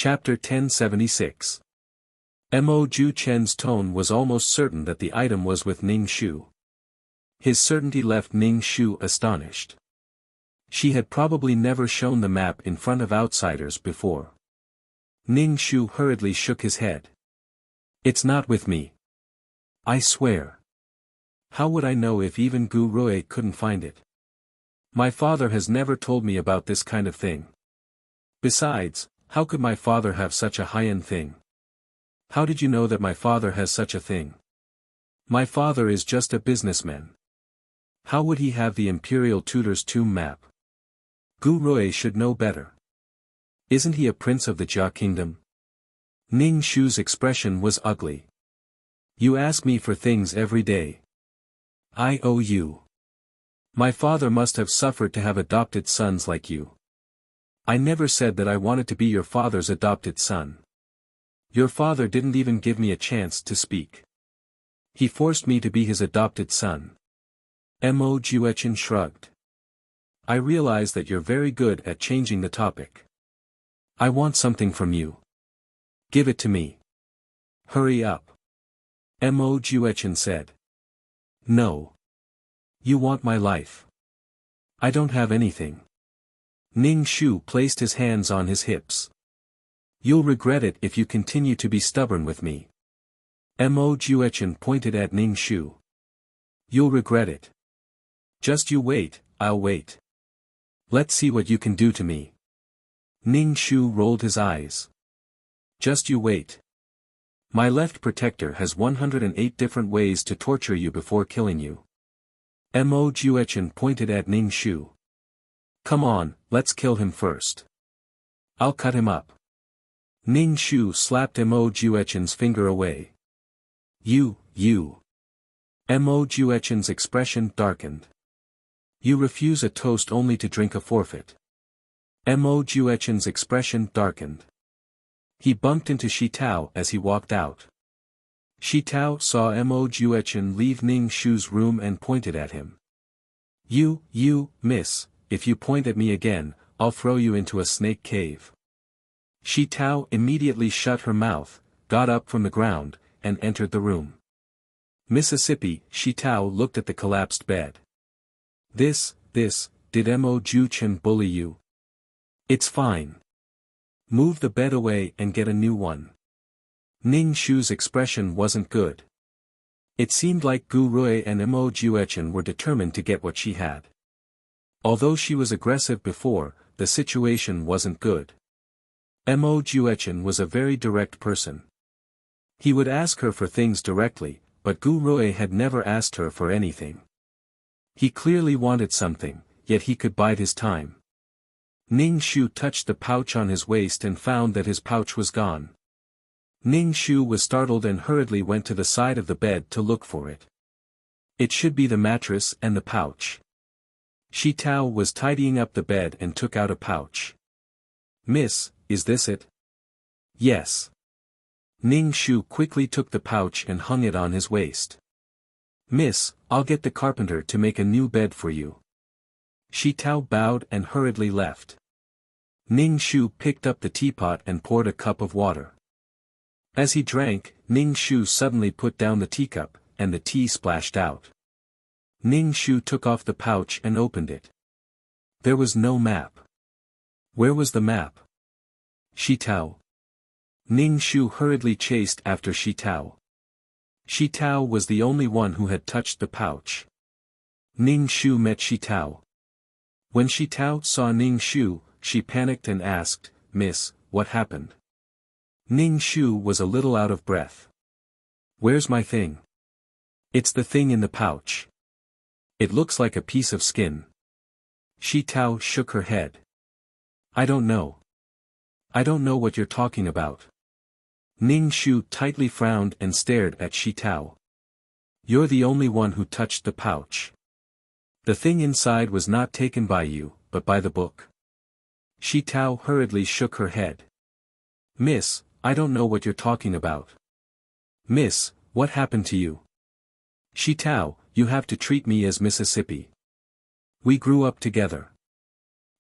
Chapter 1076. Mo Ju Chen's tone was almost certain that the item was with Ning Shu. His certainty left Ning Shu astonished. She had probably never shown the map in front of outsiders before. Ning Shu hurriedly shook his head. "It's not with me. I swear. How would I know if even Gu Rui couldn't find it? My father has never told me about this kind of thing. Besides, how could my father have such a high-end thing? How did you know that my father has such a thing? My father is just a businessman. How would he have the Imperial Tutor's tomb map? Gu Rui should know better. Isn't he a prince of the Jia kingdom?" Ning Shu's expression was ugly. "You ask me for things every day. I owe you. My father must have suffered to have adopted sons like you. I never said that I wanted to be your father's adopted son. Your father didn't even give me a chance to speak. He forced me to be his adopted son." Mo Juechen shrugged. "I realize that you're very good at changing the topic. I want something from you. Give it to me. Hurry up." Mo Juechen said. "No. You want my life. I don't have anything." Ning Shu placed his hands on his hips. "You'll regret it if you continue to be stubborn with me." Mo Juechen pointed at Ning Shu. "You'll regret it. Just you wait, I'll wait. Let's see what you can do to me." Ning Shu rolled his eyes. "Just you wait. My left protector has 108 different ways to torture you before killing you." Mo Juechen pointed at Ning Shu. "Come on, let's kill him first. I'll cut him up." Ning Shu slapped Mo Juechen's finger away. You. Mo Juechen's expression darkened. "You refuse a toast only to drink a forfeit." Mo Juechen's expression darkened. He bumped into Shi Tao as he walked out. Shi Tao saw Mo Juechen leave Ning Shu's room and pointed at him. You, miss, if you point at me again, I'll throw you into a snake cave." Shi Tao immediately shut her mouth, got up from the ground, and entered the room. "Mississippi," Shi Tao looked at the collapsed bed. This, did Mo Juechen bully you?" "It's fine. Move the bed away and get a new one." Ning Shu's expression wasn't good. It seemed like Gu Rui and Mo Juechen were determined to get what she had. Although she was aggressive before, the situation wasn't good. Mo Juechen was a very direct person. He would ask her for things directly, but Gu Rui had never asked her for anything. He clearly wanted something, yet he could bide his time. Ning Shu touched the pouch on his waist and found that his pouch was gone. Ning Shu was startled and hurriedly went to the side of the bed to look for it. It should be the mattress and the pouch. Shi Tao was tidying up the bed and took out a pouch. "Miss, is this it?" "Yes." Ning Shu quickly took the pouch and hung it on his waist. "Miss, I'll get the carpenter to make a new bed for you." Shi Tao bowed and hurriedly left. Ning Shu picked up the teapot and poured a cup of water. As he drank, Ning Shu suddenly put down the teacup, and the tea splashed out. Ning Shu took off the pouch and opened it. There was no map. Where was the map? Shi Tao. Ning Shu hurriedly chased after Shi Tao. Shi Tao was the only one who had touched the pouch. Ning Shu met Shi Tao. When Shi Tao saw Ning Shu, she panicked and asked, "Miss, what happened?" Ning Shu was a little out of breath. "Where's my thing?" "It's the thing in the pouch. It looks like a piece of skin." Shi Tao shook her head. "I don't know. I don't know what you're talking about." Ning Shu tightly frowned and stared at Shi Tao. "You're the only one who touched the pouch. The thing inside was not taken by you, but by the book." Shi Tao hurriedly shook her head. "Miss, I don't know what you're talking about." "Miss, what happened to you?" "Shi Tao, you have to treat me as Mississippi. We grew up together.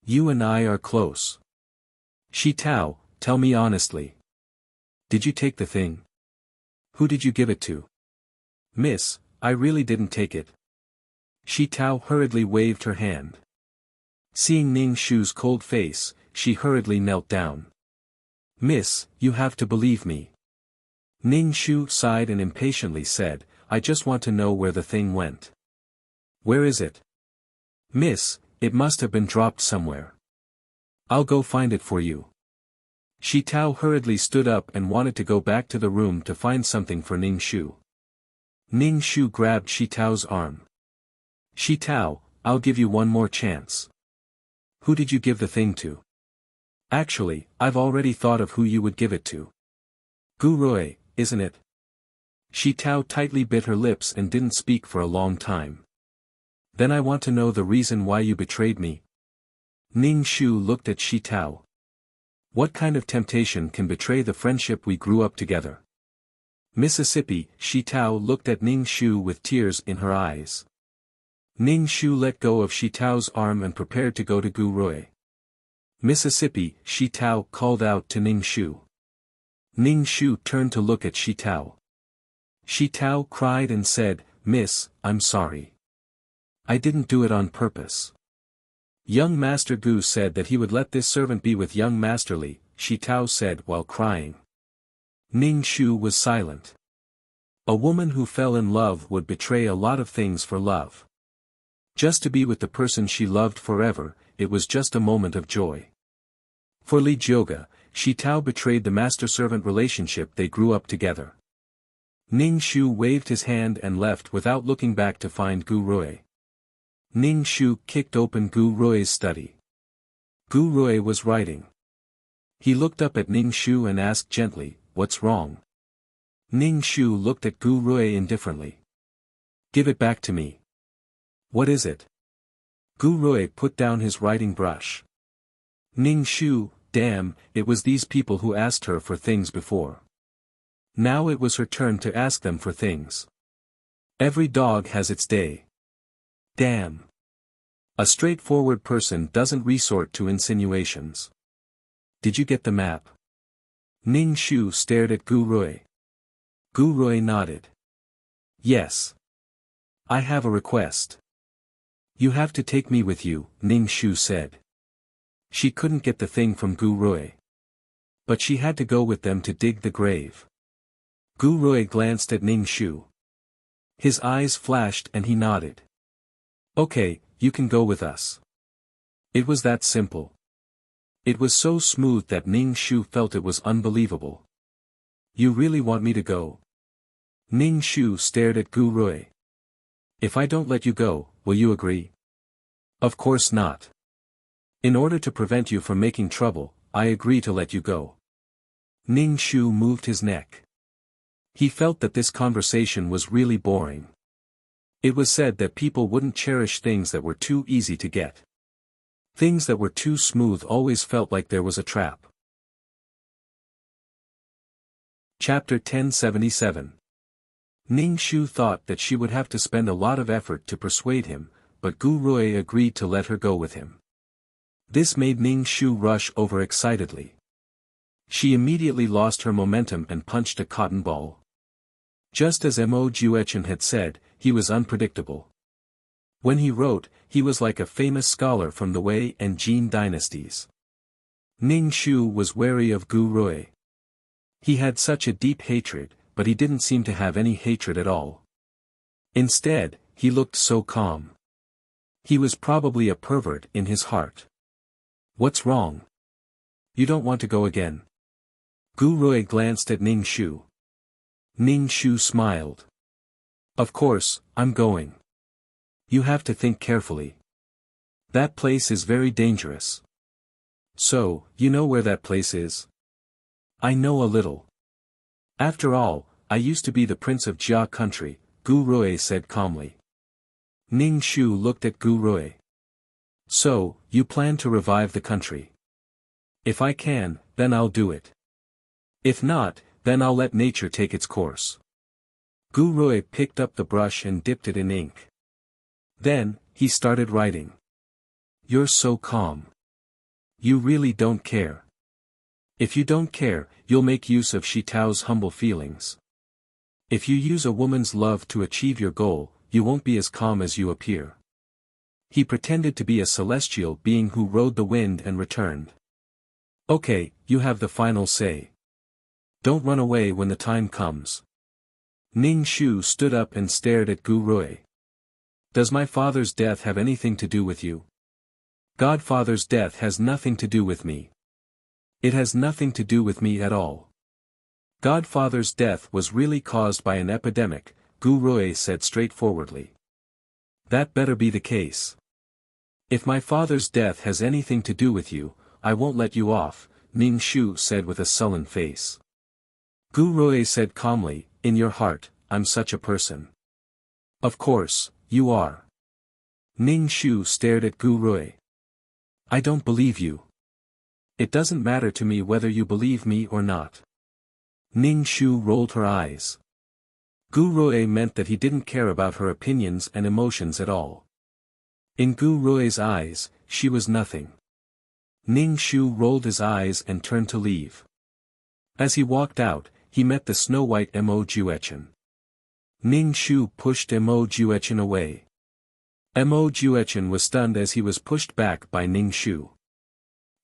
You and I are close." "Shi Tao, tell me honestly. Did you take the thing? Who did you give it to? Miss, I really didn't take it. Shi Tao hurriedly waved her hand. Seeing Ning Shu's cold face, she hurriedly knelt down. Miss, you have to believe me. Ning Shu sighed and impatiently said, I just want to know where the thing went. Where is it? Miss, it must have been dropped somewhere. I'll go find it for you. Shi Tao hurriedly stood up and wanted to go back to the room to find something for Ning Shu. Ning Shu grabbed Shi Tao's arm. Shi Tao, I'll give you one more chance. Who did you give the thing to? Actually, I've already thought of who you would give it to. Gu Rui, isn't it? Shi Tao tightly bit her lips and didn't speak for a long time. Then I want to know the reason why you betrayed me. Ning Shu looked at Shi Tao. What kind of temptation can betray the friendship we grew up together? Mississippi, Shi Tao looked at Ning Shu with tears in her eyes. Ning Shu let go of Shi Tao's arm and prepared to go to Gu Rui. Mississippi, Shi Tao called out to Ning Shu. Ning Shu turned to look at Shi Tao. Shi Tao cried and said, Miss, I'm sorry. I didn't do it on purpose. Young Master Gu said that he would let this servant be with young Master Li, Shi Tao said while crying. Ning Shu was silent. A woman who fell in love would betray a lot of things for love. Just to be with the person she loved forever, it was just a moment of joy. For Li Jioga, Shi Tao betrayed the master-servant relationship they grew up together. Ning Shu waved his hand and left without looking back to find Gu Rui. Ning Shu kicked open Gu Rui's study. Gu Rui was writing. He looked up at Ning Shu and asked gently, What's wrong? Ning Shu looked at Gu Rui indifferently. Give it back to me. What is it? Gu Rui put down his writing brush. Ning Shu, damn, it was these people who asked her for things before. Now it was her turn to ask them for things. Every dog has its day. Damn. A straightforward person doesn't resort to insinuations. Did you get the map? Ning Shu stared at Gu Rui. Gu Rui nodded. Yes. I have a request. You have to take me with you, Ning Shu said. She couldn't get the thing from Gu Rui. But she had to go with them to dig the grave. Gu Rui glanced at Ning Shu. His eyes flashed and he nodded. Okay, you can go with us. It was that simple. It was so smooth that Ning Shu felt it was unbelievable. You really want me to go? Ning Shu stared at Gu Rui. If I don't let you go, will you agree? Of course not. In order to prevent you from making trouble, I agree to let you go. Ning Shu moved his neck. He felt that this conversation was really boring. It was said that people wouldn't cherish things that were too easy to get. Things that were too smooth always felt like there was a trap. Chapter 1077. Ning Shu thought that she would have to spend a lot of effort to persuade him, but Gu Rui agreed to let her go with him. This made Ning Shu rush over excitedly. She immediately lost her momentum and punched a cotton ball. Just as Mo Juechen had said, he was unpredictable. When he wrote, he was like a famous scholar from the Wei and Jin dynasties. Ning Shu was wary of Gu Rui. He had such a deep hatred, but he didn't seem to have any hatred at all. Instead, he looked so calm. He was probably a pervert in his heart. What's wrong? You don't want to go again? Gu Rui glanced at Ning Shu. Ning Shu smiled. Of course, I'm going. You have to think carefully. That place is very dangerous. So, you know where that place is? I know a little. After all, I used to be the prince of Jia country, Gu Rui said calmly. Ning Shu looked at Gu Rui. So, you plan to revive the country? If I can, then I'll do it. If not, then I'll let nature take its course. Gu Rui picked up the brush and dipped it in ink. Then, he started writing. You're so calm. You really don't care. If you don't care, you'll make use of Shi Tao's humble feelings. If you use a woman's love to achieve your goal, you won't be as calm as you appear. He pretended to be a celestial being who rode the wind and returned. Okay, you have the final say. Don't run away when the time comes. Ning Shu stood up and stared at Gu Rui. Does my father's death have anything to do with you? Godfather's death has nothing to do with me. It has nothing to do with me at all. Godfather's death was really caused by an epidemic, Gu Rui said straightforwardly. That better be the case. If my father's death has anything to do with you, I won't let you off, Ning Shu said with a sullen face. Gu Rui said calmly, in your heart, I'm such a person. Of course, you are. Ning Shu stared at Gu Rui. I don't believe you. It doesn't matter to me whether you believe me or not. Ning Shu rolled her eyes. Gu Rui meant that he didn't care about her opinions and emotions at all. In Gu Rui's eyes, she was nothing. Ning Shu rolled his eyes and turned to leave. As he walked out, he met the snow-white Mo Juechen. Ning Shu pushed Mo Juechen away. Mo Juechen was stunned as he was pushed back by Ning Shu.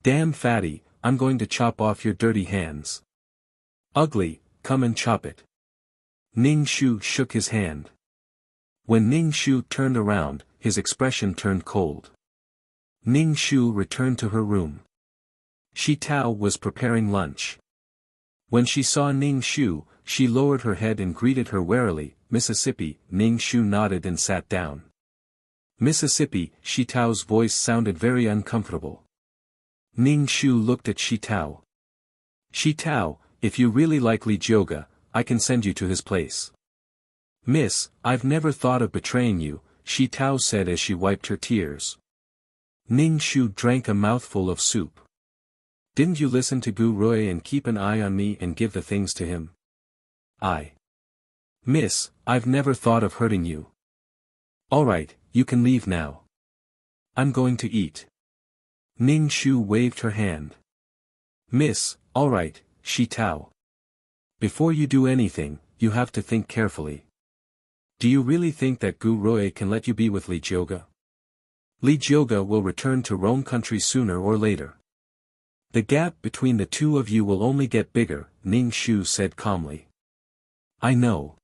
Damn fatty, I'm going to chop off your dirty hands. Ugly, come and chop it. Ning Shu shook his hand. When Ning Shu turned around, his expression turned cold. Ning Shu returned to her room. Shi Tao was preparing lunch. When she saw Ning Shu, she lowered her head and greeted her warily. Mississippi. Ning Shu nodded and sat down. Mississippi. Shi Tao's voice sounded very uncomfortable. Ning Shu looked at Shi Tao. Shi Tao, if you really like Li Jioga, I can send you to his place. Miss, I've never thought of betraying you, Shi Tao said as she wiped her tears. Ning Shu drank a mouthful of soup. Didn't you listen to Gu Rui and keep an eye on me and give the things to him? Miss, I've never thought of hurting you. Alright, you can leave now. I'm going to eat. Ning Shu waved her hand. Miss, alright, Shi Tao. Before you do anything, you have to think carefully. Do you really think that Gu Rui can let you be with Li Jioga? Li Jioga will return to Rome country sooner or later. The gap between the two of you will only get bigger, Ning Shu said calmly. I know.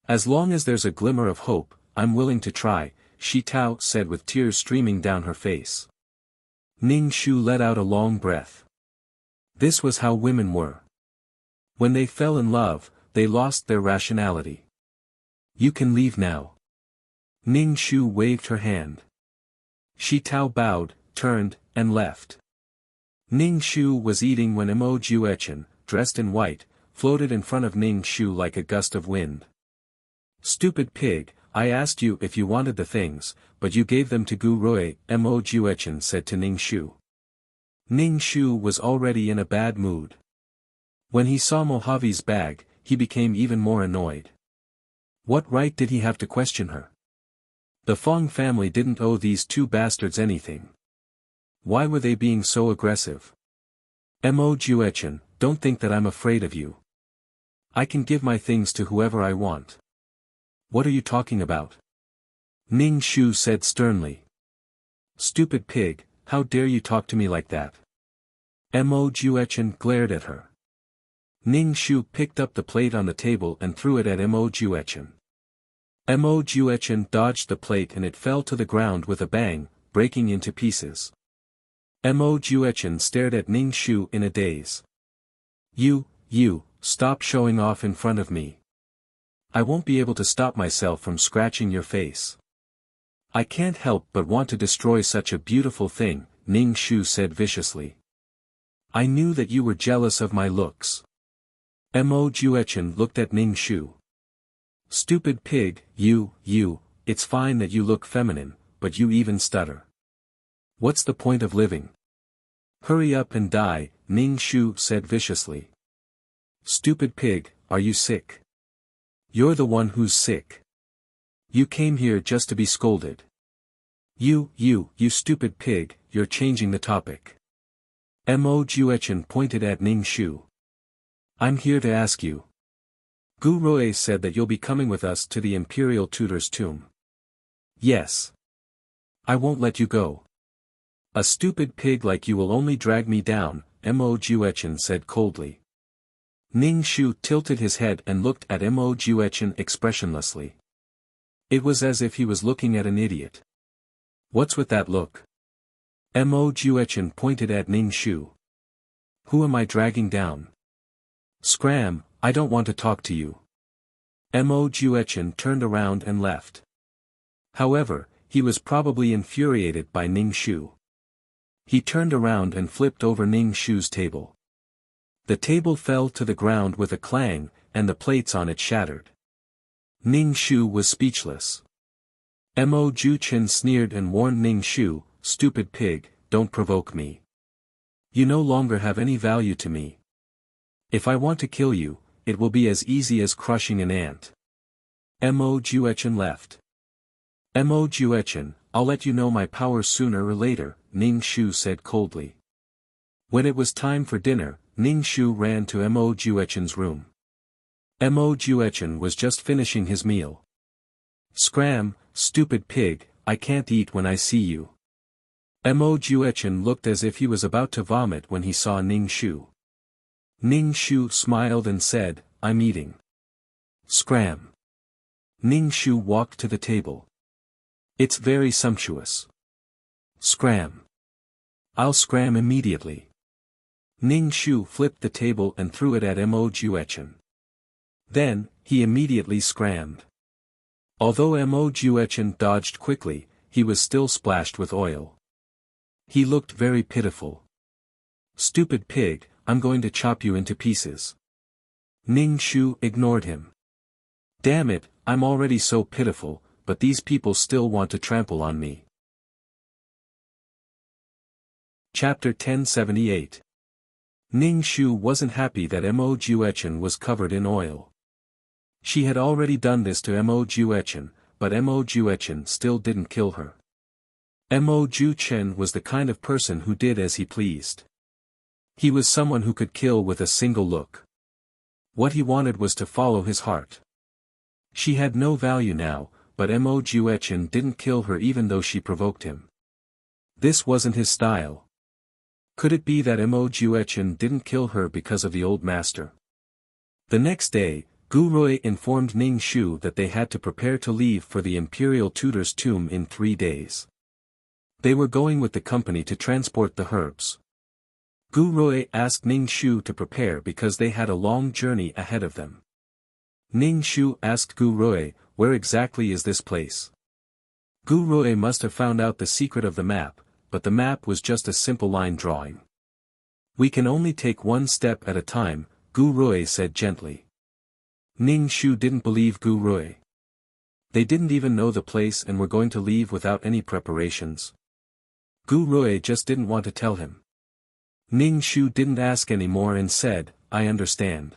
As long as there's a glimmer of hope, I'm willing to try, Shi Tao said with tears streaming down her face. Ning Shu let out a long breath. This was how women were. When they fell in love, they lost their rationality. You can leave now. Ning Shu waved her hand. Shi Tao bowed, turned, and left. Ning Shu was eating when Mo Juechen, dressed in white, floated in front of Ning Shu like a gust of wind. Stupid pig, I asked you if you wanted the things, but you gave them to Gu Rui, Mo Juechen said to Ning Shu. Ning Shu was already in a bad mood. When he saw Mojave's bag, he became even more annoyed. What right did he have to question her? The Fong family didn't owe these two bastards anything. Why were they being so aggressive? Mo Juechen, don't think that I'm afraid of you. I can give my things to whoever I want. What are you talking about? Ning Shu said sternly. Stupid pig, how dare you talk to me like that? Mo Juechen glared at her. Ning Shu picked up the plate on the table and threw it at Mo Juechen. Mo Juechen dodged the plate and it fell to the ground with a bang, breaking into pieces. Mo Juechen stared at Ning Shu in a daze. You, stop showing off in front of me. I won't be able to stop myself from scratching your face. I can't help but want to destroy such a beautiful thing, Ning Shu said viciously. I knew that you were jealous of my looks. Mo Juechen looked at Ning Shu. Stupid pig, it's fine that you look feminine, but you even stutter. What's the point of living? Hurry up and die, Ning Shu said viciously. Stupid pig, are you sick? You're the one who's sick. You came here just to be scolded. You stupid pig, you're changing the topic. Mo Juechen pointed at Ning Shu. I'm here to ask you. Gu Rui said that you'll be coming with us to the Imperial Tutor's tomb. Yes. I won't let you go. A stupid pig like you will only drag me down, Mo Juechen said coldly. Ning Shu tilted his head and looked at Mo Juechen expressionlessly. It was as if he was looking at an idiot. What's with that look? Mo Juechen pointed at Ning Shu. Who am I dragging down? Scram, I don't want to talk to you. Mo Juechen turned around and left. However, he was probably infuriated by Ning Shu. He turned around and flipped over Ning Shu's table. The table fell to the ground with a clang, and the plates on it shattered. Ning Shu was speechless. Mo Juechen sneered and warned Ning Shu, stupid pig, don't provoke me. You no longer have any value to me. If I want to kill you, it will be as easy as crushing an ant. Mo Juechen left. Mo Juechen, I'll let you know my power sooner or later, Ning Shu said coldly. When it was time for dinner, Ning Shu ran to Mo Juechen's room. Mo Juechen was just finishing his meal. Scram, stupid pig, I can't eat when I see you. Mo Juechen looked as if he was about to vomit when he saw Ning Shu. Ning Shu smiled and said, I'm eating. Scram. Ning Shu walked to the table. It's very sumptuous. Scram. I'll scram immediately. Ning Shu flipped the table and threw it at Mo Juechen. Then, he immediately scrammed. Although Mo Juechen dodged quickly, he was still splashed with oil. He looked very pitiful. Stupid pig, I'm going to chop you into pieces. Ning Shu ignored him. Damn it, I'm already so pitiful, but these people still want to trample on me. Chapter 1078. Ning Shu wasn't happy that Mo Juechen was covered in oil. She had already done this to Mo Juechen, but Mo Juechen still didn't kill her. Mo Juechen was the kind of person who did as he pleased. He was someone who could kill with a single look. What he wanted was to follow his heart. She had no value now, but Mo Juechen didn't kill her even though she provoked him. This wasn't his style. Could it be that Mo Juechen didn't kill her because of the old master? The next day, Gu Rui informed Ning Shu that they had to prepare to leave for the Imperial Tutor's tomb in 3 days. They were going with the company to transport the herbs. Gu Rui asked Ning Shu to prepare because they had a long journey ahead of them. Ning Shu asked Gu Rui, where exactly is this place? Gu Rui must have found out the secret of the map, but the map was just a simple line drawing. We can only take one step at a time, Gu Rui said gently. Ning Shu didn't believe Gu Rui. They didn't even know the place and were going to leave without any preparations. Gu Rui just didn't want to tell him. Ning Shu didn't ask any more and said, I understand.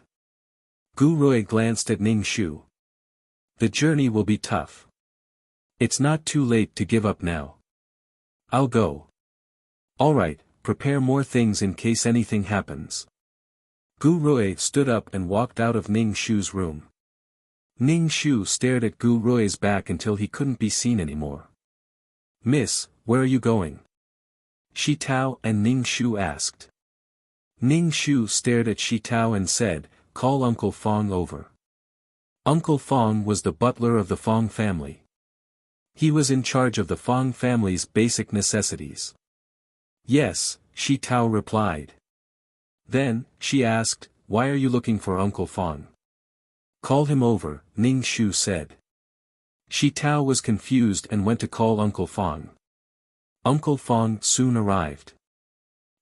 Gu Rui glanced at Ning Shu. The journey will be tough. It's not too late to give up now. I'll go. Alright, prepare more things in case anything happens. Gu Rui stood up and walked out of Ning Shu's room. Ning Shu stared at Gu Rui's back until he couldn't be seen anymore. Miss, where are you going? Shi Tao and Ning Shu asked. Ning Shu stared at Shi Tao and said, call Uncle Fong over. Uncle Fong was the butler of the Fong family. He was in charge of the Fong family's basic necessities. Yes, Shi Tao replied. Then, she asked, why are you looking for Uncle Fong? Call him over, Ning Shu said. Shi Tao was confused and went to call Uncle Fong. Uncle Fong soon arrived.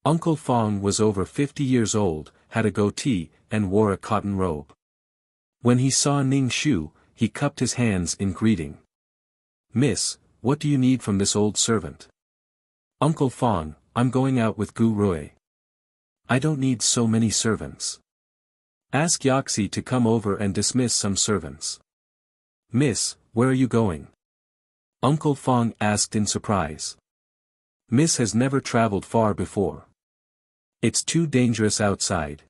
Uncle Fong was over 50 years old, had a goatee, and wore a cotton robe. When he saw Ning Shu, he cupped his hands in greeting. Miss, what do you need from this old servant? Uncle Fong, I'm going out with Gu Rui. I don't need so many servants. Ask Yaxi to come over and dismiss some servants. Miss, where are you going? Uncle Fong asked in surprise. Miss has never traveled far before. It's too dangerous outside.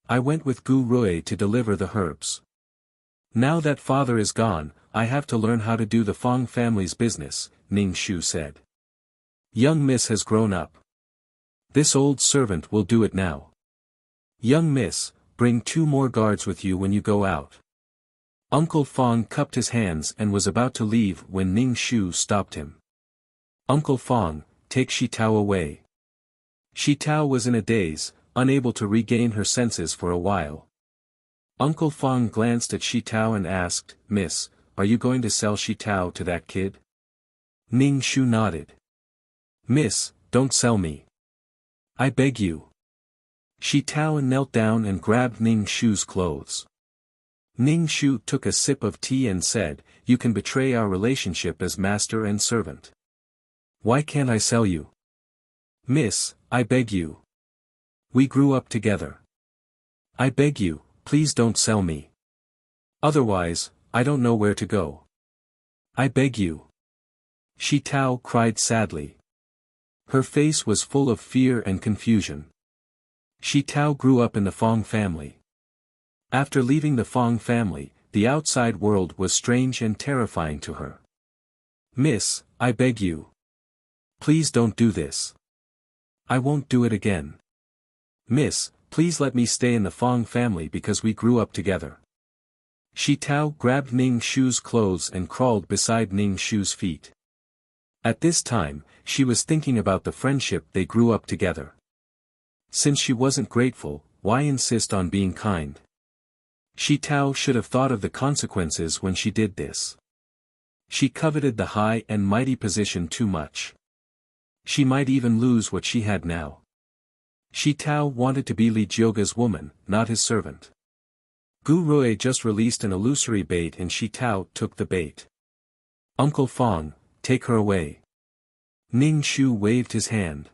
I went with Gu Rui to deliver the herbs. Now that father is gone, I have to learn how to do the Fong family's business, Ning Shu said. Young miss has grown up. This old servant will do it now. Young miss, bring 2 more guards with you when you go out. Uncle Fong cupped his hands and was about to leave when Ning Shu stopped him. Uncle Fong, take Shi Tao away. Shi Tao was in a daze, unable to regain her senses for a while. Uncle Fong glanced at Shi Tao and asked, Miss, are you going to sell Shi Tao to that kid? Ning Shu nodded. Miss, don't sell me. I beg you. Shi Tao knelt down and grabbed Ning Shu's clothes. Ning Shu took a sip of tea and said, you can betray our relationship as master and servant. Why can't I sell you? Miss, I beg you. We grew up together. I beg you, please don't sell me. Otherwise, I don't know where to go. I beg you. Shi Tao cried sadly. Her face was full of fear and confusion. Shi Tao grew up in the Fong family. After leaving the Fong family, the outside world was strange and terrifying to her. Miss, I beg you. Please don't do this. I won't do it again. Miss, please let me stay in the Fong family because we grew up together. Shi Tao grabbed Ning Shu's clothes and crawled beside Ning Shu's feet. At this time, she was thinking about the friendship they grew up together. Since she wasn't grateful, why insist on being kind? Shi Tao should have thought of the consequences when she did this. She coveted the high and mighty position too much. She might even lose what she had now. Shi Tao wanted to be Li Jioga's woman, not his servant. Gu Rui just released an illusory bait and Shi Tao took the bait. Uncle Fong, take her away. Ning Shu waved his hand.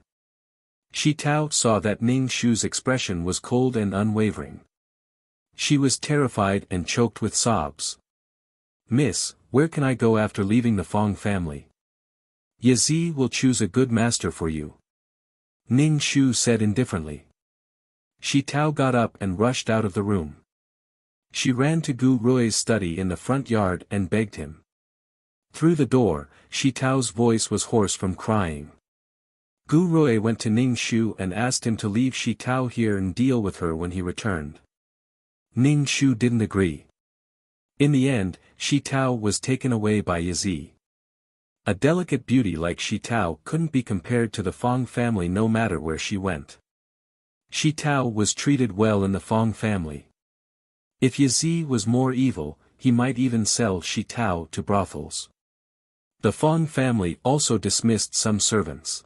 Shi Tao saw that Ning Shu's expression was cold and unwavering. She was terrified and choked with sobs. Miss, where can I go after leaving the Fong family? Yazi will choose a good master for you. Ning Shu said indifferently. Shi Tao got up and rushed out of the room. She ran to Gu Rui's study in the front yard and begged him. Through the door, Shi Tao's voice was hoarse from crying. Gu Rui went to Ning Shu and asked him to leave Shi Tao here and deal with her when he returned. Ning Shu didn't agree. In the end, Shi Tao was taken away by Yazi. A delicate beauty like Shi Tao couldn't be compared to the Fong family no matter where she went. Shi Tao was treated well in the Fong family. If Yazi was more evil, he might even sell Shi Tao to brothels. The Fong family also dismissed some servants.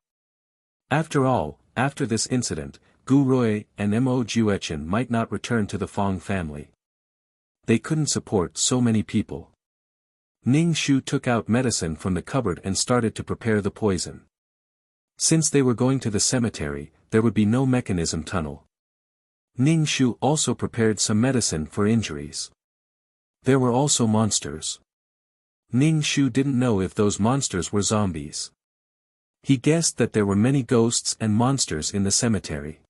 After all, after this incident, Gu Rui and Mo Juechen might not return to the Fong family. They couldn't support so many people. Ning Shu took out medicine from the cupboard and started to prepare the poison. Since they were going to the cemetery, there would be no mechanism tunnel. Ning Shu also prepared some medicine for injuries. There were also monsters. Ning Shu didn't know if those monsters were zombies. He guessed that there were many ghosts and monsters in the cemetery.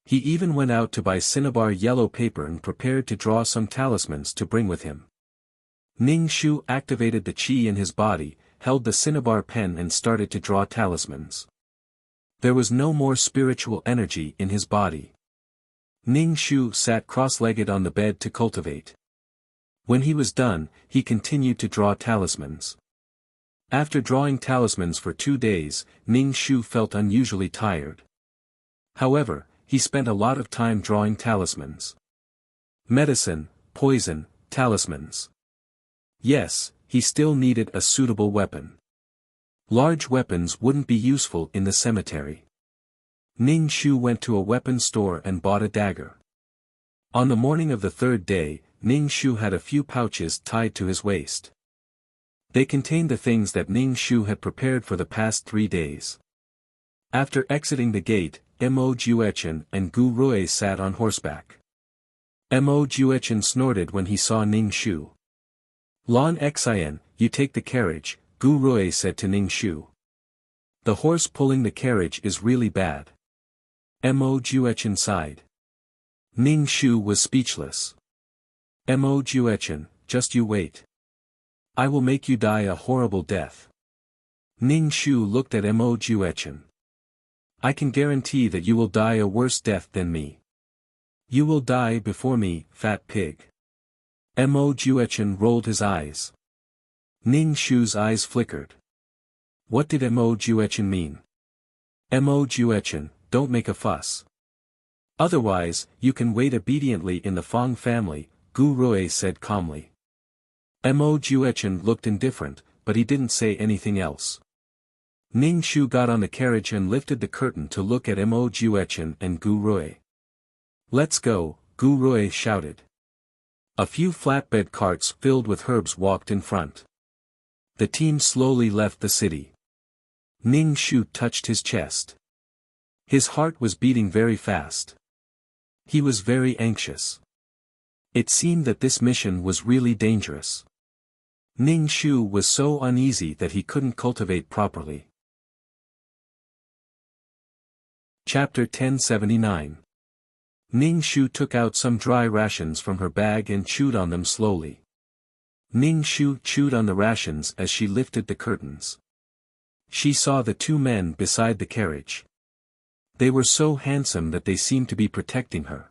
He even went out to buy cinnabar yellow paper and prepared to draw some talismans to bring with him. Ning Shu activated the qi in his body, held the cinnabar pen and started to draw talismans. There was no more spiritual energy in his body. Ning Shu sat cross-legged on the bed to cultivate. When he was done, he continued to draw talismans. After drawing talismans for 2 days, Ning Shu felt unusually tired. However, he spent a lot of time drawing talismans. Medicine, poison, talismans. Yes, he still needed a suitable weapon. Large weapons wouldn't be useful in the cemetery. Ning Shu went to a weapon store and bought a dagger. On the morning of the 3rd day, Ning Shu had a few pouches tied to his waist. They contained the things that Ning Shu had prepared for the past 3 days. After exiting the gate, Mo Juechen and Gu Rui sat on horseback. Mo Juechen snorted when he saw Ning Shu. Lan Xian, you take the carriage, Gu Rui said to Ning Shu. The horse pulling the carriage is really bad. Mo Juechen sighed. Ning Shu was speechless. Mo Juechen, just you wait. I will make you die a horrible death. Ning Shu looked at Mo Juechen. I can guarantee that you will die a worse death than me. You will die before me, fat pig. Mo Juechen rolled his eyes. Ning Shu's eyes flickered. What did Mo Juechen mean? Mo Juechen, don't make a fuss. Otherwise, you can wait obediently in the Fang family, Gu Rui said calmly. Mo Juechen looked indifferent, but he didn't say anything else. Ning Shu got on the carriage and lifted the curtain to look at Mo Juechen and Gu Rui. Let's go, Gu Rui shouted. A few flatbed carts filled with herbs walked in front. The team slowly left the city. Ning Shu touched his chest. His heart was beating very fast. He was very anxious. It seemed that this mission was really dangerous. Ning Shu was so uneasy that he couldn't cultivate properly. Chapter 1079. Ning Shu took out some dry rations from her bag and chewed on them slowly. Ning Shu chewed on the rations as she lifted the curtains. She saw the two men beside the carriage. They were so handsome that they seemed to be protecting her.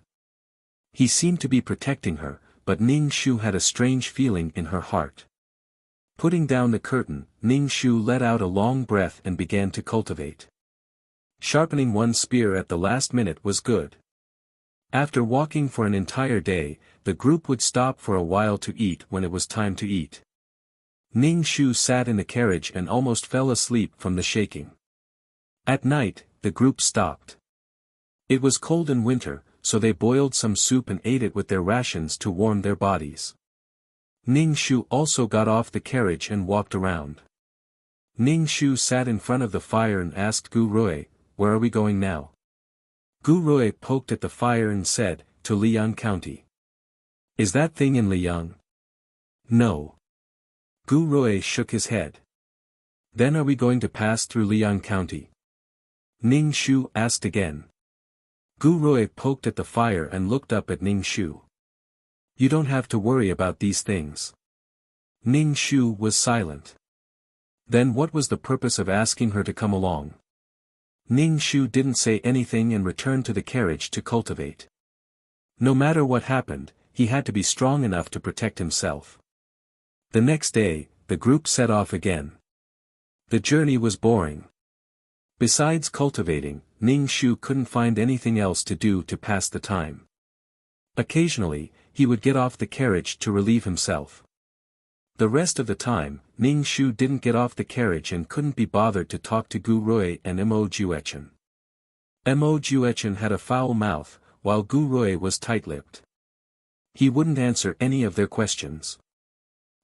He seemed to be protecting her, but Ning Shu had a strange feeling in her heart. Putting down the curtain, Ning Shu let out a long breath and began to cultivate. Sharpening one spear at the last minute was good. After walking for an entire day, the group would stop for a while to eat when it was time to eat. Ning Shu sat in the carriage and almost fell asleep from the shaking. At night, the group stopped. It was cold in winter, so they boiled some soup and ate it with their rations to warm their bodies. Ning Shu also got off the carriage and walked around. Ning Shu sat in front of the fire and asked Gu Rui, "Where are we going now?" Gu Rui poked at the fire and said, "To Liang County." "Is that thing in Liang?" "No." Gu Rui shook his head. "Then are we going to pass through Liang County?" Ning Shu asked again. Gu Rui poked at the fire and looked up at Ning Shu. "You don't have to worry about these things." Ning Shu was silent. Then what was the purpose of asking her to come along? Ning Shu didn't say anything and returned to the carriage to cultivate. No matter what happened, he had to be strong enough to protect himself. The next day, the group set off again. The journey was boring. Besides cultivating, Ning Shu couldn't find anything else to do to pass the time. Occasionally, he would get off the carriage to relieve himself. The rest of the time, Ning Shu didn't get off the carriage and couldn't be bothered to talk to Gu Rui and Mo Juechen. Mo Juechen had a foul mouth, while Gu Rui was tight-lipped. He wouldn't answer any of their questions.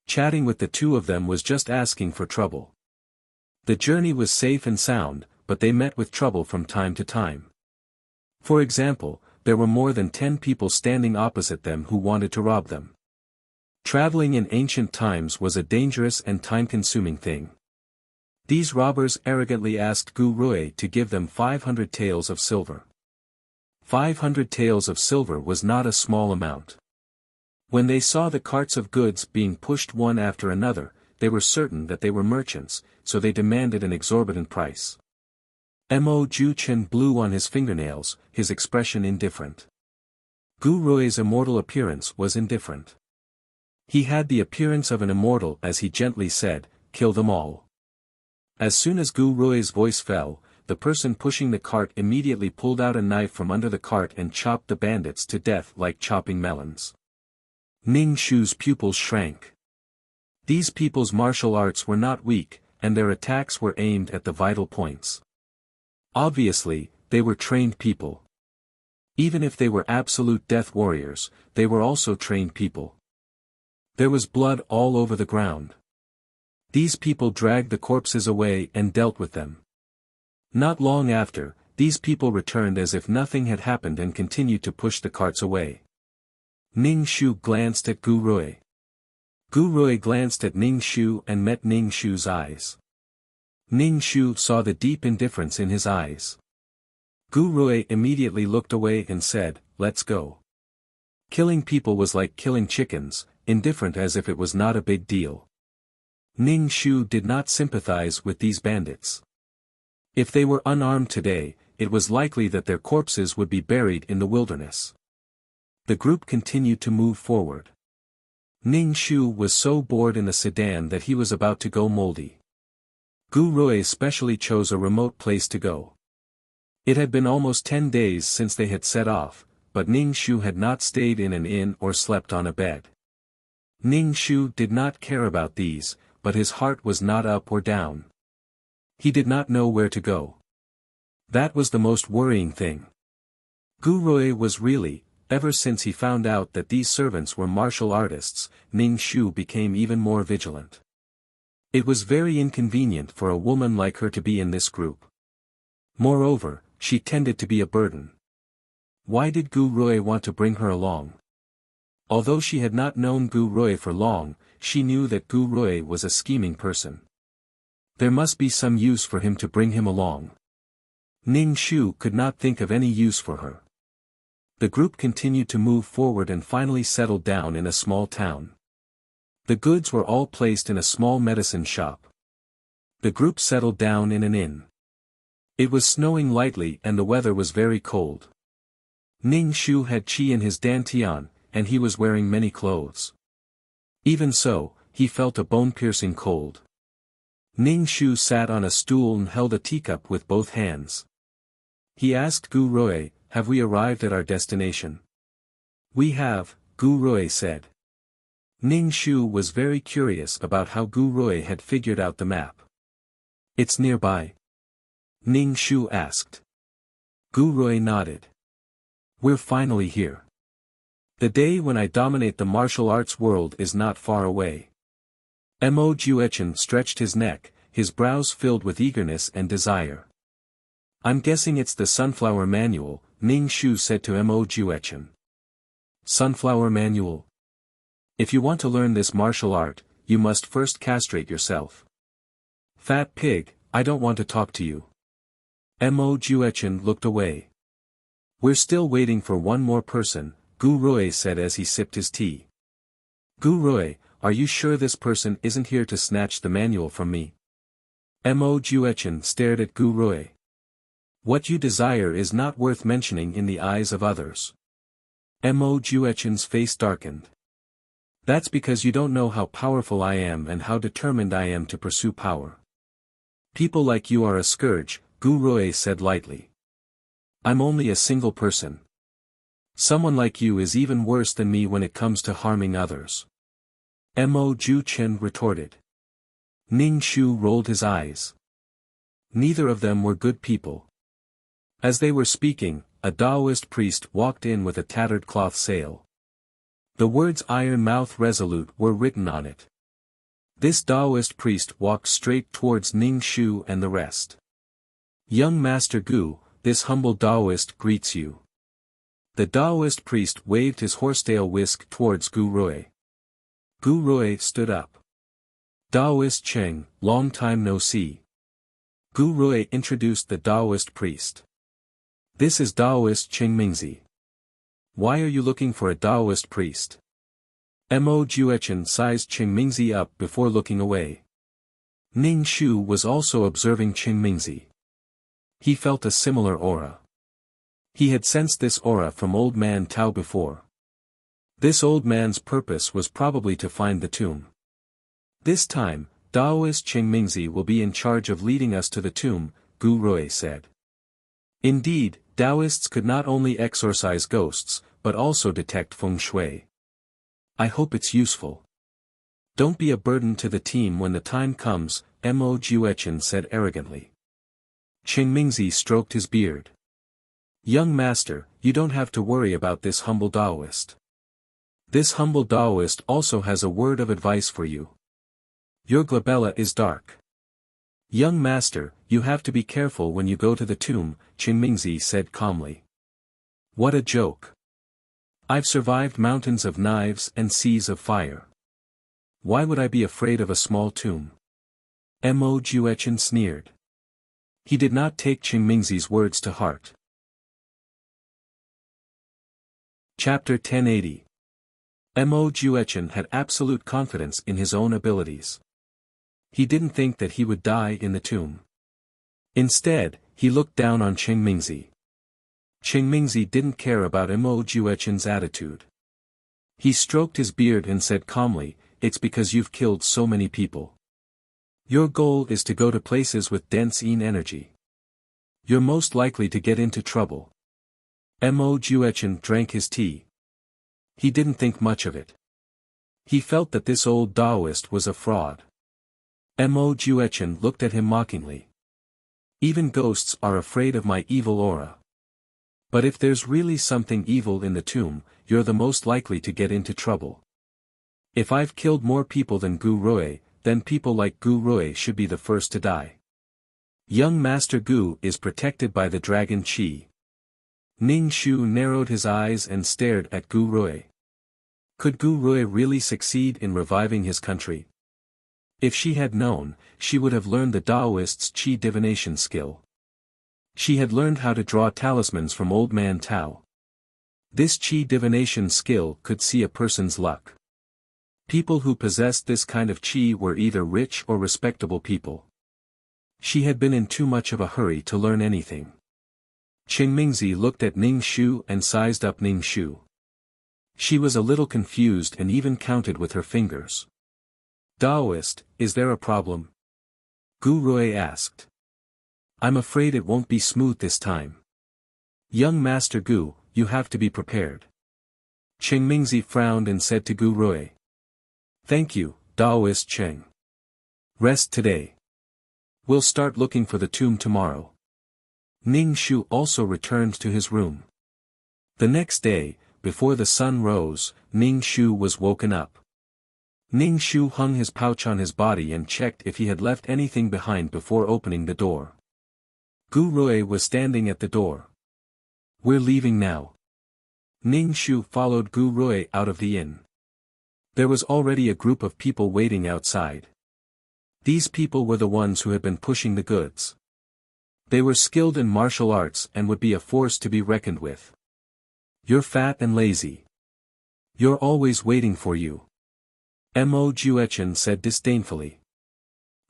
Chatting with the two of them was just asking for trouble. The journey was safe and sound, but they met with trouble from time to time. For example, there were more than 10 people standing opposite them who wanted to rob them. Traveling in ancient times was a dangerous and time-consuming thing. These robbers arrogantly asked Gu Rui to give them 500 taels of silver. 500 taels of silver was not a small amount. When they saw the carts of goods being pushed one after another, they were certain that they were merchants, so they demanded an exorbitant price. Mo Juechen blew on his fingernails, his expression indifferent. Gu Rui's immortal appearance was indifferent. He had the appearance of an immortal as he gently said, "Kill them all." As soon as Gu Rui's voice fell, the person pushing the cart immediately pulled out a knife from under the cart and chopped the bandits to death like chopping melons. Ning Shu's pupils shrank. These people's martial arts were not weak, and their attacks were aimed at the vital points. Obviously, they were trained people. Even if they were absolute death warriors, they were also trained people. There was blood all over the ground. These people dragged the corpses away and dealt with them. Not long after, these people returned as if nothing had happened and continued to push the carts away. Ning Shu glanced at Gu Rui. Gu Rui glanced at Ning Shu and met Ning Shu's eyes. Ning Shu saw the deep indifference in his eyes. Gu Rui immediately looked away and said, "Let's go." Killing people was like killing chickens, indifferent as if it was not a big deal. Ning Shu did not sympathize with these bandits. If they were unarmed today, it was likely that their corpses would be buried in the wilderness. The group continued to move forward. Ning Shu was so bored in the sedan that he was about to go moldy. Gu Rui specially chose a remote place to go. It had been almost 10 days since they had set off, but Ning Shu had not stayed in an inn or slept on a bed. Ning Shu did not care about these, but his heart was not up or down. He did not know where to go. That was the most worrying thing. Gu Rui was really, ever since he found out that these servants were martial artists, Ning Shu became even more vigilant. It was very inconvenient for a woman like her to be in this group. Moreover, she tended to be a burden. Why did Gu Rui want to bring her along? Although she had not known Gu Rui for long, she knew that Gu Rui was a scheming person. There must be some use for him to bring him along. Ning Shu could not think of any use for her. The group continued to move forward and finally settled down in a small town. The goods were all placed in a small medicine shop. The group settled down in an inn. It was snowing lightly and the weather was very cold. Ning Shu had qi in his dantian, and he was wearing many clothes. Even so, he felt a bone-piercing cold. Ning Shu sat on a stool and held a teacup with both hands. He asked Gu Rui, "Have we arrived at our destination?" "We have," Gu Rui said. Ning Shu was very curious about how Gu Rui had figured out the map. "It's nearby?" Ning Shu asked. Gu Rui nodded. "We're finally here. The day when I dominate the martial arts world is not far away." Mo Juechen stretched his neck, his brows filled with eagerness and desire. "I'm guessing it's the Sunflower Manual," Ning Shu said to Mo Juechen. "Sunflower Manual? If you want to learn this martial art, you must first castrate yourself." "Fat pig, I don't want to talk to you." Mo Juechen looked away. "We're still waiting for one more person," Gu Rui said as he sipped his tea. "Gu Rui, are you sure this person isn't here to snatch the manual from me?" Mo Juechen stared at Gu Rui. "What you desire is not worth mentioning in the eyes of others." Mo Juechen's face darkened. "That's because you don't know how powerful I am and how determined I am to pursue power. People like you are a scourge," Gu Rui said lightly. "I'm only a single person. Someone like you is even worse than me when it comes to harming others." Mo Juechen retorted. Ning Shu rolled his eyes. Neither of them were good people. As they were speaking, a Taoist priest walked in with a tattered cloth sail. The words "Iron Mouth Resolute" were written on it. This Taoist priest walked straight towards Ning Shu and the rest. "Young Master Gu, this humble Taoist greets you." The Taoist priest waved his horsetail whisk towards Gu Rui. Gu Rui stood up. "Taoist Cheng, long time no see." Gu Rui introduced the Taoist priest. "This is Taoist Cheng Mingzi." "Why are you looking for a Taoist priest?" Mo Juechen sized Cheng Mingzi up before looking away. Ning Shu was also observing Cheng Mingzi. He felt a similar aura. He had sensed this aura from Old Man Tao before. This old man's purpose was probably to find the tomb. "This time, Taoist Cheng Mingzi will be in charge of leading us to the tomb," Gu Rui said. Indeed, Taoists could not only exorcise ghosts, but also detect feng shui. "I hope it's useful. Don't be a burden to the team when the time comes," Mo Juechen said arrogantly. Cheng Mingzi stroked his beard. "Young master, you don't have to worry about this humble Taoist. This humble Taoist also has a word of advice for you. Your glabella is dark. Young master, you have to be careful when you go to the tomb," Cheng Mingzi said calmly. "What a joke. I've survived mountains of knives and seas of fire. Why would I be afraid of a small tomb?" Mo Juechen sneered. He did not take Cheng Mingzi's words to heart. Chapter 1080. Mo Juechen had absolute confidence in his own abilities. He didn't think that he would die in the tomb. Instead, he looked down on Qingmingzi. Qingmingzi didn't care about Mo Juechen's attitude. He stroked his beard and said calmly, "It's because you've killed so many people. Your goal is to go to places with dense yin energy. You're most likely to get into trouble." Mo Juechen drank his tea. He didn't think much of it. He felt that this old Taoist was a fraud. Mo Juechen looked at him mockingly. "Even ghosts are afraid of my evil aura. But if there's really something evil in the tomb, you're the most likely to get into trouble. If I've killed more people than Gu Rui, then people like Gu Rui should be the first to die. Young Master Gu is protected by the dragon Qi." Ning Shu narrowed his eyes and stared at Gu Rui. Could Gu Rui really succeed in reviving his country? If she had known, she would have learned the Taoist's Qi divination skill. She had learned how to draw talismans from Old Man Tao. This Qi divination skill could see a person's luck. People who possessed this kind of Qi were either rich or respectable people. She had been in too much of a hurry to learn anything. Qingmingzi looked at Ning Shu and sized up Ning Shu. She was a little confused and even counted with her fingers. "Taoist, is there a problem?" Gu Rui asked. "I'm afraid it won't be smooth this time. Young Master Gu, you have to be prepared." Qingmingzi frowned and said to Gu Rui. "Thank you, Taoist Cheng. Rest today. We'll start looking for the tomb tomorrow." Ning Shu also returned to his room. The next day, before the sun rose, Ning Shu was woken up. Ning Shu hung his pouch on his body and checked if he had left anything behind before opening the door. Gu Rui was standing at the door. "We're leaving now." Ning Shu followed Gu Rui out of the inn. There was already a group of people waiting outside. These people were the ones who had been pushing the goods. They were skilled in martial arts and would be a force to be reckoned with. "You're fat and lazy. You're always waiting for you," Mo Juechen said disdainfully.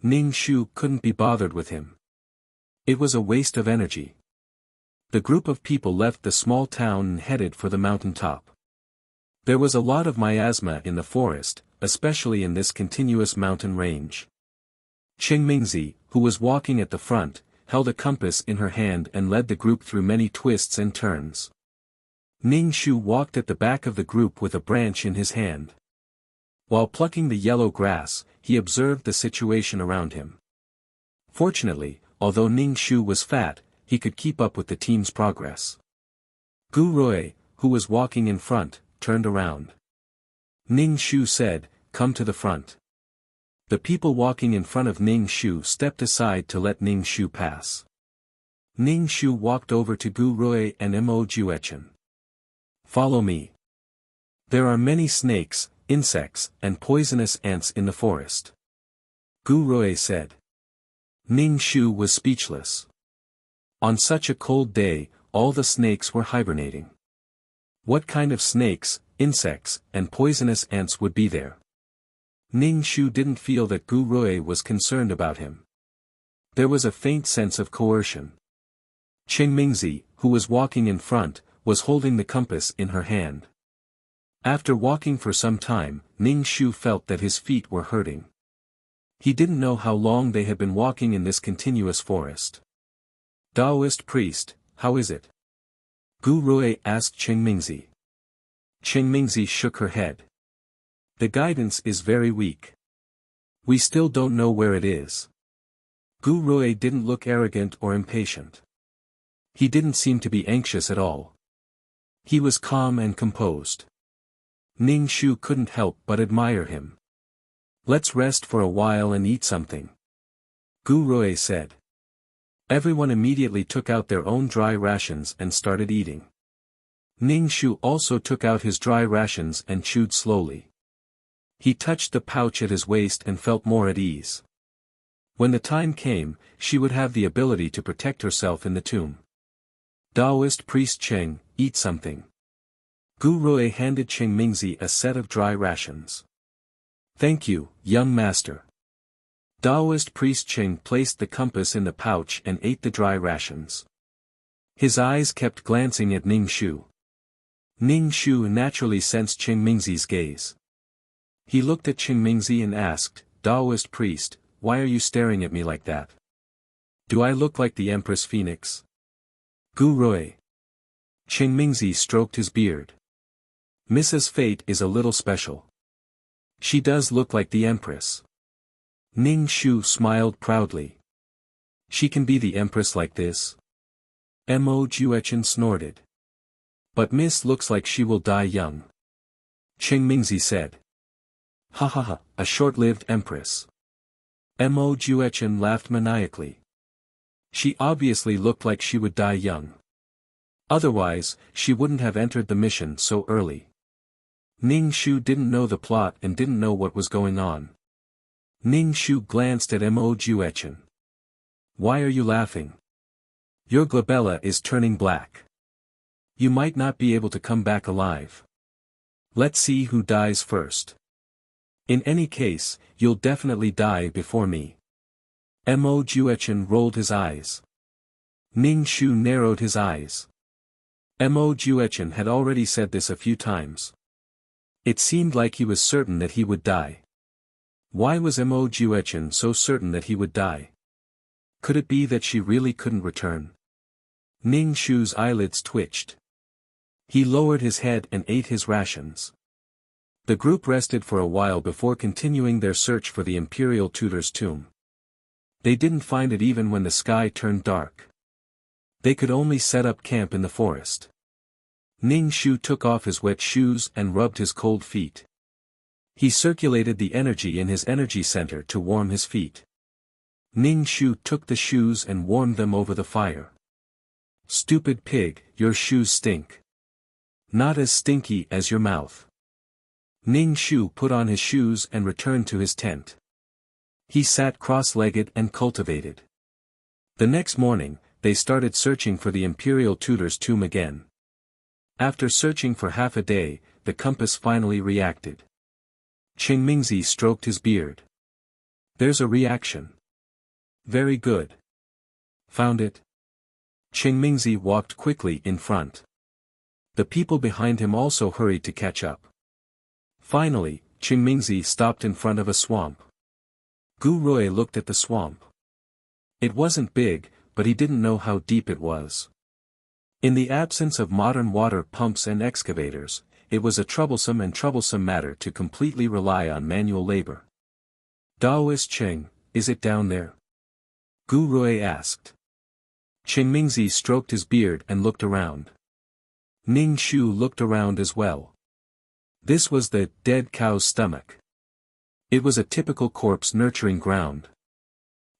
Ning Shu couldn't be bothered with him. It was a waste of energy. The group of people left the small town and headed for the mountain top. There was a lot of miasma in the forest, especially in this continuous mountain range. Qingmingzi, who was walking at the front, held a compass in her hand and led the group through many twists and turns. Ning Shu walked at the back of the group with a branch in his hand. While plucking the yellow grass, he observed the situation around him. Fortunately, although Ning Shu was fat, he could keep up with the team's progress. Gu Rui, who was walking in front, turned around. Ning Shu said, "Come to the front." The people walking in front of Ning Shu stepped aside to let Ning Shu pass. Ning Shu walked over to Gu Rui and Mo Juechen. "Follow me. There are many snakes, insects, and poisonous ants in the forest," Gu Rui said. Ning Shu was speechless. On such a cold day, all the snakes were hibernating. What kind of snakes, insects, and poisonous ants would be there? Ning Shu didn't feel that Gu Rui was concerned about him. There was a faint sense of coercion. Qingmingzi, who was walking in front, was holding the compass in her hand. After walking for some time, Ning Shu felt that his feet were hurting. He didn't know how long they had been walking in this continuous forest. "Taoist priest, how is it?" Gu Rui asked Qingmingzi. Qingmingzi shook her head. "The guidance is very weak. We still don't know where it is." Gu Rui didn't look arrogant or impatient. He didn't seem to be anxious at all. He was calm and composed. Ning Shu couldn't help but admire him. "Let's rest for a while and eat something," Gu Rui said. Everyone immediately took out their own dry rations and started eating. Ning Shu also took out his dry rations and chewed slowly. He touched the pouch at his waist and felt more at ease. When the time came, she would have the ability to protect herself in the tomb. "Taoist priest Cheng, eat something," Gu Rui handed Qing Mingzi a set of dry rations. Thank you, young master. Taoist priest Qing placed the compass in the pouch and ate the dry rations. His eyes kept glancing at Ning Shu. Ning Shu naturally sensed Qing Mingzi's gaze. He looked at Qing Mingzi and asked, Taoist priest, why are you staring at me like that? Do I look like the Empress Phoenix? Gu Rui. Qing Mingzi stroked his beard. Mrs. Fate is a little special. She does look like the Empress. Ning Shu smiled proudly. She can be the Empress like this? Mo Juechen snorted. But Miss looks like she will die young. Qing Mingzi said. Ha ha ha, a short-lived Empress. Mo Juechen laughed maniacally. She obviously looked like she would die young. Otherwise, she wouldn't have entered the mission so early. Ning Shu didn't know the plot and didn't know what was going on. Ning Shu glanced at Mo Juechen. Why are you laughing? Your glabella is turning black. You might not be able to come back alive. Let's see who dies first. In any case, you'll definitely die before me. Mo Juechen rolled his eyes. Ning Shu narrowed his eyes. Mo Juechen had already said this a few times. It seemed like he was certain that he would die. Why was Mo Juechen so certain that he would die? Could it be that she really couldn't return? Ning Shu's eyelids twitched. He lowered his head and ate his rations. The group rested for a while before continuing their search for the Imperial Tutor's tomb. They didn't find it even when the sky turned dark. They could only set up camp in the forest. Ning Shu took off his wet shoes and rubbed his cold feet. He circulated the energy in his energy center to warm his feet. Ning Shu took the shoes and warmed them over the fire. Stupid pig, your shoes stink. Not as stinky as your mouth. Ning Shu put on his shoes and returned to his tent. He sat cross-legged and cultivated. The next morning, they started searching for the Imperial Tutor's tomb again. After searching for half a day, the compass finally reacted. Qing Mingzi stroked his beard. There's a reaction. Very good. Found it? Qing Mingzi walked quickly in front. The people behind him also hurried to catch up. Finally, Qing Mingzi stopped in front of a swamp. Gu Rui looked at the swamp. It wasn't big, but he didn't know how deep it was. In the absence of modern water pumps and excavators, it was a troublesome matter to completely rely on manual labor. Taoist Qing, is it down there? Gu Rui asked. Qing Mingzi stroked his beard and looked around. Ning Shu looked around as well. This was the dead cow's stomach. It was a typical corpse nurturing ground.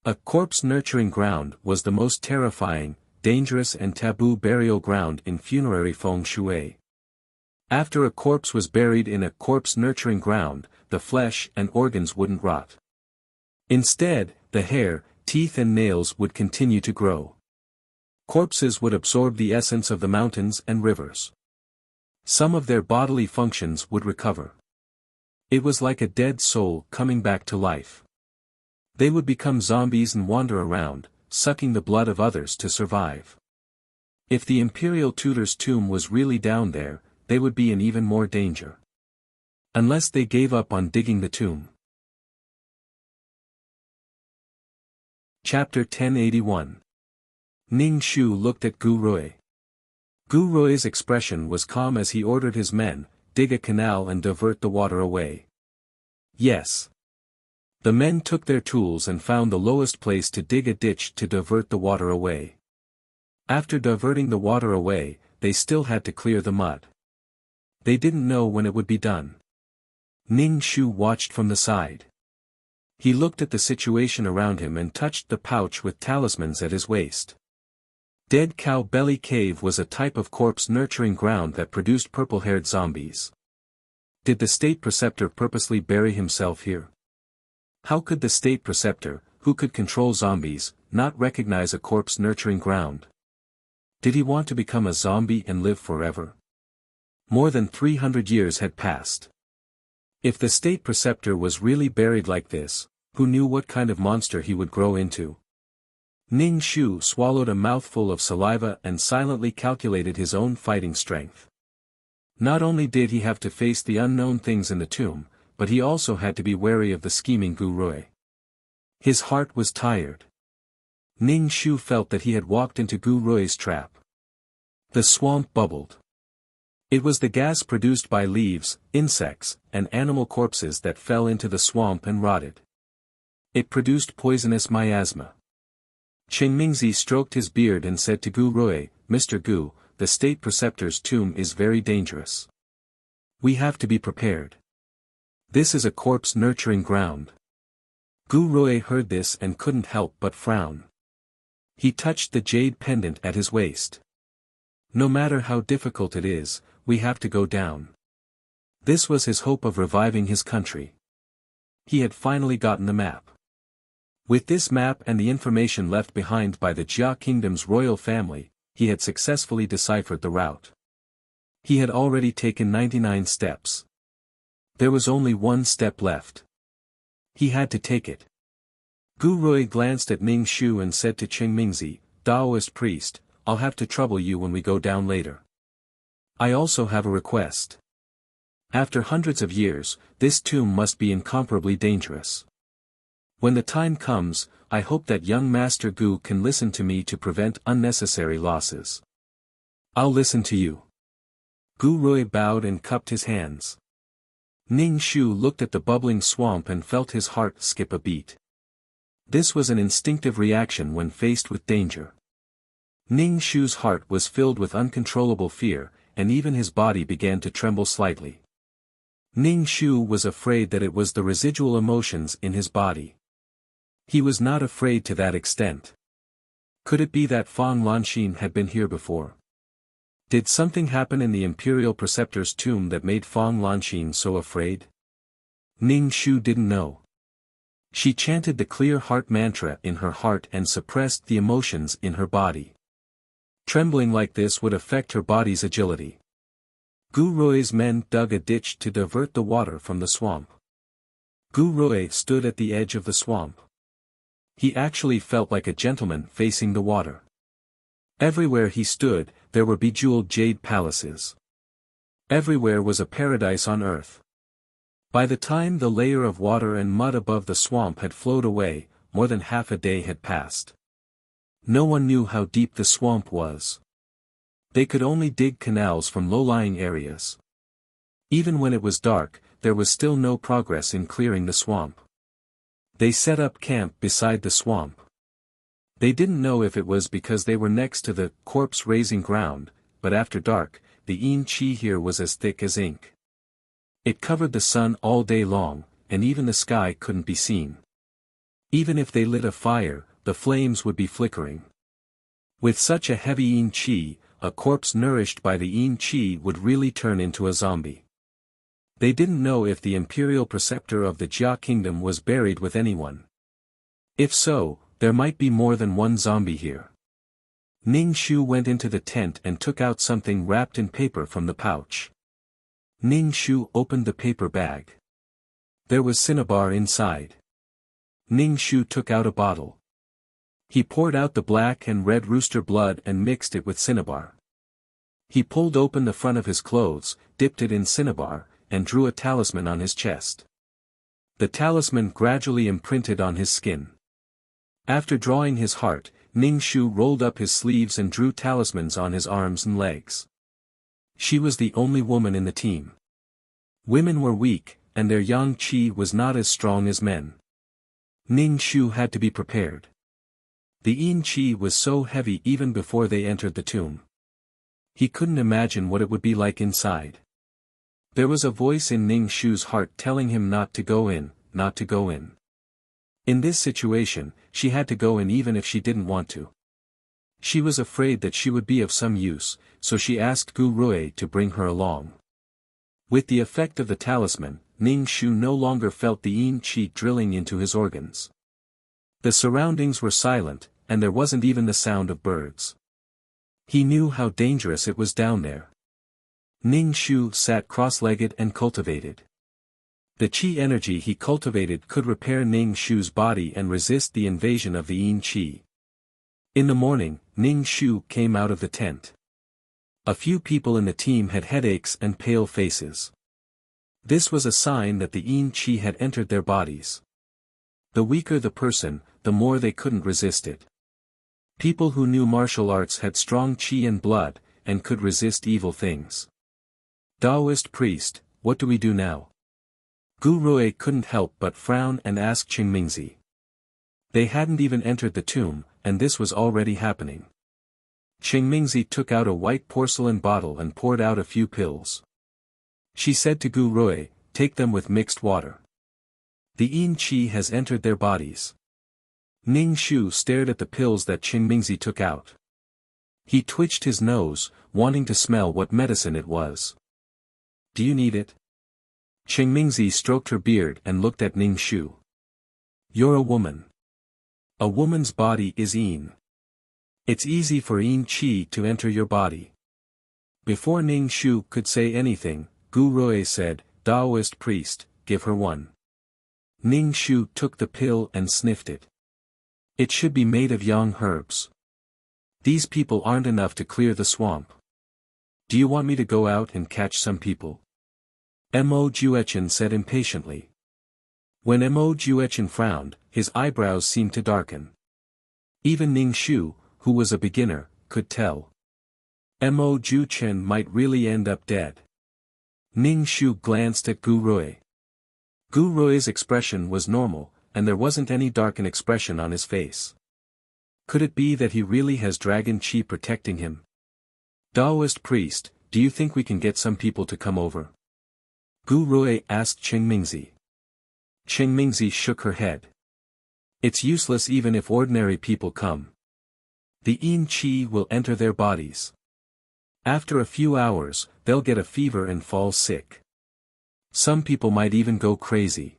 A corpse nurturing ground was the most terrifying, dangerous and taboo burial ground in funerary feng shui. After a corpse was buried in a corpse nurturing ground, the flesh and organs wouldn't rot. Instead, the hair, teeth and nails would continue to grow. Corpses would absorb the essence of the mountains and rivers. Some of their bodily functions would recover. It was like a dead soul coming back to life. They would become zombies and wander around, sucking the blood of others to survive. If the Imperial Tutor's tomb was really down there, they would be in even more danger. Unless they gave up on digging the tomb. Chapter 1081. Ning Shu looked at Gu Rui. Gu Rui's expression was calm as he ordered his men, dig a canal and divert the water away. Yes. The men took their tools and found the lowest place to dig a ditch to divert the water away. After diverting the water away, they still had to clear the mud. They didn't know when it would be done. Ning Shu watched from the side. He looked at the situation around him and touched the pouch with talismans at his waist. Dead Cow Belly Cave was a type of corpse nurturing ground that produced purple-haired zombies. Did the state preceptor purposely bury himself here? How could the state preceptor, who could control zombies, not recognize a corpse nurturing ground? Did he want to become a zombie and live forever? More than 300 years had passed. If the state preceptor was really buried like this, who knew what kind of monster he would grow into? Ning Shu swallowed a mouthful of saliva and silently calculated his own fighting strength. Not only did he have to face the unknown things in the tomb, but he also had to be wary of the scheming Gu Rui. His heart was tired. Ning Shu felt that he had walked into Gu Rui's trap. The swamp bubbled. It was the gas produced by leaves, insects, and animal corpses that fell into the swamp and rotted. It produced poisonous miasma. Mingzi stroked his beard and said to Gu Rui, "Mr. Gu, the state preceptor's tomb is very dangerous. We have to be prepared. This is a corpse-nurturing ground." Gu Rui heard this and couldn't help but frown. He touched the jade pendant at his waist. "No matter how difficult it is, we have to go down." This was his hope of reviving his country. He had finally gotten the map. With this map and the information left behind by the Jia Kingdom's royal family, he had successfully deciphered the route. He had already taken 99 steps. There was only one step left. He had to take it. Gu Rui glanced at Ning Shu and said to Mingzi, "Taoist priest, I'll have to trouble you when we go down later. I also have a request. After hundreds of years, this tomb must be incomparably dangerous. When the time comes, I hope that young Master Gu can listen to me to prevent unnecessary losses." "I'll listen to you." Gu Rui bowed and cupped his hands. Ning Shu looked at the bubbling swamp and felt his heart skip a beat. This was an instinctive reaction when faced with danger. Ning Shu's heart was filled with uncontrollable fear, and even his body began to tremble slightly. Ning Shu was afraid that it was the residual emotions in his body. He was not afraid to that extent. Could it be that Fang Lanxin had been here before? Did something happen in the Imperial Preceptor's tomb that made Fang Lanxin so afraid? Ning Shu didn't know. She chanted the clear heart mantra in her heart and suppressed the emotions in her body. Trembling like this would affect her body's agility. Gu Rui's men dug a ditch to divert the water from the swamp. Gu Rui stood at the edge of the swamp. He actually felt like a gentleman facing the water. Everywhere he stood, there were bejeweled jade palaces. Everywhere was a paradise on earth. By the time the layer of water and mud above the swamp had flowed away, more than half a day had passed. No one knew how deep the swamp was. They could only dig canals from low-lying areas. Even when it was dark, there was still no progress in clearing the swamp. They set up camp beside the swamp. They didn't know if it was because they were next to the corpse-raising ground, but after dark, the yin qi here was as thick as ink. It covered the sun all day long, and even the sky couldn't be seen. Even if they lit a fire, the flames would be flickering. With such a heavy yin qi, a corpse nourished by the yin qi would really turn into a zombie. They didn't know if the imperial preceptor of the Jia Kingdom was buried with anyone. If so, there might be more than one zombie here. Ning Shu went into the tent and took out something wrapped in paper from the pouch. Ning Shu opened the paper bag. There was cinnabar inside. Ning Shu took out a bottle. He poured out the black and red rooster blood and mixed it with cinnabar. He pulled open the front of his clothes, dipped it in cinnabar, and drew a talisman on his chest. The talisman gradually imprinted on his skin. After drawing his heart, Ning Shu rolled up his sleeves and drew talismans on his arms and legs. She was the only woman in the team. Women were weak, and their yang qi was not as strong as men. Ning Shu had to be prepared. The yin qi was so heavy even before they entered the tomb. He couldn't imagine what it would be like inside. There was a voice in Ning Shu's heart telling him not to go in, not to go in. In this situation, she had to go in even if she didn't want to. She was afraid that she would be of some use, so she asked Gu Rui to bring her along. With the effect of the talisman, Ning Shu no longer felt the yin qi drilling into his organs. The surroundings were silent, and there wasn't even the sound of birds. He knew how dangerous it was down there. Ning Shu sat cross-legged and cultivated. The qi energy he cultivated could repair Ning Shu's body and resist the invasion of the yin qi. In the morning, Ning Shu came out of the tent. A few people in the team had headaches and pale faces. This was a sign that the yin qi had entered their bodies. The weaker the person, the more they couldn't resist it. People who knew martial arts had strong qi and blood, and could resist evil things. Taoist priest, what do we do now? Gu Rui couldn't help but frown and ask Qingmingzi. They hadn't even entered the tomb, and this was already happening. Qingmingzi took out a white porcelain bottle and poured out a few pills. She said to Gu Rui, take them with mixed water. The yin qi has entered their bodies. Ning Shu stared at the pills that Qingmingzi took out. He twitched his nose, wanting to smell what medicine it was. Do you need it? Qingmingzi stroked her beard and looked at Ning Shu. You're a woman. A woman's body is yin. It's easy for yin qi to enter your body. Before Ning Shu could say anything, Gu Rui said, Taoist priest, give her one. Ning Shu took the pill and sniffed it. It should be made of yang herbs. These people aren't enough to clear the swamp. Do you want me to go out and catch some people? Mo Juechen said impatiently. When Mo Juechen frowned, his eyebrows seemed to darken. Even Ning Shu, who was a beginner, could tell. Mo Juechen might really end up dead. Ning Shu glanced at Gu Rui. Gu Rui's expression was normal, and there wasn't any darkened expression on his face. Could it be that he really has dragon qi protecting him? Taoist priest, do you think we can get some people to come over? Gu Rui asked Qingmingzi. Qingmingzi shook her head. It's useless even if ordinary people come. The yin qi will enter their bodies. After a few hours, they'll get a fever and fall sick. Some people might even go crazy.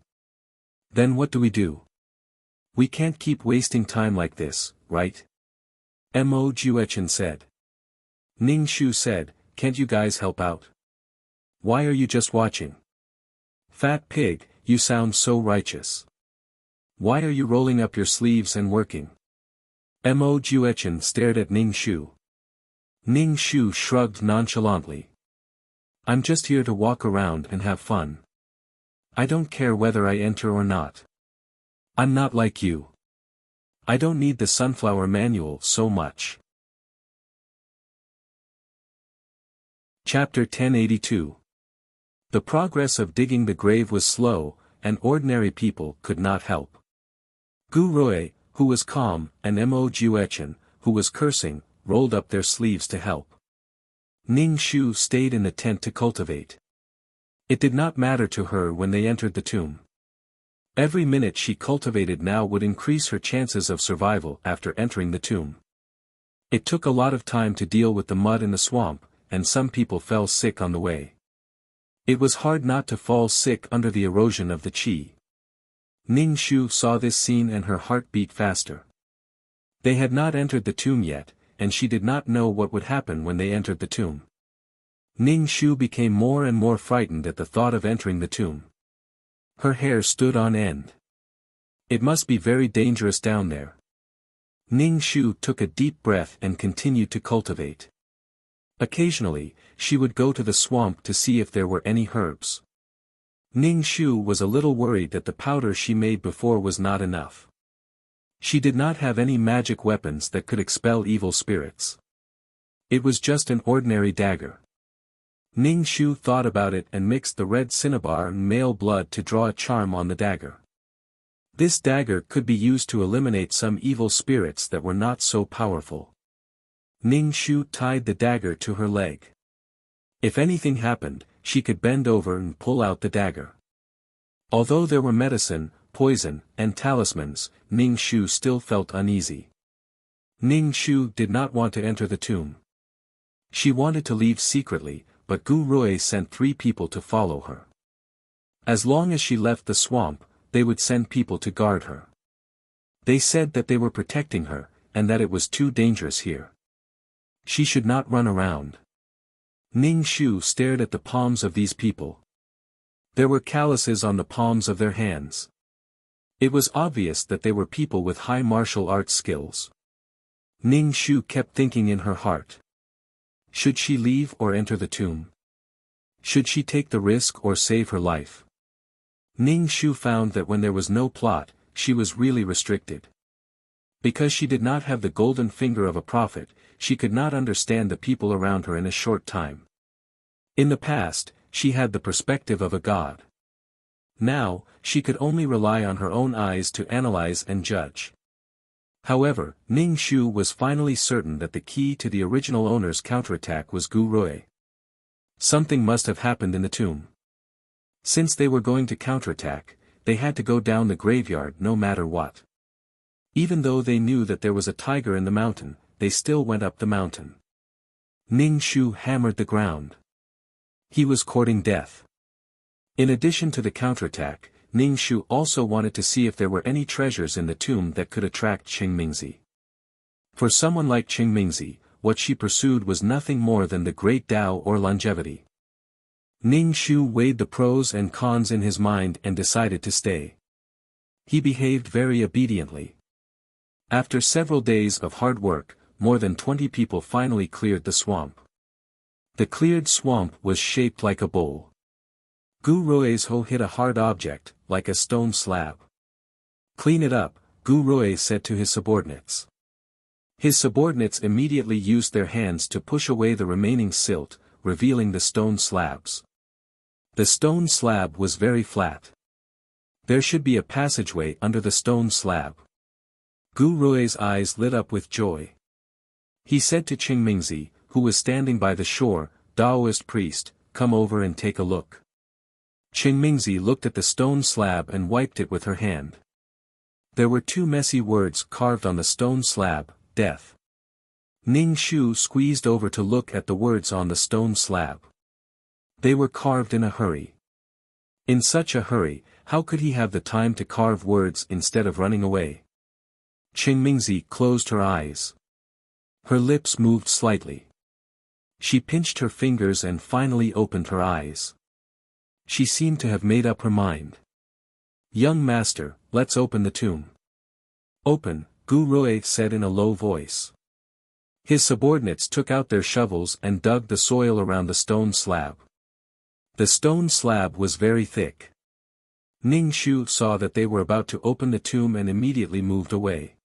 Then what do we do? We can't keep wasting time like this, right? Mo Juechen said. Ning Shu said, can't you guys help out? Why are you just watching? Fat pig, you sound so righteous. Why are you rolling up your sleeves and working? Mo Juechen stared at Ning Shu. Ning Shu shrugged nonchalantly. I'm just here to walk around and have fun. I don't care whether I enter or not. I'm not like you. I don't need the sunflower manual so much. Chapter 1082. The progress of digging the grave was slow, and ordinary people could not help. Gu Rui, who was calm, and Mo Juechen, who was cursing, rolled up their sleeves to help. Ning Shu stayed in the tent to cultivate. It did not matter to her when they entered the tomb. Every minute she cultivated now would increase her chances of survival after entering the tomb. It took a lot of time to deal with the mud in the swamp, and some people fell sick on the way. It was hard not to fall sick under the erosion of the qi. Ning Shu saw this scene and her heart beat faster. They had not entered the tomb yet, and she did not know what would happen when they entered the tomb. Ning Shu became more and more frightened at the thought of entering the tomb. Her hair stood on end. It must be very dangerous down there. Ning Shu took a deep breath and continued to cultivate. Occasionally, she would go to the swamp to see if there were any herbs. Ning Shu was a little worried that the powder she made before was not enough. She did not have any magic weapons that could expel evil spirits. It was just an ordinary dagger. Ning Shu thought about it and mixed the red cinnabar and male blood to draw a charm on the dagger. This dagger could be used to eliminate some evil spirits that were not so powerful. Ning Shu tied the dagger to her leg. If anything happened, she could bend over and pull out the dagger. Although there were medicine, poison, and talismans, Ning Shu still felt uneasy. Ning Shu did not want to enter the tomb. She wanted to leave secretly, but Gu Rui sent 3 people to follow her. As long as she left the swamp, they would send people to guard her. They said that they were protecting her, and that it was too dangerous here. She should not run around. Ning Shu stared at the palms of these people. There were calluses on the palms of their hands. It was obvious that they were people with high martial arts skills. Ning Shu kept thinking in her heart. Should she leave or enter the tomb? Should she take the risk or save her life? Ning Shu found that when there was no plot, she was really restricted. Because she did not have the golden finger of a prophet, she could not understand the people around her in a short time. In the past, she had the perspective of a god. Now, she could only rely on her own eyes to analyze and judge. However, Ning Shu was finally certain that the key to the original owner's counterattack was Gu Rui. Something must have happened in the tomb. Since they were going to counterattack, they had to go down the graveyard no matter what. Even though they knew that there was a tiger in the mountain, they still went up the mountain. Ning Shu hammered the ground. He was courting death. In addition to the counterattack, Ning Shu also wanted to see if there were any treasures in the tomb that could attract Qingmingzi. For someone like Qingmingzi, what she pursued was nothing more than the great Tao or longevity. Ning Shu weighed the pros and cons in his mind and decided to stay. He behaved very obediently. After several days of hard work, more than 20 people finally cleared the swamp. The cleared swamp was shaped like a bowl. Gu Rui's hoe hit a hard object, like a stone slab. "Clean it up," Gu Rui said to his subordinates. His subordinates immediately used their hands to push away the remaining silt, revealing the stone slabs. The stone slab was very flat. There should be a passageway under the stone slab. Gu Rui's eyes lit up with joy. He said to Qingmingzi, who was standing by the shore, "Taoist priest, come over and take a look." Qingmingzi looked at the stone slab and wiped it with her hand. There were two messy words carved on the stone slab, death. Ning Shu squeezed over to look at the words on the stone slab. They were carved in a hurry. In such a hurry, how could he have the time to carve words instead of running away? Qingmingzi closed her eyes. Her lips moved slightly. She pinched her fingers and finally opened her eyes. She seemed to have made up her mind. "Young master, let's open the tomb." "Open," Gu Rui said in a low voice. His subordinates took out their shovels and dug the soil around the stone slab. The stone slab was very thick. Ning Shu saw that they were about to open the tomb and immediately moved away.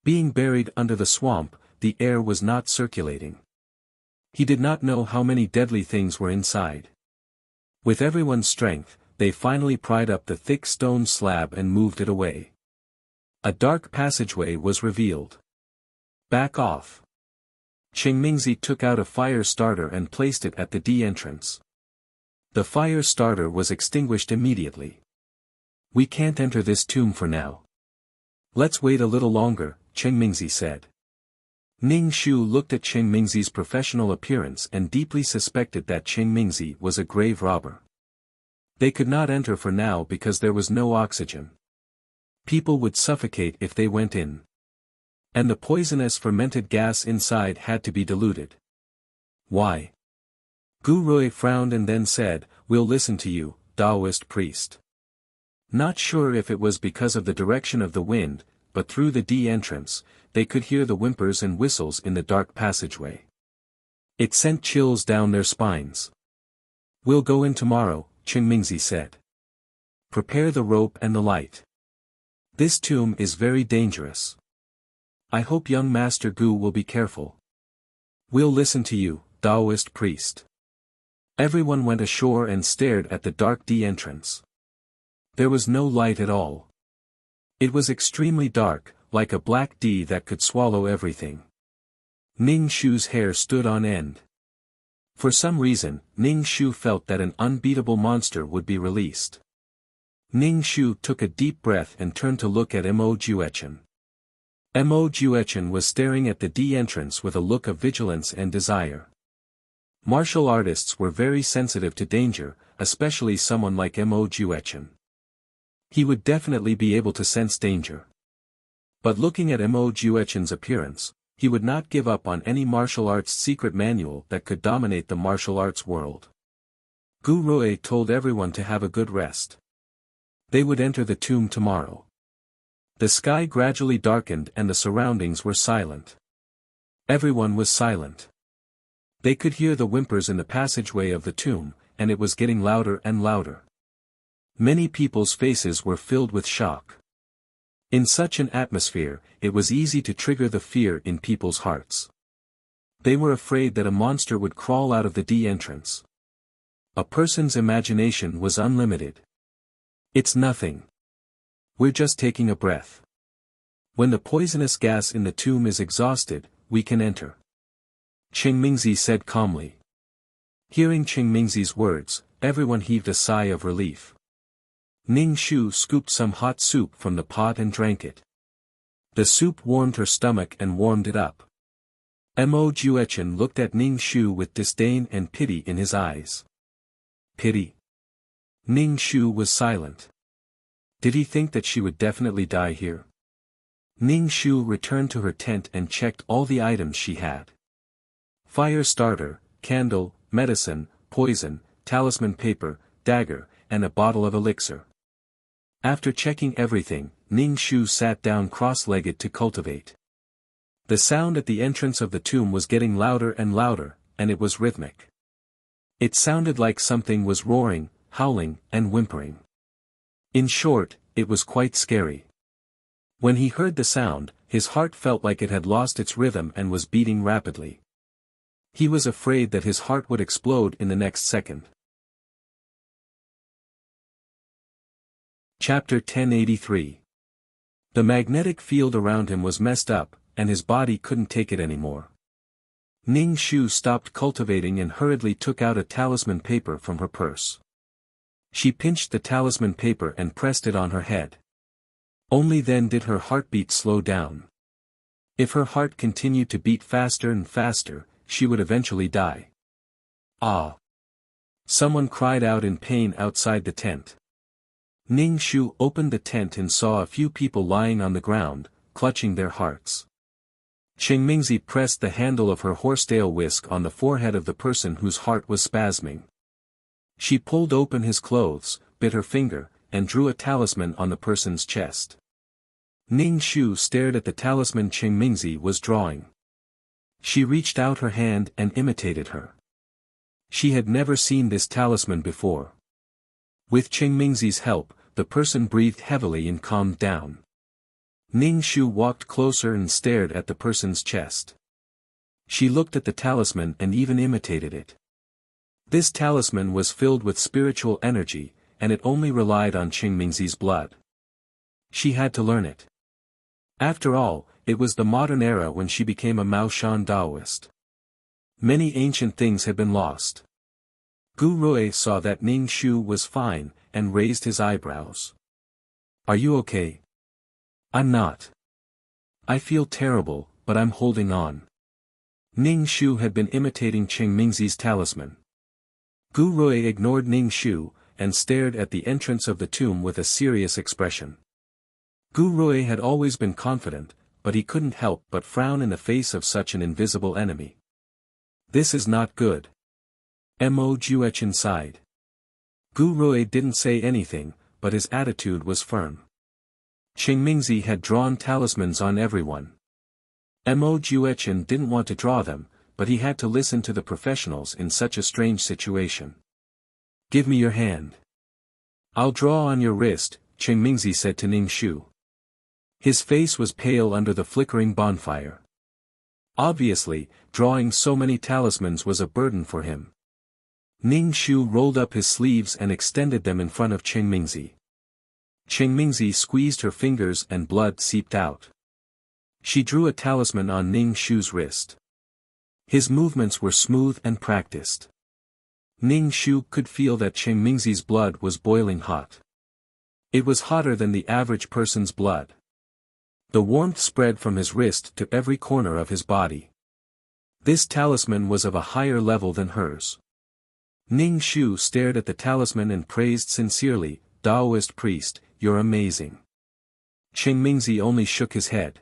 Being buried under the swamp, the air was not circulating. He did not know how many deadly things were inside. With everyone's strength, they finally pried up the thick stone slab and moved it away. A dark passageway was revealed. "Back off." Qingmingzi took out a fire starter and placed it at the D entrance. The fire starter was extinguished immediately. "We can't enter this tomb for now. Let's wait a little longer," Qingmingzi said. Ning Shu looked at Qingmingzi's professional appearance and deeply suspected that Qingmingzi was a grave robber. They could not enter for now because there was no oxygen. People would suffocate if they went in. And the poisonous fermented gas inside had to be diluted. "Why?" Gu Rui frowned and then said, "We'll listen to you, Taoist priest." Not sure if it was because of the direction of the wind, but through the D entrance, they could hear the whimpers and whistles in the dark passageway. It sent chills down their spines. "We'll go in tomorrow," Qingmingzi said. "Prepare the rope and the light. This tomb is very dangerous. I hope young Master Gu will be careful. We'll listen to you, Taoist priest." Everyone went ashore and stared at the dark D entrance. There was no light at all. It was extremely dark, like a black D that could swallow everything. Ning Shu's hair stood on end. For some reason, Ning Shu felt that an unbeatable monster would be released. Ning Shu took a deep breath and turned to look at Mo Juechen. Mo Juechen was staring at the D entrance with a look of vigilance and desire. Martial artists were very sensitive to danger, especially someone like Mo Juechen. He would definitely be able to sense danger. But looking at Mo Juechen's appearance, He would not give up on any martial arts secret manual that could dominate the martial arts world. Gu Rui told everyone to have a good rest. They would enter the tomb tomorrow. The sky gradually darkened and the surroundings were silent. Everyone was silent. They could hear the whimpers in the passageway of the tomb, and it was getting louder and louder. Many people's faces were filled with shock. In such an atmosphere, it was easy to trigger the fear in people's hearts. They were afraid that a monster would crawl out of the D entrance. A person's imagination was unlimited. It's nothing. We're just taking a breath. When the poisonous gas in the tomb is exhausted, we can enter. Qing Mingzi said calmly. Hearing Qing Mingzi's words, everyone heaved a sigh of relief. Ning Shu scooped some hot soup from the pot and drank it. The soup warmed her stomach and warmed it up. Mo Juechen looked at Ning Shu with disdain and pity in his eyes. Pity? Ning Shu was silent. Did he think that she would definitely die here? Ning Shu returned to her tent and checked all the items she had. Fire starter, candle, medicine, poison, talisman paper, dagger, and a bottle of elixir. After checking everything, Ning Shu sat down cross-legged to cultivate. The sound at the entrance of the tomb was getting louder and louder, and it was rhythmic. It sounded like something was roaring, howling, and whimpering. In short, it was quite scary. When he heard the sound, his heart felt like it had lost its rhythm and was beating rapidly. He was afraid that his heart would explode in the next second. Chapter 1083. The magnetic field around him was messed up, and his body couldn't take it anymore. Ning Shu stopped cultivating and hurriedly took out a talisman paper from her purse. She pinched the talisman paper and pressed it on her head. Only then did her heartbeat slow down. If her heart continued to beat faster and faster, she would eventually die. Ah! Someone cried out in pain outside the tent. Ning Shu opened the tent and saw a few people lying on the ground, clutching their hearts. Qing Mingzi pressed the handle of her horsetail whisk on the forehead of the person whose heart was spasming. She pulled open his clothes, bit her finger, and drew a talisman on the person's chest. Ning Shu stared at the talisman Qing Mingzi was drawing. She reached out her hand and imitated her. She had never seen this talisman before. With Qing Mingzi's help, the person breathed heavily and calmed down. Ning Shu walked closer and stared at the person's chest. She looked at the talisman and even imitated it. This talisman was filled with spiritual energy, and it only relied on Qing Mingzi's blood. She had to learn it. After all, it was the modern era when she became a Maoshan Taoist. Many ancient things had been lost. Gu Rui saw that Ning Shu was fine, and raised his eyebrows. Are you okay? I'm not. I feel terrible, but I'm holding on. Ning Shu had been imitating Qing Mingzi's talisman. Gu Rui ignored Ning Shu, and stared at the entrance of the tomb with a serious expression. Gu Rui had always been confident, but he couldn't help but frown in the face of such an invisible enemy. This is not good. Mo Juechen sighed. Gu Rui didn't say anything, but his attitude was firm. Qing Mingzi had drawn talismans on everyone. Mo Juechen didn't want to draw them, but he had to listen to the professionals in such a strange situation. Give me your hand. I'll draw on your wrist, Qing Mingzi said to Ning Shu. His face was pale under the flickering bonfire. Obviously, drawing so many talismans was a burden for him. Ning Shu rolled up his sleeves and extended them in front of Qing Mingzi. Qing Mingzi squeezed her fingers and blood seeped out. She drew a talisman on Ning Shu's wrist. His movements were smooth and practiced. Ning Shu could feel that Qing Mingzi's blood was boiling hot. It was hotter than the average person's blood. The warmth spread from his wrist to every corner of his body. This talisman was of a higher level than hers. Ning Shu stared at the talisman and praised sincerely, Taoist priest, you're amazing. Qing Mingzi only shook his head.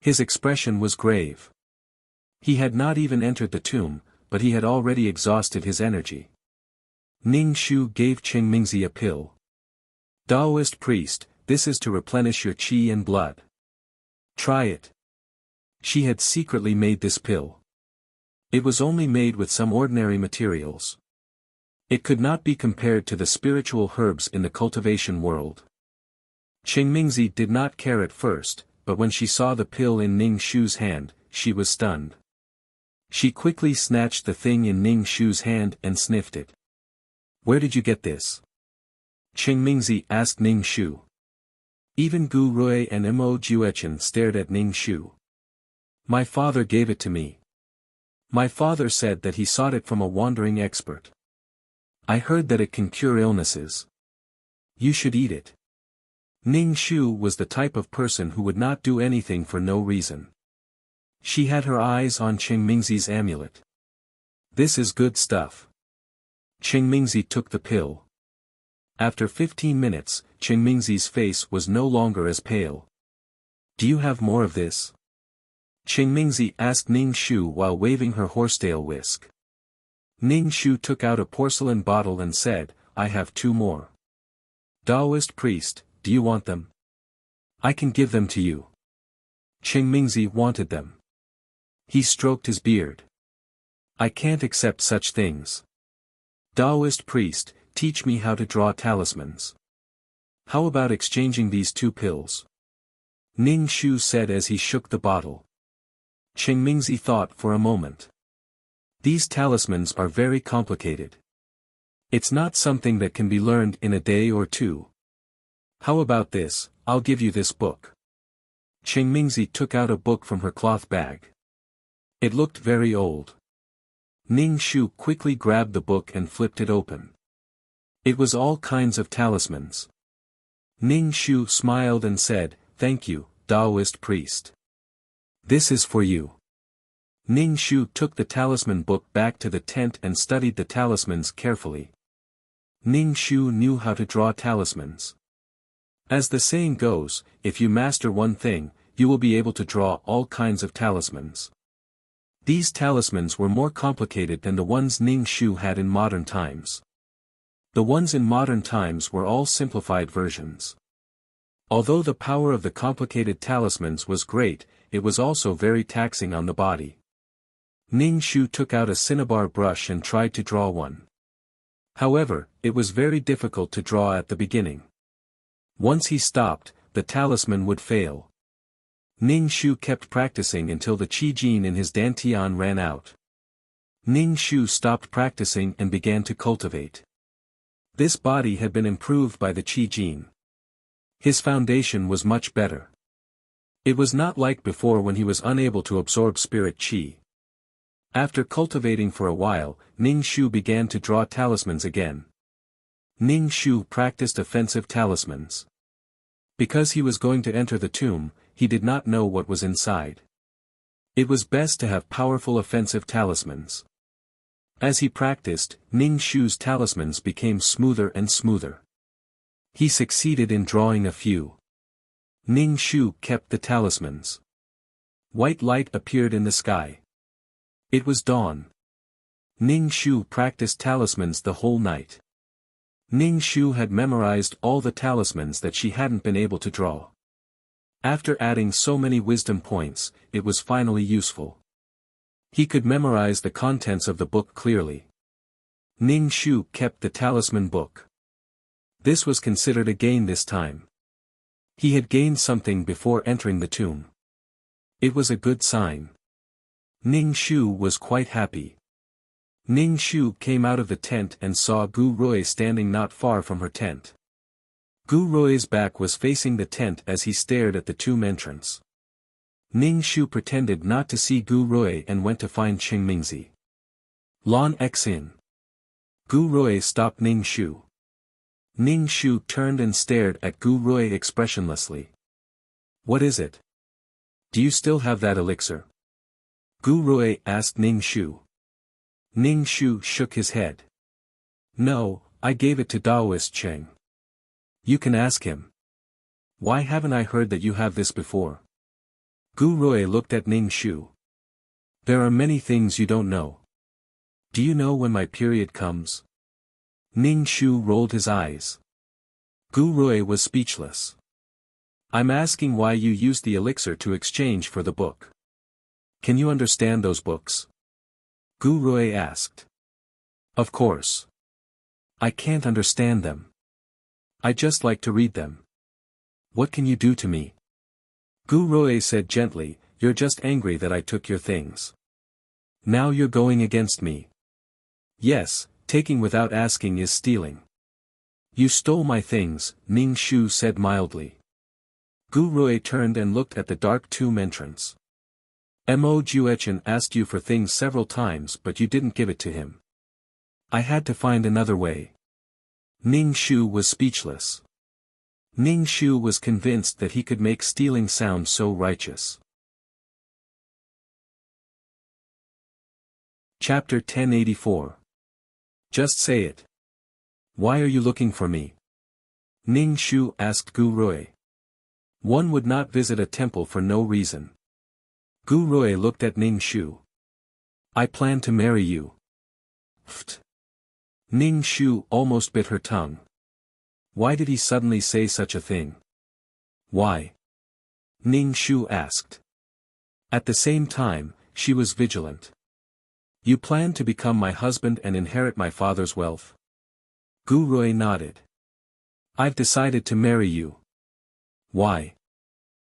His expression was grave. He had not even entered the tomb, but he had already exhausted his energy. Ning Shu gave Qingmingzi a pill. Taoist priest, this is to replenish your qi and blood. Try it. She had secretly made this pill. It was only made with some ordinary materials. It could not be compared to the spiritual herbs in the cultivation world. Qingmingzi did not care at first, but when she saw the pill in Ning Shu's hand, she was stunned. She quickly snatched the thing in Ning Shu's hand and sniffed it. Where did you get this? Qingmingzi asked Ning Shu. Even Gu Rui and Mo Juechen stared at Ning Shu. My father gave it to me. My father said that he sought it from a wandering expert. I heard that it can cure illnesses. You should eat it. Ning Shu was the type of person who would not do anything for no reason. She had her eyes on Qingmingzi's amulet. This is good stuff. Qingmingzi took the pill. After 15 minutes, Qingmingzi's face was no longer as pale. Do you have more of this? Qingmingzi asked Ning Shu while waving her horsetail whisk. Ning Shu took out a porcelain bottle and said, I have 2 more. Taoist priest, do you want them? I can give them to you. Qingmingzi wanted them. He stroked his beard. I can't accept such things. Taoist priest, teach me how to draw talismans. How about exchanging these 2 pills? Ning Shu said as he shook the bottle. Qingmingzi thought for a moment. These talismans are very complicated. It's not something that can be learned in a day or 2. How about this, I'll give you this book. Qingmingzi took out a book from her cloth bag. It looked very old. Ning Shu quickly grabbed the book and flipped it open. It was all kinds of talismans. Ning Shu smiled and said, Thank you, Taoist priest. This is for you. Ning Shu took the talisman book back to the tent and studied the talismans carefully. Ning Shu knew how to draw talismans. As the saying goes, if you master one thing, you will be able to draw all kinds of talismans. These talismans were more complicated than the ones Ning Shu had in modern times. The ones in modern times were all simplified versions. Although the power of the complicated talismans was great, it was also very taxing on the body. Ning Shu took out a cinnabar brush and tried to draw one. However, it was very difficult to draw at the beginning. Once he stopped, the talisman would fail. Ning Shu kept practicing until the qi jin in his dantian ran out. Ning Shu stopped practicing and began to cultivate. This body had been improved by the qi jin. His foundation was much better. It was not like before when he was unable to absorb spirit qi. After cultivating for a while, Ning Shu began to draw talismans again. Ning Shu practiced offensive talismans. Because he was going to enter the tomb, he did not know what was inside. It was best to have powerful offensive talismans. As he practiced, Ning Shu's talismans became smoother and smoother. He succeeded in drawing a few. Ning Shu kept the talismans. White light appeared in the sky. It was dawn. Ning Shu practiced talismans the whole night. Ning Shu had memorized all the talismans that she hadn't been able to draw. After adding so many wisdom points, it was finally useful. He could memorize the contents of the book clearly. Ning Shu kept the talisman book. This was considered a gain this time. He had gained something before entering the tomb. It was a good sign. Ning Shu was quite happy. Ning Shu came out of the tent and saw Gu Rui standing not far from her tent. Gu Rui's back was facing the tent as he stared at the tomb entrance. Ning Shu pretended not to see Gu Rui and went to find Qingmingzi. Lan Xin. Gu Rui stopped Ning Shu. Ning Shu turned and stared at Gu Rui expressionlessly. What is it? Do you still have that elixir? Gu Rui asked Ning Shu. Ning Shu shook his head. No, I gave it to Taoist Cheng. You can ask him. Why haven't I heard that you have this before? Gu Rui looked at Ning Shu. There are many things you don't know. Do you know when my period comes? Ning Shu rolled his eyes. Gu Rui was speechless. I'm asking why you used the elixir to exchange for the book. Can you understand those books? Gu Rui asked. Of course. I can't understand them. I just like to read them. What can you do to me? Gu Rui said gently, you're just angry that I took your things. Now you're going against me. Yes, taking without asking is stealing. You stole my things, Ning Shu said mildly. Gu Rui turned and looked at the dark tomb entrance. Mo Juechen asked you for things several times but you didn't give it to him. I had to find another way. Ning Shu was speechless. Ning Shu was convinced that he could make stealing sound so righteous. Chapter 1084. Just say it. Why are you looking for me? Ning Shu asked Gu Rui. One would not visit a temple for no reason. Gu Rui looked at Ning Shu. I plan to marry you. Pfft. Ning Shu almost bit her tongue. Why did he suddenly say such a thing? Why? Ning Shu asked. At the same time, she was vigilant. You plan to become my husband and inherit my father's wealth? Gu Rui nodded. I've decided to marry you. Why?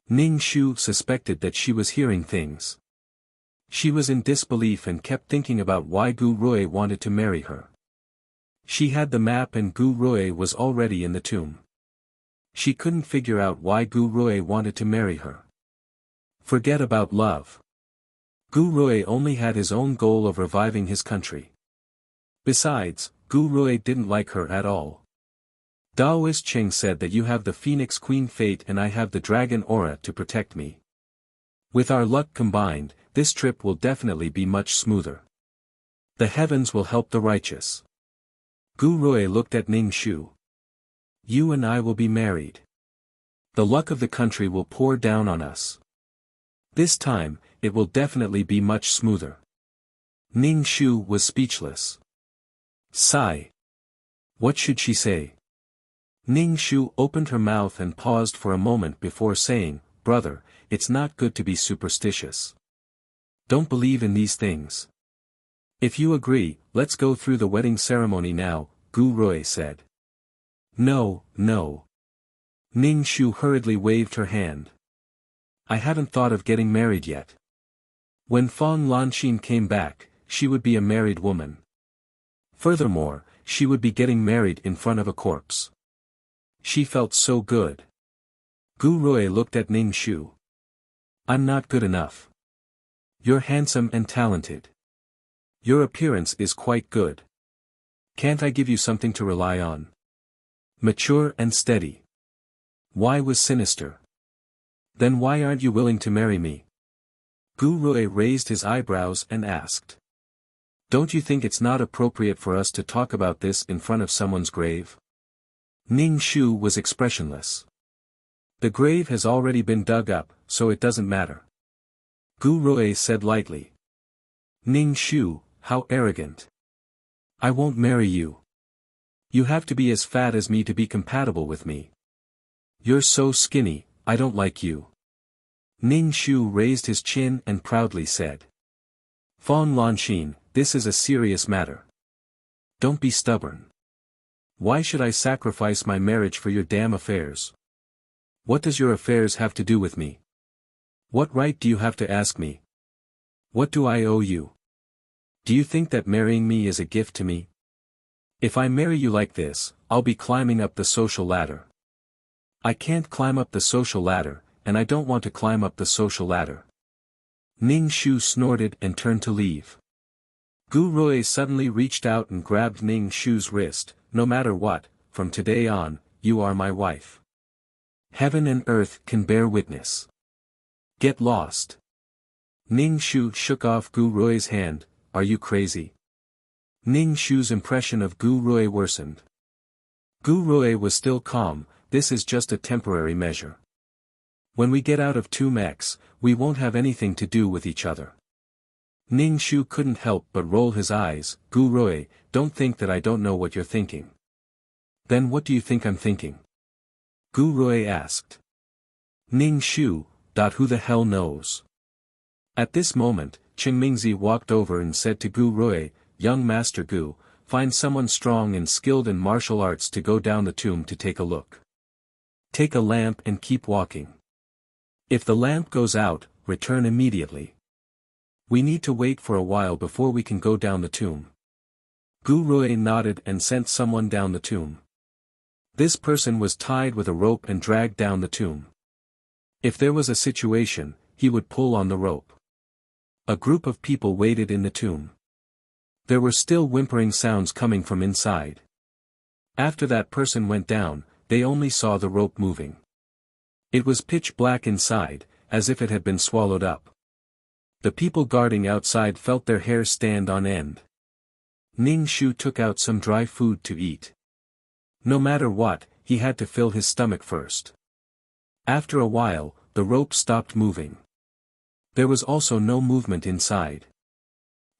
Ning Shu suspected that she was hearing things. She was in disbelief and kept thinking about why Gu Rui wanted to marry her. She had the map and Gu Rui was already in the tomb. She couldn't figure out why Gu Rui wanted to marry her. Forget about love. Gu Rui only had his own goal of reviving his country. Besides, Gu Rui didn't like her at all. Daoist Cheng said that you have the Phoenix Queen Fate and I have the Dragon Aura to protect me. With our luck combined, this trip will definitely be much smoother. The heavens will help the righteous. Gu Rui looked at Ning Shu. You and I will be married. The luck of the country will pour down on us. This time, it will definitely be much smoother. Ning Shu was speechless. Sigh. What should she say? Ning Shu opened her mouth and paused for a moment before saying, Brother, it's not good to be superstitious. Don't believe in these things. If you agree, let's go through the wedding ceremony now, Gu Rui said. No, no. Ning Shu hurriedly waved her hand. I haven't thought of getting married yet. When Fong Lanxin came back, she would be a married woman. Furthermore, she would be getting married in front of a corpse. She felt so good. Gu Rui looked at Ning Shu. I'm not good enough. You're handsome and talented. Your appearance is quite good. Can't I give you something to rely on? Mature and steady. Why was sinister? Then why aren't you willing to marry me? Gu Rui raised his eyebrows and asked. Don't you think it's not appropriate for us to talk about this in front of someone's grave? Ning Shu was expressionless. The grave has already been dug up, so it doesn't matter. Gu Rui said lightly. Ning Shu, how arrogant. I won't marry you. You have to be as fat as me to be compatible with me. You're so skinny, I don't like you. Ning Shu raised his chin and proudly said. Fong Lanxin, this is a serious matter. Don't be stubborn. Why should I sacrifice my marriage for your damn affairs? What does your affairs have to do with me? What right do you have to ask me? What do I owe you? Do you think that marrying me is a gift to me? If I marry you like this, I'll be climbing up the social ladder. I can't climb up the social ladder, and I don't want to climb up the social ladder. Ning Shu snorted and turned to leave. Gu Rui suddenly reached out and grabbed Ning Shu's wrist. No matter what, from today on, you are my wife. Heaven and earth can bear witness. Get lost. Ning Shu shook off Gu Rui's hand. Are you crazy? Ning Shu's impression of Gu Rui worsened. Gu Rui was still calm. This is just a temporary measure. When we get out of Tomb X, we won't have anything to do with each other. Ning Shu couldn't help but roll his eyes. Gu Rui, don't think that I don't know what you're thinking. Then what do you think I'm thinking? Gu Rui asked. Ning Shu, who the hell knows? At this moment, Qingmingzi walked over and said to Gu Rui, young Master Gu, find someone strong and skilled in martial arts to go down the tomb to take a look. Take a lamp and keep walking. If the lamp goes out, return immediately. We need to wait for a while before we can go down the tomb. Gu Rui nodded and sent someone down the tomb. This person was tied with a rope and dragged down the tomb. If there was a situation, he would pull on the rope. A group of people waited in the tomb. There were still whimpering sounds coming from inside. After that person went down, they only saw the rope moving. It was pitch black inside, as if it had been swallowed up. The people guarding outside felt their hair stand on end. Ning Shu took out some dry food to eat. No matter what, he had to fill his stomach first. After a while, the rope stopped moving. There was also no movement inside.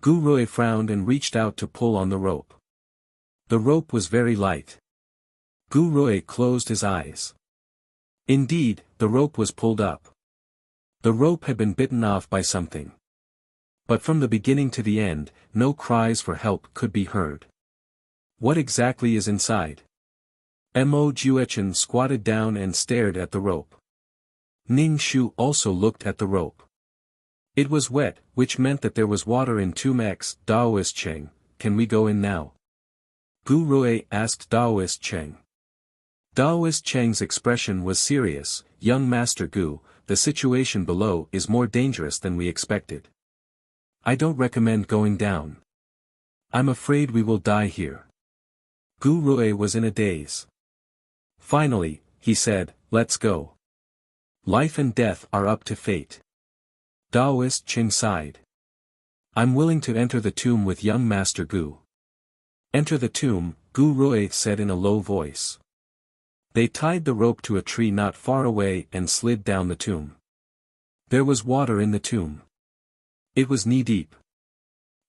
Gu Rui frowned and reached out to pull on the rope. The rope was very light. Gu Rui closed his eyes. Indeed, the rope was pulled up. The rope had been bitten off by something. But from the beginning to the end, no cries for help could be heard. What exactly is inside? Mo Juechen squatted down and stared at the rope. Ning Shu also looked at the rope. It was wet, which meant that there was water in Tomb X. Daoist Cheng, can we go in now? Gu Rui asked Daoist Cheng. Daoist Cheng's expression was serious. Young Master Gu, the situation below is more dangerous than we expected. I don't recommend going down. I'm afraid we will die here. Gu Rui was in a daze. Finally, he said, let's go. Life and death are up to fate. Daoist Cheng sighed. I'm willing to enter the tomb with young Master Gu. Enter the tomb, Gu Rui said in a low voice. They tied the rope to a tree not far away and slid down the tomb. There was water in the tomb. It was knee-deep.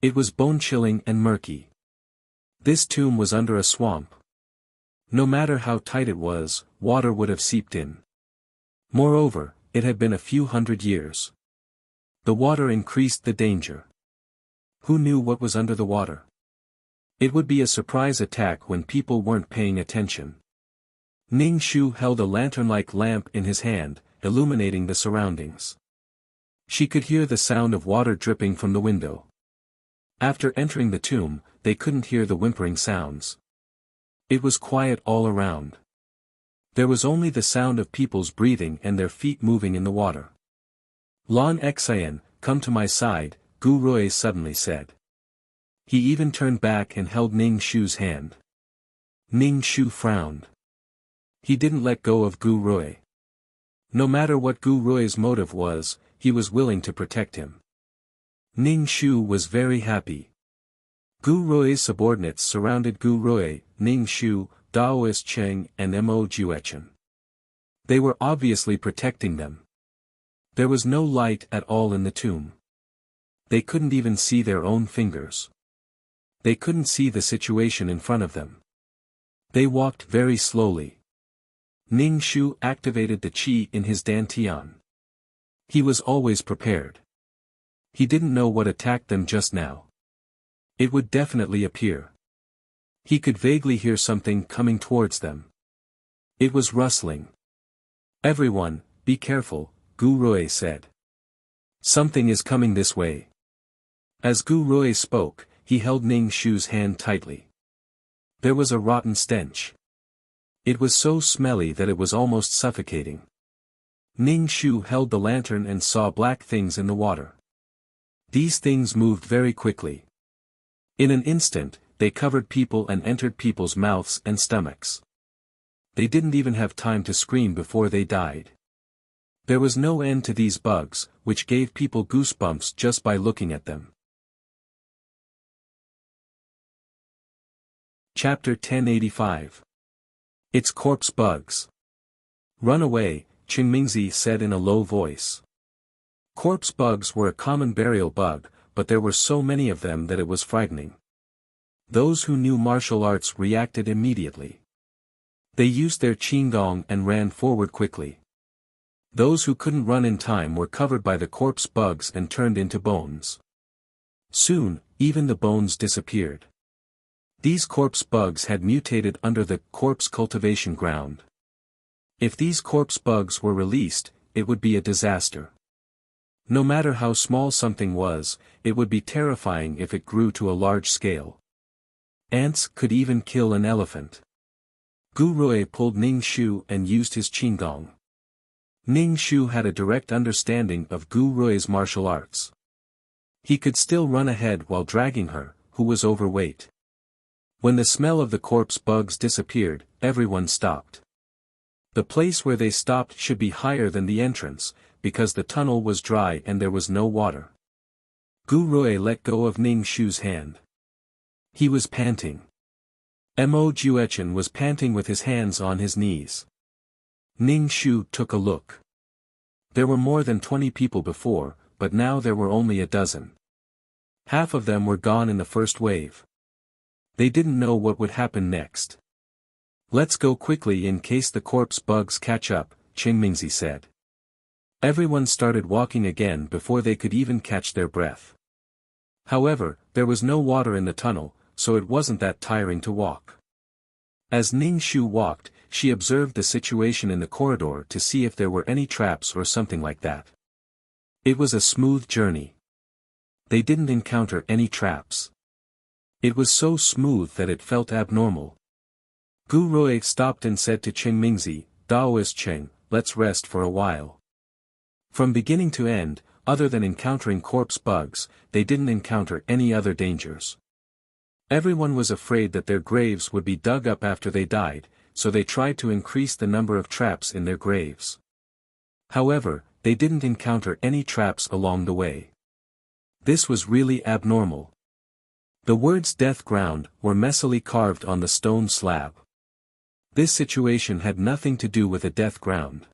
It was bone-chilling and murky. This tomb was under a swamp. No matter how tight it was, water would have seeped in. Moreover, it had been a few hundred years. The water increased the danger. Who knew what was under the water? It would be a surprise attack when people weren't paying attention. Ning Shu held a lantern-like lamp in his hand, illuminating the surroundings. She could hear the sound of water dripping from the window. After entering the tomb, they couldn't hear the whimpering sounds. It was quiet all around. There was only the sound of people's breathing and their feet moving in the water. Lan Xian, come to my side, Gu Rui suddenly said. He even turned back and held Ning Shu's hand. Ning Shu frowned. He didn't let go of Gu Rui. No matter what Gu Rui's motive was, he was willing to protect him. Ning Shu was very happy. Gu Rui's subordinates surrounded Gu Rui, Ning Shu, Daoist Cheng and Mo Juechen. They were obviously protecting them. There was no light at all in the tomb. They couldn't even see their own fingers. They couldn't see the situation in front of them. They walked very slowly. Ning Shu activated the qi in his dantian. He was always prepared. He didn't know what attacked them just now. It would definitely appear. He could vaguely hear something coming towards them. It was rustling. Everyone, be careful, Gu Rui said. Something is coming this way. As Gu Rui spoke, he held Ning Shu's hand tightly. There was a rotten stench. It was so smelly that it was almost suffocating. Ning Shu held the lantern and saw black things in the water. These things moved very quickly. In an instant, they covered people and entered people's mouths and stomachs. They didn't even have time to scream before they died. There was no end to these bugs, which gave people goosebumps just by looking at them. Chapter 1085. It's corpse bugs. Run away, Qingmingzi said in a low voice. Corpse bugs were a common burial bug, but there were so many of them that it was frightening. Those who knew martial arts reacted immediately. They used their qigong and ran forward quickly. Those who couldn't run in time were covered by the corpse bugs and turned into bones. Soon, even the bones disappeared. These corpse bugs had mutated under the corpse cultivation ground. If these corpse bugs were released, it would be a disaster. No matter how small something was, it would be terrifying if it grew to a large scale. Ants could even kill an elephant. Gu Rui pulled Ning Shu and used his qigong. Ning Shu had a direct understanding of Gu Rui's martial arts. He could still run ahead while dragging her, who was overweight. When the smell of the corpse bugs disappeared, everyone stopped. The place where they stopped should be higher than the entrance, because the tunnel was dry and there was no water. Gu Rui let go of Ning Shu's hand. He was panting. Mo Juechen was panting with his hands on his knees. Ning Shu took a look. There were more than 20 people before, but now there were only a dozen. Half of them were gone in the first wave. They didn't know what would happen next. Let's go quickly in case the corpse bugs catch up, Qingmingzi said. Everyone started walking again before they could even catch their breath. However, there was no water in the tunnel, so it wasn't that tiring to walk. As Ning Shu walked, she observed the situation in the corridor to see if there were any traps or something like that. It was a smooth journey. They didn't encounter any traps. It was so smooth that it felt abnormal. Gu Rui stopped and said to Qingmingzi, "Daoist Cheng, let's rest for a while." From beginning to end, other than encountering corpse bugs, they didn't encounter any other dangers. Everyone was afraid that their graves would be dug up after they died, so they tried to increase the number of traps in their graves. However, they didn't encounter any traps along the way. This was really abnormal. The words "death ground" were messily carved on the stone slab. This situation had nothing to do with a death ground.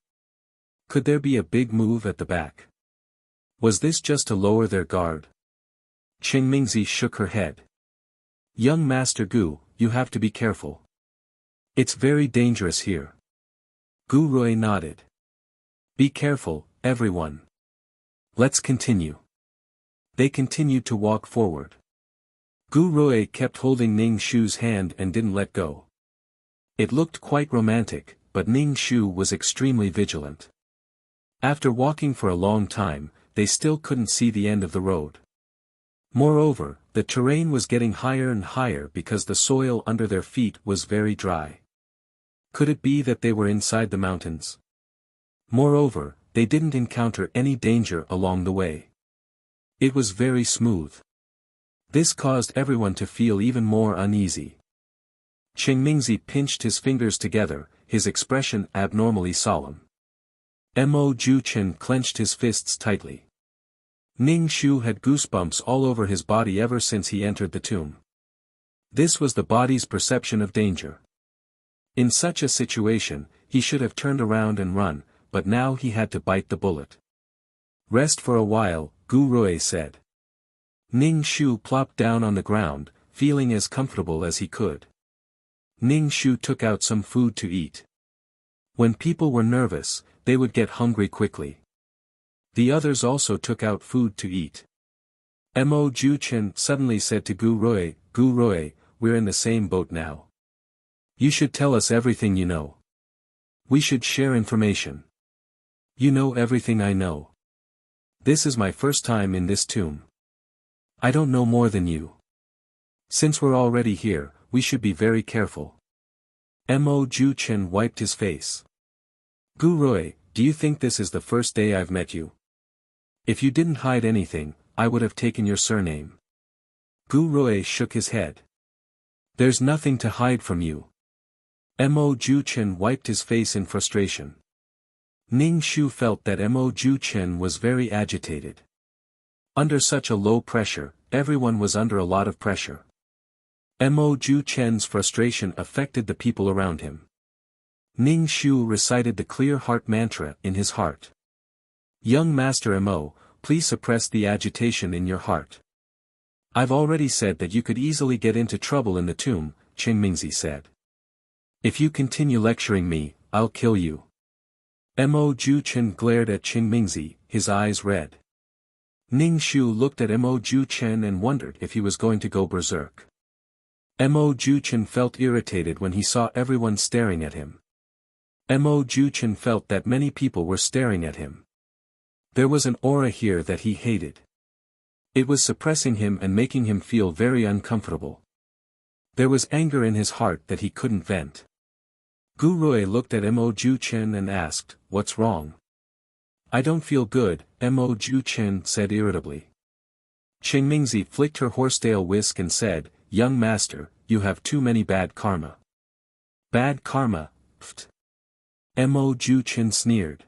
Could there be a big move at the back? Was this just to lower their guard? Qingmingzi shook her head. "Young Master Gu, you have to be careful. It's very dangerous here." Gu Rui nodded. "Be careful, everyone. Let's continue." They continued to walk forward. Gu Rui kept holding Ning Shu's hand and didn't let go. It looked quite romantic, but Ning Shu was extremely vigilant. After walking for a long time, they still couldn't see the end of the road. Moreover, the terrain was getting higher and higher because the soil under their feet was very dry. Could it be that they were inside the mountains? Moreover, they didn't encounter any danger along the way. It was very smooth. This caused everyone to feel even more uneasy. Qingmingzi pinched his fingers together, his expression abnormally solemn. Mo Juechen clenched his fists tightly. Ning Shu had goosebumps all over his body ever since he entered the tomb. This was the body's perception of danger. In such a situation, he should have turned around and run, but now he had to bite the bullet. "Rest for a while," Gu Rui said. Ning Shu plopped down on the ground, feeling as comfortable as he could. Ning Shu took out some food to eat. When people were nervous, they would get hungry quickly. The others also took out food to eat. Mo Juechen suddenly said to Gu Rui, "We're in the same boat now. You should tell us everything you know. We should share information. You know everything I know. This is my first time in this tomb. I don't know more than you. Since we're already here, we should be very careful." Mo Juechen wiped his face. "Gu Rui, do you think this is the first day I've met you? If you didn't hide anything, I would have taken your surname." Gu Rui shook his head. "There's nothing to hide from you." Mo Juechen wiped his face in frustration. Ning Shu felt that Mo Juechen was very agitated. Under such a low pressure, everyone was under a lot of pressure. Mo Juechen's frustration affected the people around him. Ning Shu recited the clear heart mantra in his heart. "Young Master Mo, please suppress the agitation in your heart. I've already said that you could easily get into trouble in the tomb, Qingmingzi said. If you continue lecturing me, I'll kill you. Mo Juchen glared at Qingmingzi, his eyes red. Ning Shu looked at Mo Juchen and wondered if he was going to go berserk. Mo Juchen felt irritated when he saw everyone staring at him. Mo Juchen felt that many people were staring at him. There was an aura here that he hated. It was suppressing him and making him feel very uncomfortable. There was anger in his heart that he couldn't vent. Gu Rui looked at Mo Juchen and asked, "What's wrong?" "I don't feel good," Mo Juchen said irritably. Qingmingzi flicked her horsetail whisk and said, "Young master, you have too many bad karma." "Bad karma, pft." Mo Juchen sneered.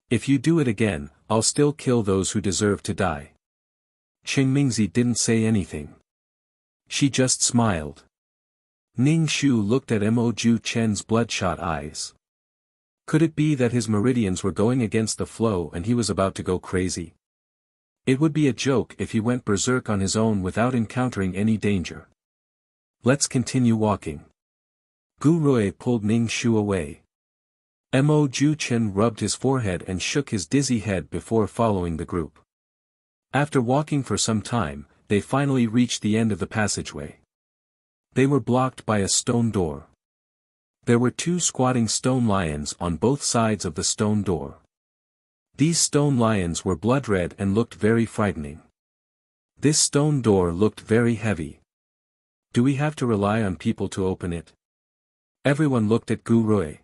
"If you do it again, I'll still kill those who deserve to die." Qingmingzi didn't say anything. She just smiled. Ning Shu looked at Mo Juchen's bloodshot eyes. Could it be that his meridians were going against the flow and he was about to go crazy? It would be a joke if he went berserk on his own without encountering any danger. Let's continue walking. Gu Rui pulled Ning Shu away. Mo Juchen rubbed his forehead and shook his dizzy head before following the group. After walking for some time, they finally reached the end of the passageway. They were blocked by a stone door. There were two squatting stone lions on both sides of the stone door. These stone lions were blood-red and looked very frightening. This stone door looked very heavy. Do we have to rely on people to open it? Everyone looked at Gu Rui.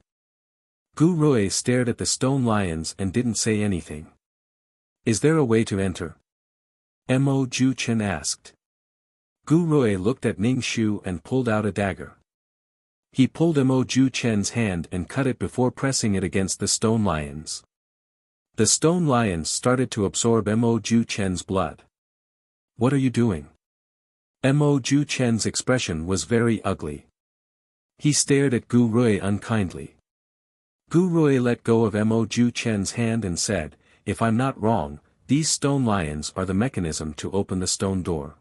Gu Rui stared at the stone lions and didn't say anything. Is there a way to enter? Mo Juchen asked. Gu Rui looked at Ning Shu and pulled out a dagger. He pulled Mo Juchen's hand and cut it before pressing it against the stone lions. The stone lions started to absorb Mo Juchen's blood. What are you doing? Mo Juchen's expression was very ugly. He stared at Gu Rui unkindly. Gu Rui let go of Mo Juchen's hand and said, "If I'm not wrong, these stone lions are the mechanism to open the stone door.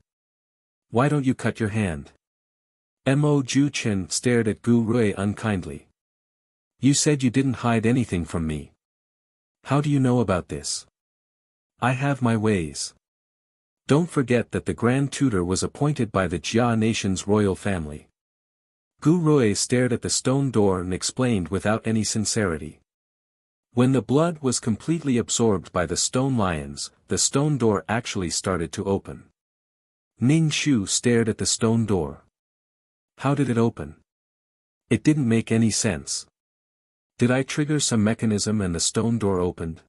Why don't you cut your hand?" Mo Juchen stared at Gu Rui unkindly. "You said you didn't hide anything from me. How do you know about this?" "I have my ways. Don't forget that the Grand Tutor was appointed by the Jia nation's royal family." Gu Rui stared at the stone door and explained without any sincerity. When the blood was completely absorbed by the stone lions, the stone door actually started to open. Ning Shu stared at the stone door. How did it open? It didn't make any sense. Did I trigger some mechanism and the stone door opened?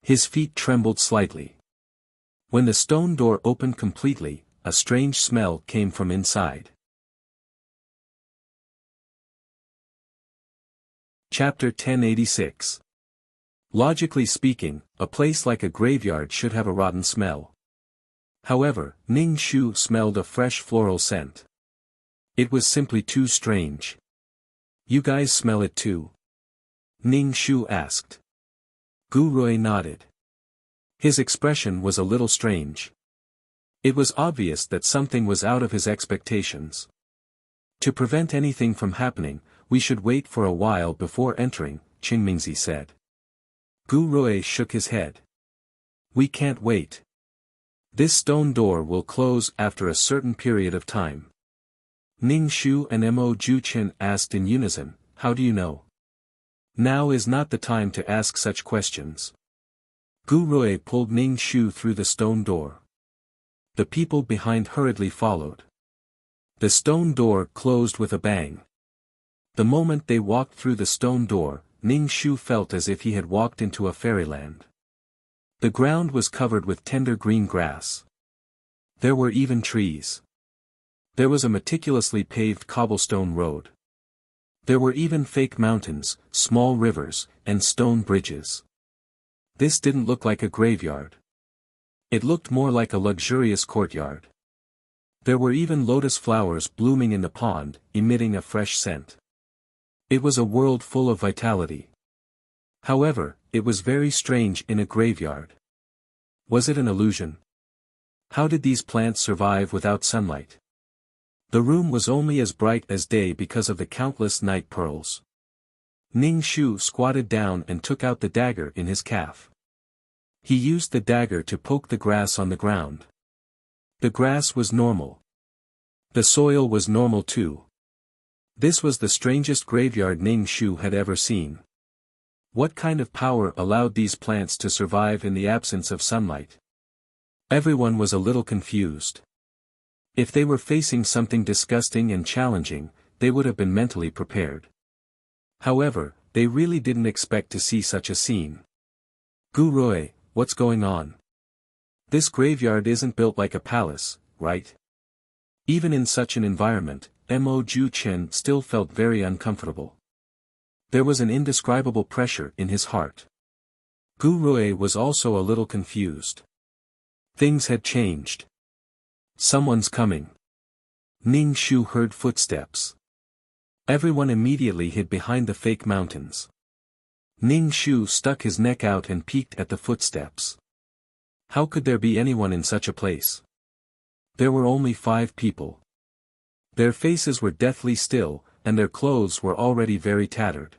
His feet trembled slightly. When the stone door opened completely, a strange smell came from inside. Chapter 1086. Logically speaking, a place like a graveyard should have a rotten smell. However, Ning Shu smelled a fresh floral scent. It was simply too strange. You guys smell it too? Ning Shu asked. Gu Rui nodded. His expression was a little strange. It was obvious that something was out of his expectations. To prevent anything from happening, we should wait for a while before entering, Qingmingzi said. Gu Rui shook his head. We can't wait. This stone door will close after a certain period of time. Ning Shu and Mo Juchen asked in unison, how do you know? Now is not the time to ask such questions. Gu Rui pulled Ning Shu through the stone door. The people behind hurriedly followed. The stone door closed with a bang. The moment they walked through the stone door, Ning Shu felt as if he had walked into a fairyland. The ground was covered with tender green grass. There were even trees. There was a meticulously paved cobblestone road. There were even fake mountains, small rivers, and stone bridges. This didn't look like a graveyard. It looked more like a luxurious courtyard. There were even lotus flowers blooming in the pond, emitting a fresh scent. It was a world full of vitality. However, it was very strange in a graveyard. Was it an illusion? How did these plants survive without sunlight? The room was only as bright as day because of the countless night pearls. Ning Shu squatted down and took out the dagger in his calf. He used the dagger to poke the grass on the ground. The grass was normal. The soil was normal too. This was the strangest graveyard Ning Shu had ever seen. What kind of power allowed these plants to survive in the absence of sunlight? Everyone was a little confused. If they were facing something disgusting and challenging, they would have been mentally prepared. However, they really didn't expect to see such a scene. Gu Rui, what's going on? This graveyard isn't built like a palace, right? Even in such an environment, Mo Ju Chen still felt very uncomfortable. There was an indescribable pressure in his heart. Gu Rui was also a little confused. Things had changed. Someone's coming. Ning Shu heard footsteps. Everyone immediately hid behind the fake mountains. Ning Shu stuck his neck out and peeked at the footsteps. How could there be anyone in such a place? There were only 5 people. Their faces were deathly still, and their clothes were already very tattered.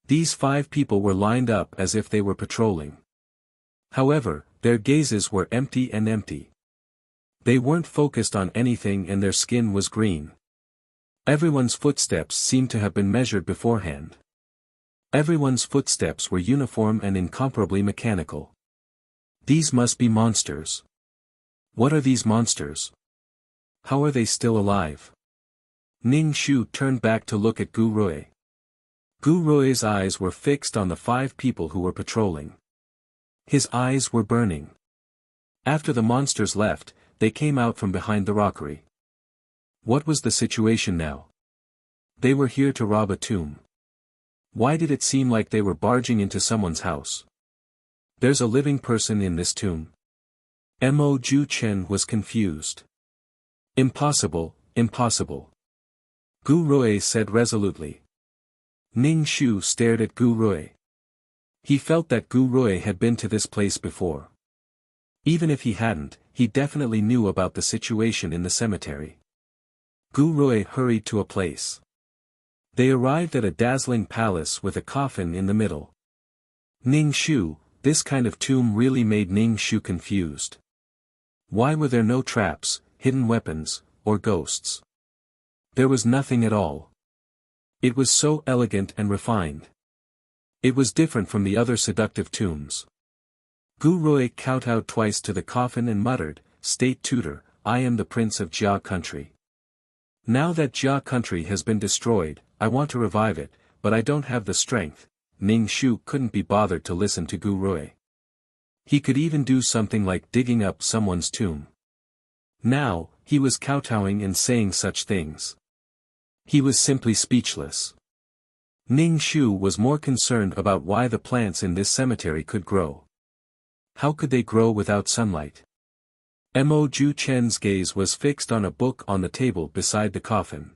These 5 people were lined up as if they were patrolling. However, their gazes were empty and empty. They weren't focused on anything and their skin was green. Everyone's footsteps seemed to have been measured beforehand. Everyone's footsteps were uniform and incomparably mechanical. These must be monsters. What are these monsters? How are they still alive? Ning Shu turned back to look at Gu Rui. Gu Rui's eyes were fixed on the 5 people who were patrolling. His eyes were burning. After the monsters left, they came out from behind the rockery. What was the situation now? They were here to rob a tomb. Why did it seem like they were barging into someone's house? There's a living person in this tomb. Mo Ju Chen was confused. Impossible, impossible. Gu Rui said resolutely. Ning Shu stared at Gu Rui. He felt that Gu Rui had been to this place before. Even if he hadn't, he definitely knew about the situation in the cemetery. Gu Rui hurried to a place. They arrived at a dazzling palace with a coffin in the middle. Ning Shu, this kind of tomb really made Ning Shu confused. Why were there no traps, hidden weapons, or ghosts? There was nothing at all. It was so elegant and refined. It was different from the other seductive tombs. Gu Rui kowtowed twice to the coffin and muttered, "State Tutor, I am the Prince of Jia Country. Now that Jia Country has been destroyed, I want to revive it, but I don't have the strength." Ning Shu couldn't be bothered to listen to Gu Rui. He could even do something like digging up someone's tomb. Now, he was kowtowing and saying such things. He was simply speechless. Ning Shu was more concerned about why the plants in this cemetery could grow. How could they grow without sunlight? Mo Ju Chen's gaze was fixed on a book on the table beside the coffin.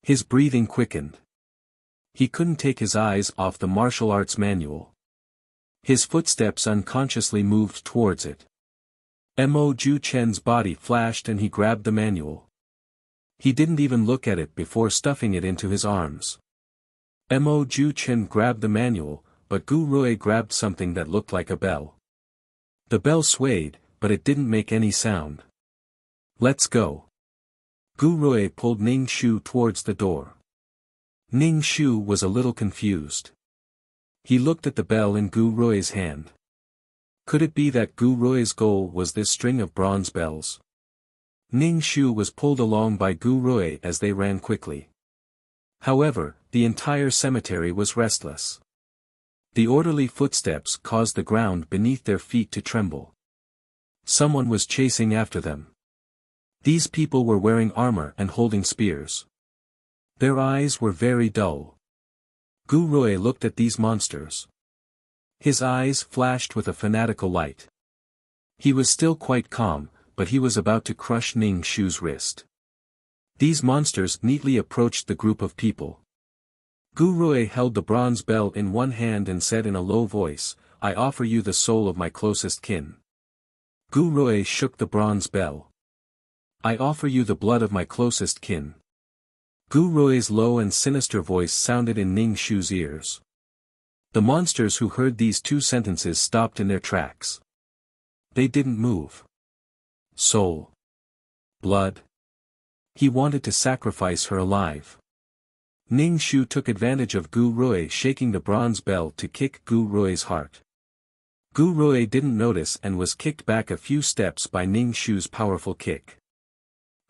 His breathing quickened. He couldn't take his eyes off the martial arts manual. His footsteps unconsciously moved towards it. Mo Ju Chen's body flashed and he grabbed the manual. He didn't even look at it before stuffing it into his arms. Mo Ju Chen grabbed the manual, but Gu Rui grabbed something that looked like a bell. The bell swayed, but it didn't make any sound. "Let's go." Gu Rui pulled Ning Shu towards the door. Ning Shu was a little confused. He looked at the bell in Gu Rui's hand. Could it be that Gu Rui's goal was this string of bronze bells? Ning Shu was pulled along by Gu Rui as they ran quickly. However, the entire cemetery was restless. The orderly footsteps caused the ground beneath their feet to tremble. Someone was chasing after them. These people were wearing armor and holding spears. Their eyes were very dull. Gu Rui looked at these monsters. His eyes flashed with a fanatical light. He was still quite calm, but he was about to crush Ning Shu's wrist. These monsters neatly approached the group of people. Gu Rui held the bronze bell in one hand and said in a low voice, "I offer you the soul of my closest kin." Gu Rui shook the bronze bell. I offer you the blood of my closest kin. Gu Rui's low and sinister voice sounded in Ning Shu's ears. The monsters who heard these two sentences stopped in their tracks. They didn't move. Soul. Blood. He wanted to sacrifice her alive. Ning Shu took advantage of Gu Rui shaking the bronze bell to kick Gu Rui's heart. Gu Rui didn't notice and was kicked back a few steps by Ning Shu's powerful kick.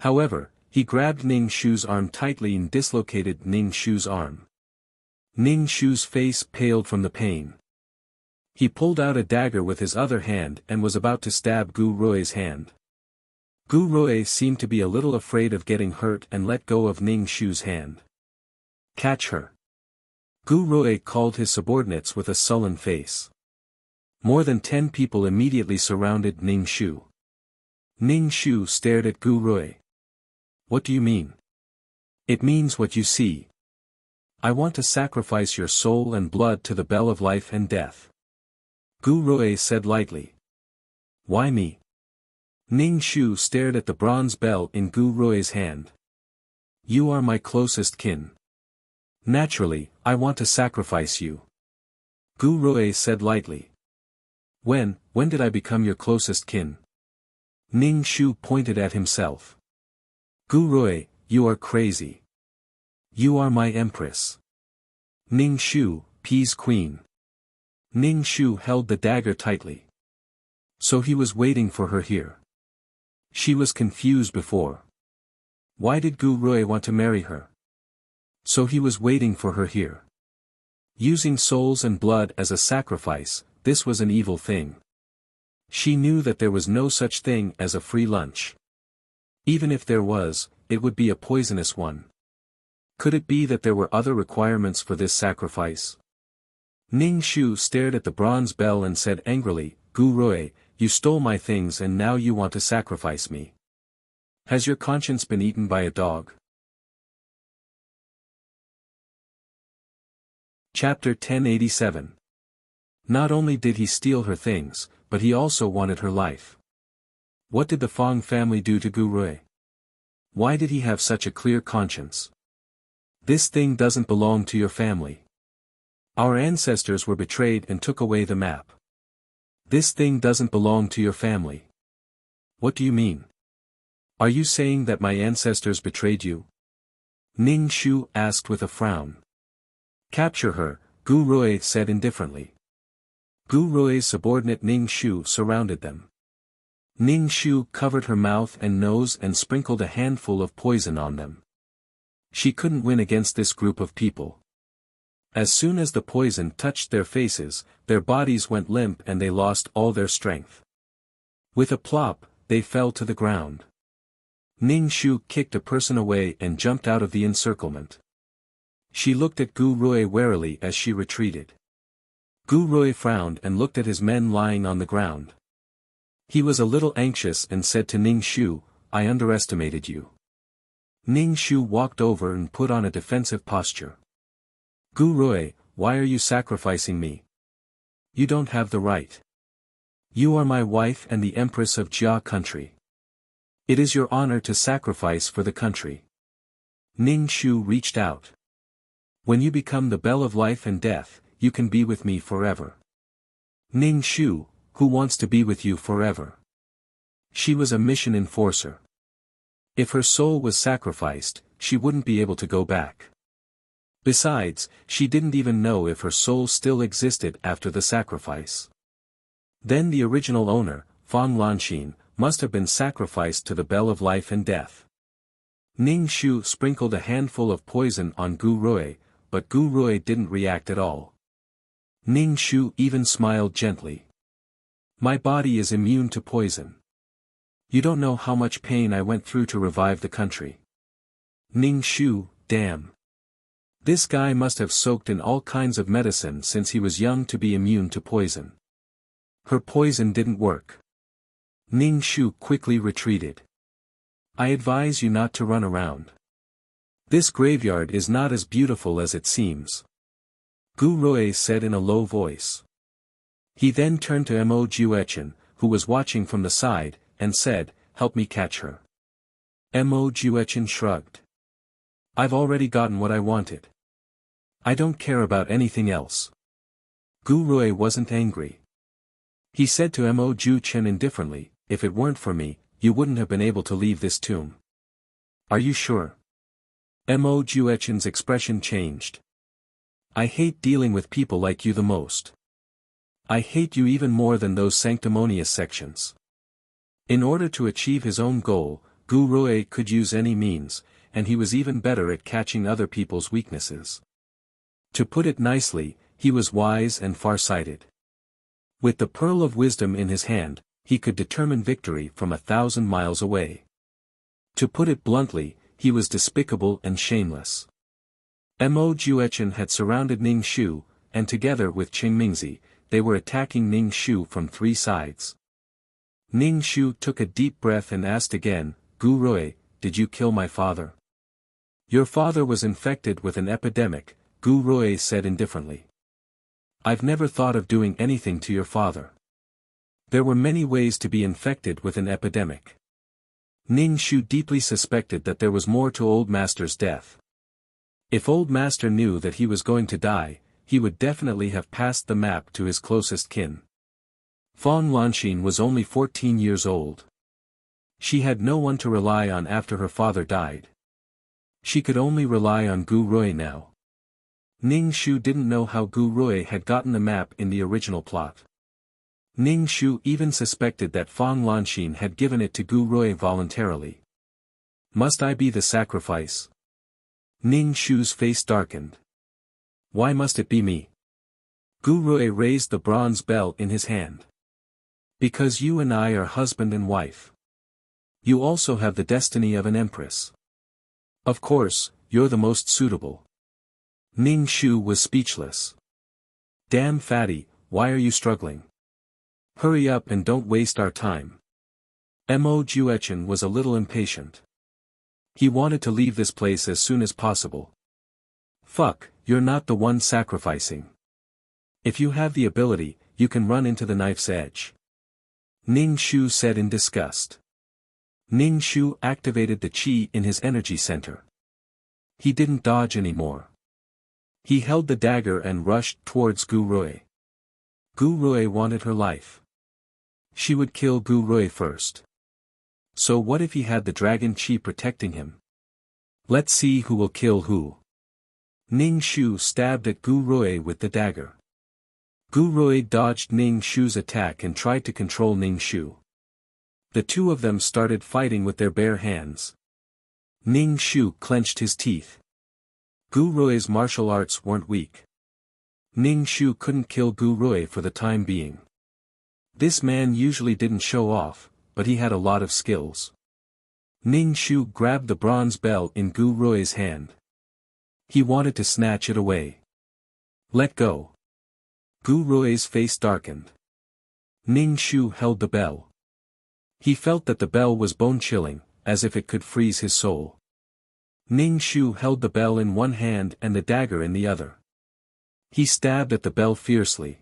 However, he grabbed Ning Shu's arm tightly and dislocated Ning Shu's arm. Ning Shu's face paled from the pain. He pulled out a dagger with his other hand and was about to stab Gu Rui's hand. Gu Rui seemed to be a little afraid of getting hurt and let go of Ning Shu's hand. Catch her. Gu Rui called his subordinates with a sullen face. More than 10 people immediately surrounded Ning Shu. Ning Shu stared at Gu Rui. What do you mean? It means what you see. I want to sacrifice your soul and blood to the bell of life and death. Gu Rui said lightly. Why me? Ning Shu stared at the bronze bell in Gu Rui's hand. You are my closest kin. Naturally, I want to sacrifice you. Gu Rui said lightly. When did I become your closest kin? Ning Shu pointed at himself. Gu Rui, you are crazy. You are my empress. Ning Shu, Pea's queen. Ning Shu held the dagger tightly. So he was waiting for her here. She was confused before. Why did Gu Rui want to marry her? So he was waiting for her here. Using souls and blood as a sacrifice, this was an evil thing. She knew that there was no such thing as a free lunch. Even if there was, it would be a poisonous one. Could it be that there were other requirements for this sacrifice? Ning Shu stared at the bronze bell and said angrily, Gu Rui, you stole my things and now you want to sacrifice me. Has your conscience been eaten by a dog? Chapter 1087. Not only did he steal her things, but he also wanted her life. What did the Fong family do to Gu Rui? Why did he have such a clear conscience? This thing doesn't belong to your family. Our ancestors were betrayed and took away the map. This thing doesn't belong to your family. What do you mean? Are you saying that my ancestors betrayed you? Ning Shu asked with a frown. Capture her, Gu Rui said indifferently. Gu Rui's subordinate Ning Shu surrounded them. Ning Shu covered her mouth and nose and sprinkled a handful of poison on them. She couldn't win against this group of people. As soon as the poison touched their faces, their bodies went limp and they lost all their strength. With a plop, they fell to the ground. Ning Shu kicked a person away and jumped out of the encirclement. She looked at Gu Rui warily as she retreated. Gu Rui frowned and looked at his men lying on the ground. He was a little anxious and said to Ning Shu, I underestimated you. Ning Shu walked over and put on a defensive posture. Gu Rui, why are you sacrificing me? You don't have the right. You are my wife and the empress of Jia country. It is your honor to sacrifice for the country. Ning Shu reached out. When you become the bell of life and death, you can be with me forever. Ning Shu, who wants to be with you forever? She was a mission enforcer. If her soul was sacrificed, she wouldn't be able to go back. Besides, she didn't even know if her soul still existed after the sacrifice. Then the original owner, Fong Lanxin, must have been sacrificed to the bell of life and death. Ning Shu sprinkled a handful of poison on Gu Rui, but Gu Rui didn't react at all. Ning Shu even smiled gently. My body is immune to poison. You don't know how much pain I went through to revive the country. Ning Shu, damn. This guy must have soaked in all kinds of medicine since he was young to be immune to poison. Her poison didn't work. Ning Shu quickly retreated. I advise you not to run around. This graveyard is not as beautiful as it seems. Gu Rui said in a low voice. He then turned to Mo Juechen, who was watching from the side, and said, "Help me catch her." Mo Juechen shrugged. "I've already gotten what I wanted. I don't care about anything else." Gu Rui wasn't angry. He said to Mo Juechen indifferently, "If it weren't for me, you wouldn't have been able to leave this tomb." "Are you sure?" Mo Juechen's expression changed. "I hate dealing with people like you the most. I hate you even more than those sanctimonious sections." In order to achieve his own goal, Gu Rui could use any means, and he was even better at catching other people's weaknesses. To put it nicely, he was wise and far-sighted. With the pearl of wisdom in his hand, he could determine victory from 1,000 miles away. To put it bluntly, he was despicable and shameless. Mo Juechen had surrounded Ning Shu, and together with Qing Mingzi, they were attacking Ning Shu from 3 sides. Ning Shu took a deep breath and asked again, "Gu Rui, did you kill my father?" "Your father was infected with an epidemic," Gu Rui said indifferently. "I've never thought of doing anything to your father." There were many ways to be infected with an epidemic. Ning Shu deeply suspected that there was more to Old Master's death. If Old Master knew that he was going to die, he would definitely have passed the map to his closest kin. Fan Lanxin was only 14 years old. She had no one to rely on after her father died. She could only rely on Gu Rui now. Ning Shu didn't know how Gu Rui had gotten the map in the original plot. Ning Shu even suspected that Fan Lanxin had given it to Gu Rui voluntarily. "Must I be the sacrifice?" Ning Shu's face darkened. "Why must it be me?" Gu Rui raised the bronze bell in his hand. "Because you and I are husband and wife. You also have the destiny of an empress. Of course, you're the most suitable." Ning Shu was speechless. "Damn fatty, why are you struggling? Hurry up and don't waste our time." Mo Juechen was a little impatient. He wanted to leave this place as soon as possible. "Fuck, you're not the one sacrificing. If you have the ability, you can run into the knife's edge." Ning Shu said in disgust. Ning Shu activated the qi in his energy center. He didn't dodge anymore. He held the dagger and rushed towards Gu Rui. Gu Rui wanted her life. She would kill Gu Rui first. So what if he had the dragon qi protecting him? Let's see who will kill who. Ning Shu stabbed at Gu Rui with the dagger. Gu Rui dodged Ning Shu's attack and tried to control Ning Shu. The two of them started fighting with their bare hands. Ning Shu clenched his teeth. Gu Rui's martial arts weren't weak. Ning Shu couldn't kill Gu Rui for the time being. This man usually didn't show off, but he had a lot of skills. Ning Shu grabbed the bronze bell in Gu Rui's hand. He wanted to snatch it away. "Let go." Gu Rui's face darkened. Ning Shu held the bell. He felt that the bell was bone-chilling, as if it could freeze his soul. Ning Shu held the bell in one hand and the dagger in the other. He stabbed at the bell fiercely.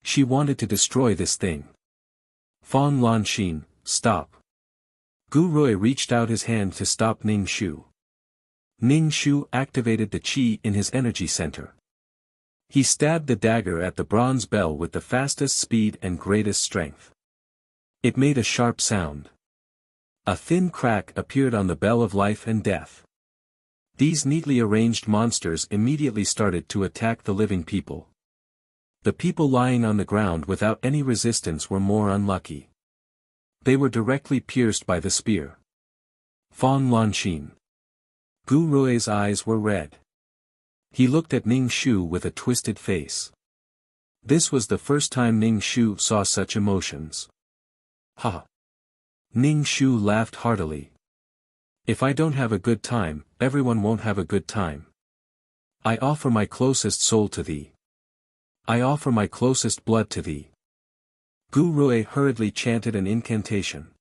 She wanted to destroy this thing. Fan Lanxin, stop. Gu Rui reached out his hand to stop Ning Shu. Ning Shu activated the qi in his energy center. He stabbed the dagger at the bronze bell with the fastest speed and greatest strength. It made a sharp sound. A thin crack appeared on the bell of life and death. These neatly arranged monsters immediately started to attack the living people. The people lying on the ground without any resistance were more unlucky. They were directly pierced by the spear. Fan Lanxin. Gu Rui's eyes were red. He looked at Ning Shu with a twisted face. This was the first time Ning Shu saw such emotions. Ha! Ning Shu laughed heartily. If I don't have a good time, everyone won't have a good time. I offer my closest soul to thee. I offer my closest blood to thee. Gu Rui hurriedly chanted an incantation.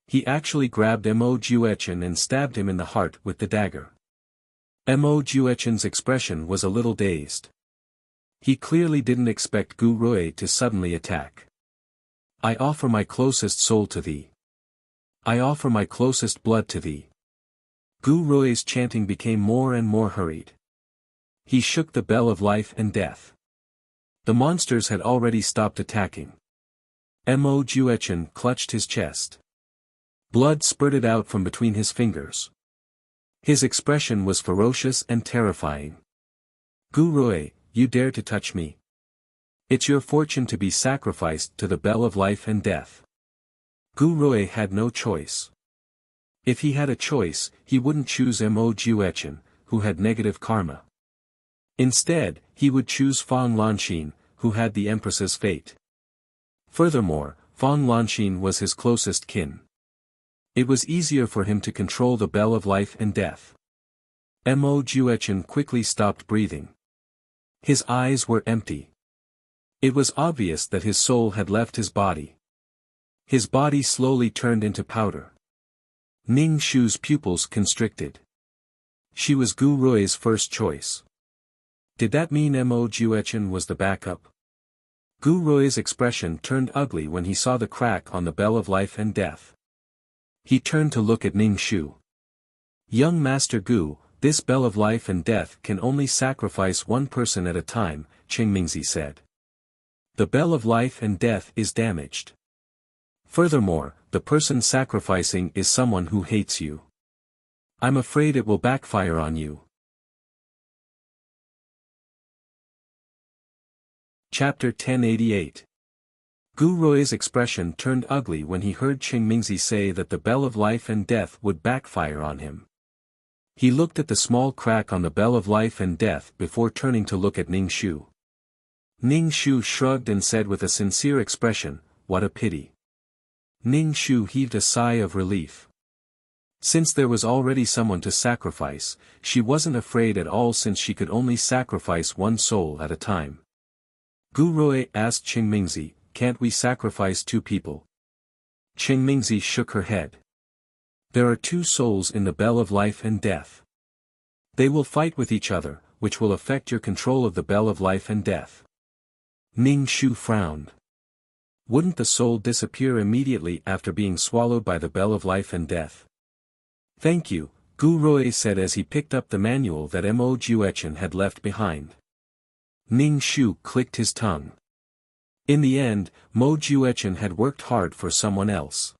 He actually grabbed Mo Juechen and stabbed him in the heart with the dagger. Mo Juechen's expression was a little dazed. He clearly didn't expect Gu Rui to suddenly attack. I offer my closest soul to thee. I offer my closest blood to thee. Gu Rui's chanting became more and more hurried. He shook the bell of life and death. The monsters had already stopped attacking. Mo Juechen clutched his chest. Blood spurted out from between his fingers. His expression was ferocious and terrifying. Gu Rui, you dare to touch me? It's your fortune to be sacrificed to the bell of life and death. Gu Rui had no choice. If he had a choice, he wouldn't choose Mo Juechen, who had negative karma. Instead, he would choose Fang Lanxin, who had the Empress's fate. Furthermore, Fang Lanxin was his closest kin. It was easier for him to control the bell of life and death. Mo Juechen quickly stopped breathing. His eyes were empty. It was obvious that his soul had left his body. His body slowly turned into powder. Ning Shu's pupils constricted. She was Gu Rui's first choice. Did that mean Mo Juechen was the backup? Gu Rui's expression turned ugly when he saw the crack on the bell of life and death. He turned to look at Ning Shu. Young Master Gu, this bell of life and death can only sacrifice one person at a time, Qingmingzi said. The bell of life and death is damaged. Furthermore, the person sacrificing is someone who hates you. I'm afraid it will backfire on you. Chapter 1088. Gu Rui's expression turned ugly when he heard Qingmingzi say that the bell of life and death would backfire on him. He looked at the small crack on the bell of life and death before turning to look at Ning Shu. Ning Shu shrugged and said with a sincere expression, "What a pity." Ning Shu heaved a sigh of relief. Since there was already someone to sacrifice, she wasn't afraid at all since she could only sacrifice one soul at a time. Gu Rui asked Qingmingzi, "Can't we sacrifice two people?" Qingmingzi shook her head. There are two souls in the bell of life and death. They will fight with each other, which will affect your control of the bell of life and death. Ning Shu frowned. Wouldn't the soul disappear immediately after being swallowed by the bell of life and death? Thank you, Gu Rui said as he picked up the manual that Mo Juechen had left behind. Ning Shu clicked his tongue. In the end, Mo Juechen had worked hard for someone else.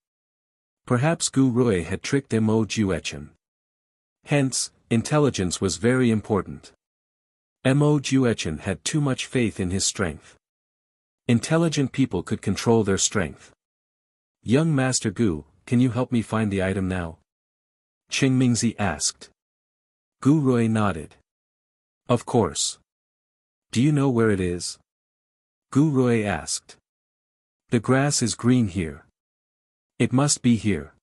Perhaps Gu Rui had tricked Mo Juechen. Hence, intelligence was very important. Mo Juechen had too much faith in his strength. Intelligent people could control their strength. Young Master Gu, can you help me find the item now? Qingmingzi asked. Gu Rui nodded. Of course. Do you know where it is? Gu Rui asked. The grass is green here. It must be here.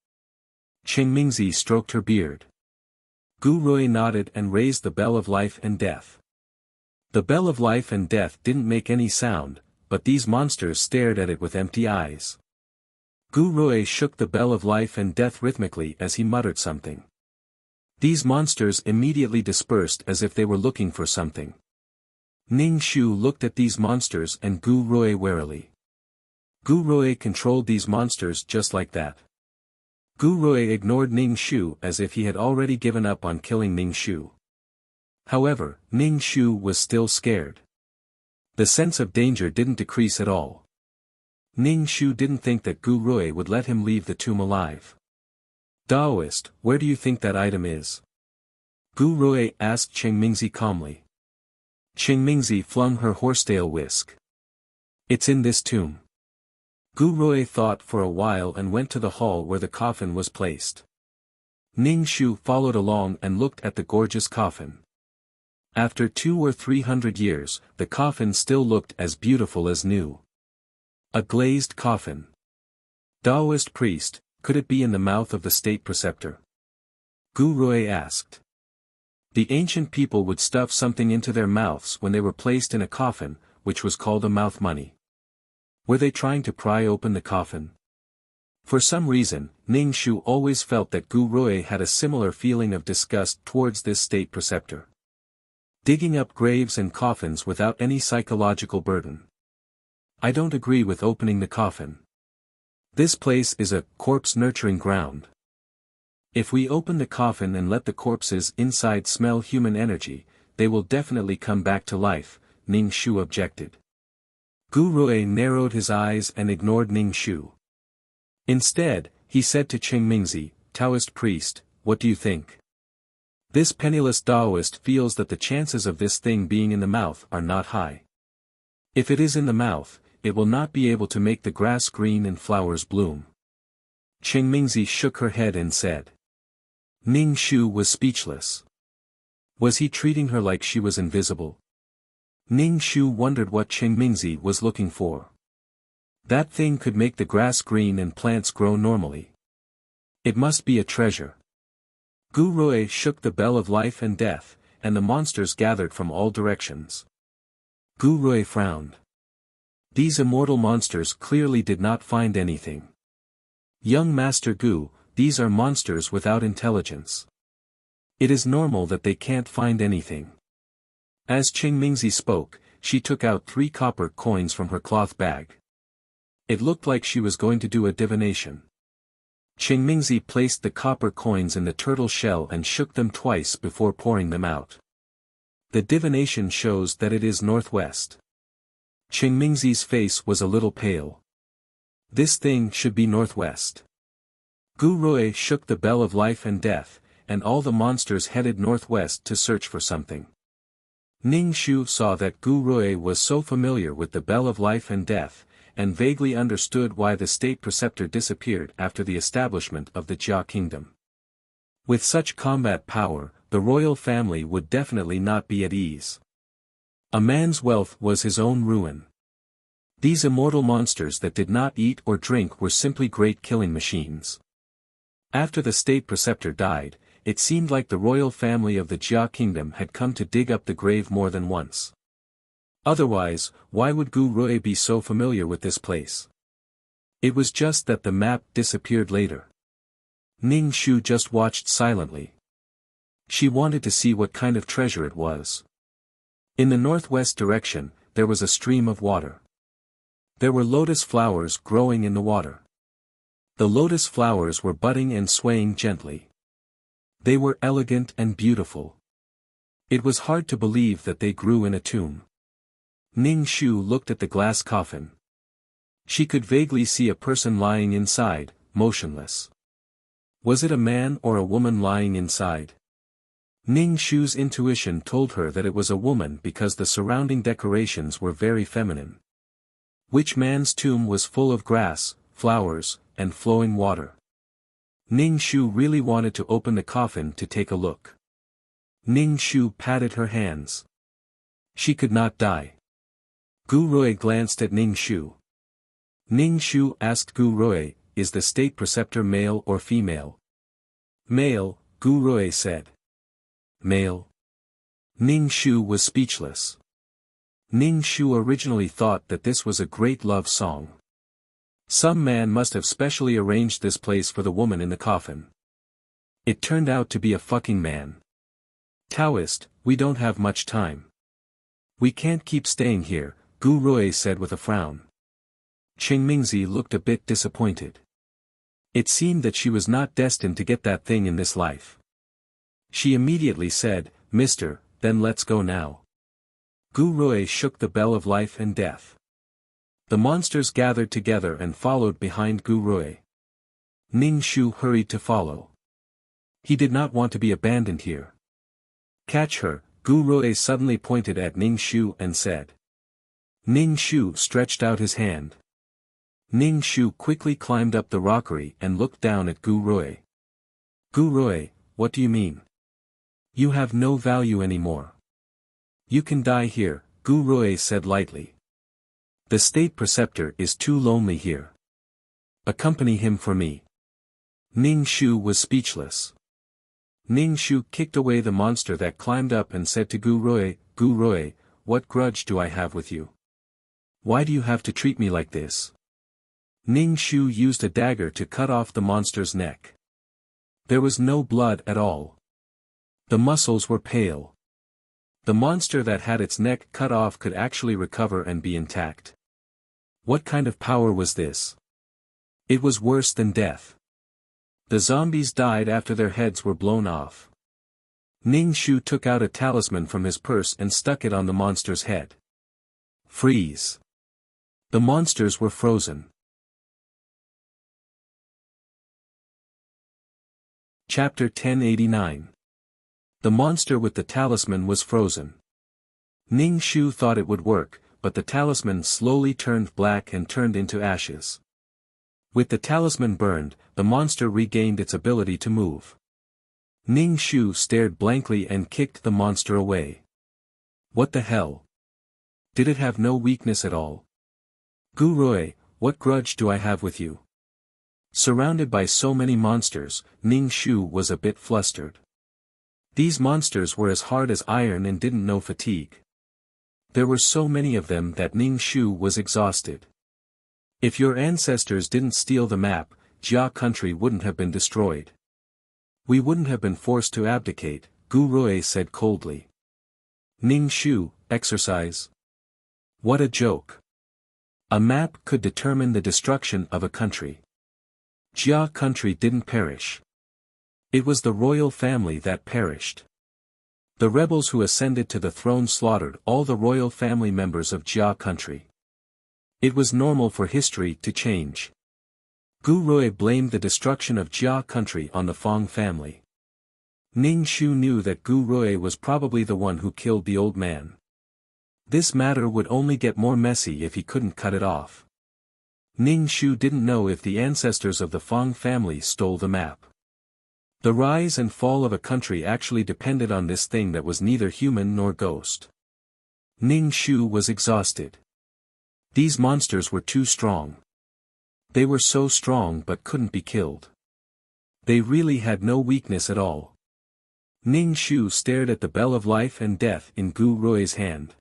Qingmingzi stroked her beard. Gu Rui nodded and raised the bell of life and death. The bell of life and death didn't make any sound, but these monsters stared at it with empty eyes. Gu Rui shook the bell of life and death rhythmically as he muttered something. These monsters immediately dispersed as if they were looking for something. Ning Shu looked at these monsters and Gu Rui warily. Gu Rui controlled these monsters just like that. Gu Rui ignored Ning Shu as if he had already given up on killing Ning Shu. However, Ning Shu was still scared. The sense of danger didn't decrease at all. Ning Shu didn't think that Gu Rui would let him leave the tomb alive. Daoist, where do you think that item is? Gu Rui asked Qingmingzi calmly. Qingmingzi flung her horsetail whisk. It's in this tomb. Gu Rui thought for a while and went to the hall where the coffin was placed. Ning Shu followed along and looked at the gorgeous coffin. After 200 or 300 years, the coffin still looked as beautiful as new. A glazed coffin. Daoist priest, could it be in the mouth of the state preceptor? Gu Rui asked. The ancient people would stuff something into their mouths when they were placed in a coffin, which was called a mouth money. Were they trying to pry open the coffin? For some reason, Ning Shu always felt that Gu Rui had a similar feeling of disgust towards this state preceptor. Digging up graves and coffins without any psychological burden. I don't agree with opening the coffin. This place is a corpse-nurturing ground. If we open the coffin and let the corpses inside smell human energy, they will definitely come back to life, Ning Shu objected. Gu Rui narrowed his eyes and ignored Ning Shu. Instead, he said to Qing Mingzi, Taoist priest, what do you think? This penniless Taoist feels that the chances of this thing being in the mouth are not high. If it is in the mouth, it will not be able to make the grass green and flowers bloom. Qing Mingzi shook her head and said. Ning Shu was speechless. Was he treating her like she was invisible? Ning Shu wondered what Qing Mingzi was looking for. That thing could make the grass green and plants grow normally. It must be a treasure. Gu Rui shook the bell of life and death, and the monsters gathered from all directions. Gu Rui frowned. These immortal monsters clearly did not find anything. Young Master Gu, these are monsters without intelligence. It is normal that they can't find anything. As Qing Mingzi spoke, she took out 3 copper coins from her cloth bag. It looked like she was going to do a divination. Qing Mingzi placed the copper coins in the turtle shell and shook them twice before pouring them out. The divination shows that it is northwest. Qing Mingzi's face was a little pale. This thing should be northwest. Gu Rui shook the bell of life and death, and all the monsters headed northwest to search for something. Ning Shu saw that Gu Rui was so familiar with the bell of life and death, and vaguely understood why the state preceptor disappeared after the establishment of the Jia kingdom. With such combat power, the royal family would definitely not be at ease. A man's wealth was his own ruin. These immortal monsters that did not eat or drink were simply great killing machines. After the state preceptor died, it seemed like the royal family of the Jia kingdom had come to dig up the grave more than once. Otherwise, why would Gu Rui be so familiar with this place? It was just that the map disappeared later. Ning Shu just watched silently. She wanted to see what kind of treasure it was. In the northwest direction, there was a stream of water. There were lotus flowers growing in the water. The lotus flowers were budding and swaying gently. They were elegant and beautiful. It was hard to believe that they grew in a tomb. Ning Shu looked at the glass coffin. She could vaguely see a person lying inside, motionless. Was it a man or a woman lying inside? Ning Shu's intuition told her that it was a woman because the surrounding decorations were very feminine. Which man's tomb was full of grass, flowers, and flowing water? Ning Shu really wanted to open the coffin to take a look. Ning Shu patted her hands. She could not die. Gu Rui glanced at Ning Shu. Ning Shu asked Gu Rui, is the state preceptor male or female? Male, Gu Rui said. Male. Ning Shu was speechless. Ning Shu originally thought that this was a great love song. Some man must have specially arranged this place for the woman in the coffin. It turned out to be a fucking man. Taoist, we don't have much time. We can't keep staying here, Gu Rui said with a frown. Qing Mingzi looked a bit disappointed. It seemed that she was not destined to get that thing in this life. She immediately said, Mister, then let's go now. Gu Rui shook the bell of life and death. The monsters gathered together and followed behind Gu Rui. Ning Shu hurried to follow. He did not want to be abandoned here. Catch her, Gu Rui suddenly pointed at Ning Shu and said. Ning Shu stretched out his hand. Ning Shu quickly climbed up the rockery and looked down at Gu Rui. Gu Rui, what do you mean? You have no value anymore. You can die here, Gu Rui said lightly. The state preceptor is too lonely here. Accompany him for me. Ning Shu was speechless. Ning Shu kicked away the monster that climbed up and said to Gu Rui, what grudge do I have with you? Why do you have to treat me like this? Ning Shu used a dagger to cut off the monster's neck. There was no blood at all. The muscles were pale. The monster that had its neck cut off could actually recover and be intact. What kind of power was this? It was worse than death. The zombies died after their heads were blown off. Ning Shu took out a talisman from his purse and stuck it on the monster's head. Freeze. The monsters were frozen. Chapter 1089. The monster with the talisman was frozen. Ning Shu thought it would work, but the talisman slowly turned black and turned into ashes. With the talisman burned, the monster regained its ability to move. Ning Shu stared blankly and kicked the monster away. What the hell? Did it have no weakness at all? Gu Rui, what grudge do I have with you? Surrounded by so many monsters, Ning Shu was a bit flustered. These monsters were as hard as iron and didn't know fatigue. There were so many of them that Ning Shu was exhausted. If your ancestors didn't steal the map, Jia country wouldn't have been destroyed. We wouldn't have been forced to abdicate, Gu Rui said coldly. Ning Shu, exercise? What a joke. A map could determine the destruction of a country. Jia country didn't perish. It was the royal family that perished. The rebels who ascended to the throne slaughtered all the royal family members of Jia country. It was normal for history to change. Gu Rui blamed the destruction of Jia country on the Fong family. Ning Shu knew that Gu Rui was probably the one who killed the old man. This matter would only get more messy if he couldn't cut it off. Ning Shu didn't know if the ancestors of the Fong family stole the map. The rise and fall of a country actually depended on this thing that was neither human nor ghost. Ning Shu was exhausted. These monsters were too strong. They were so strong but couldn't be killed. They really had no weakness at all. Ning Shu stared at the bell of life and death in Gu Rui's hand.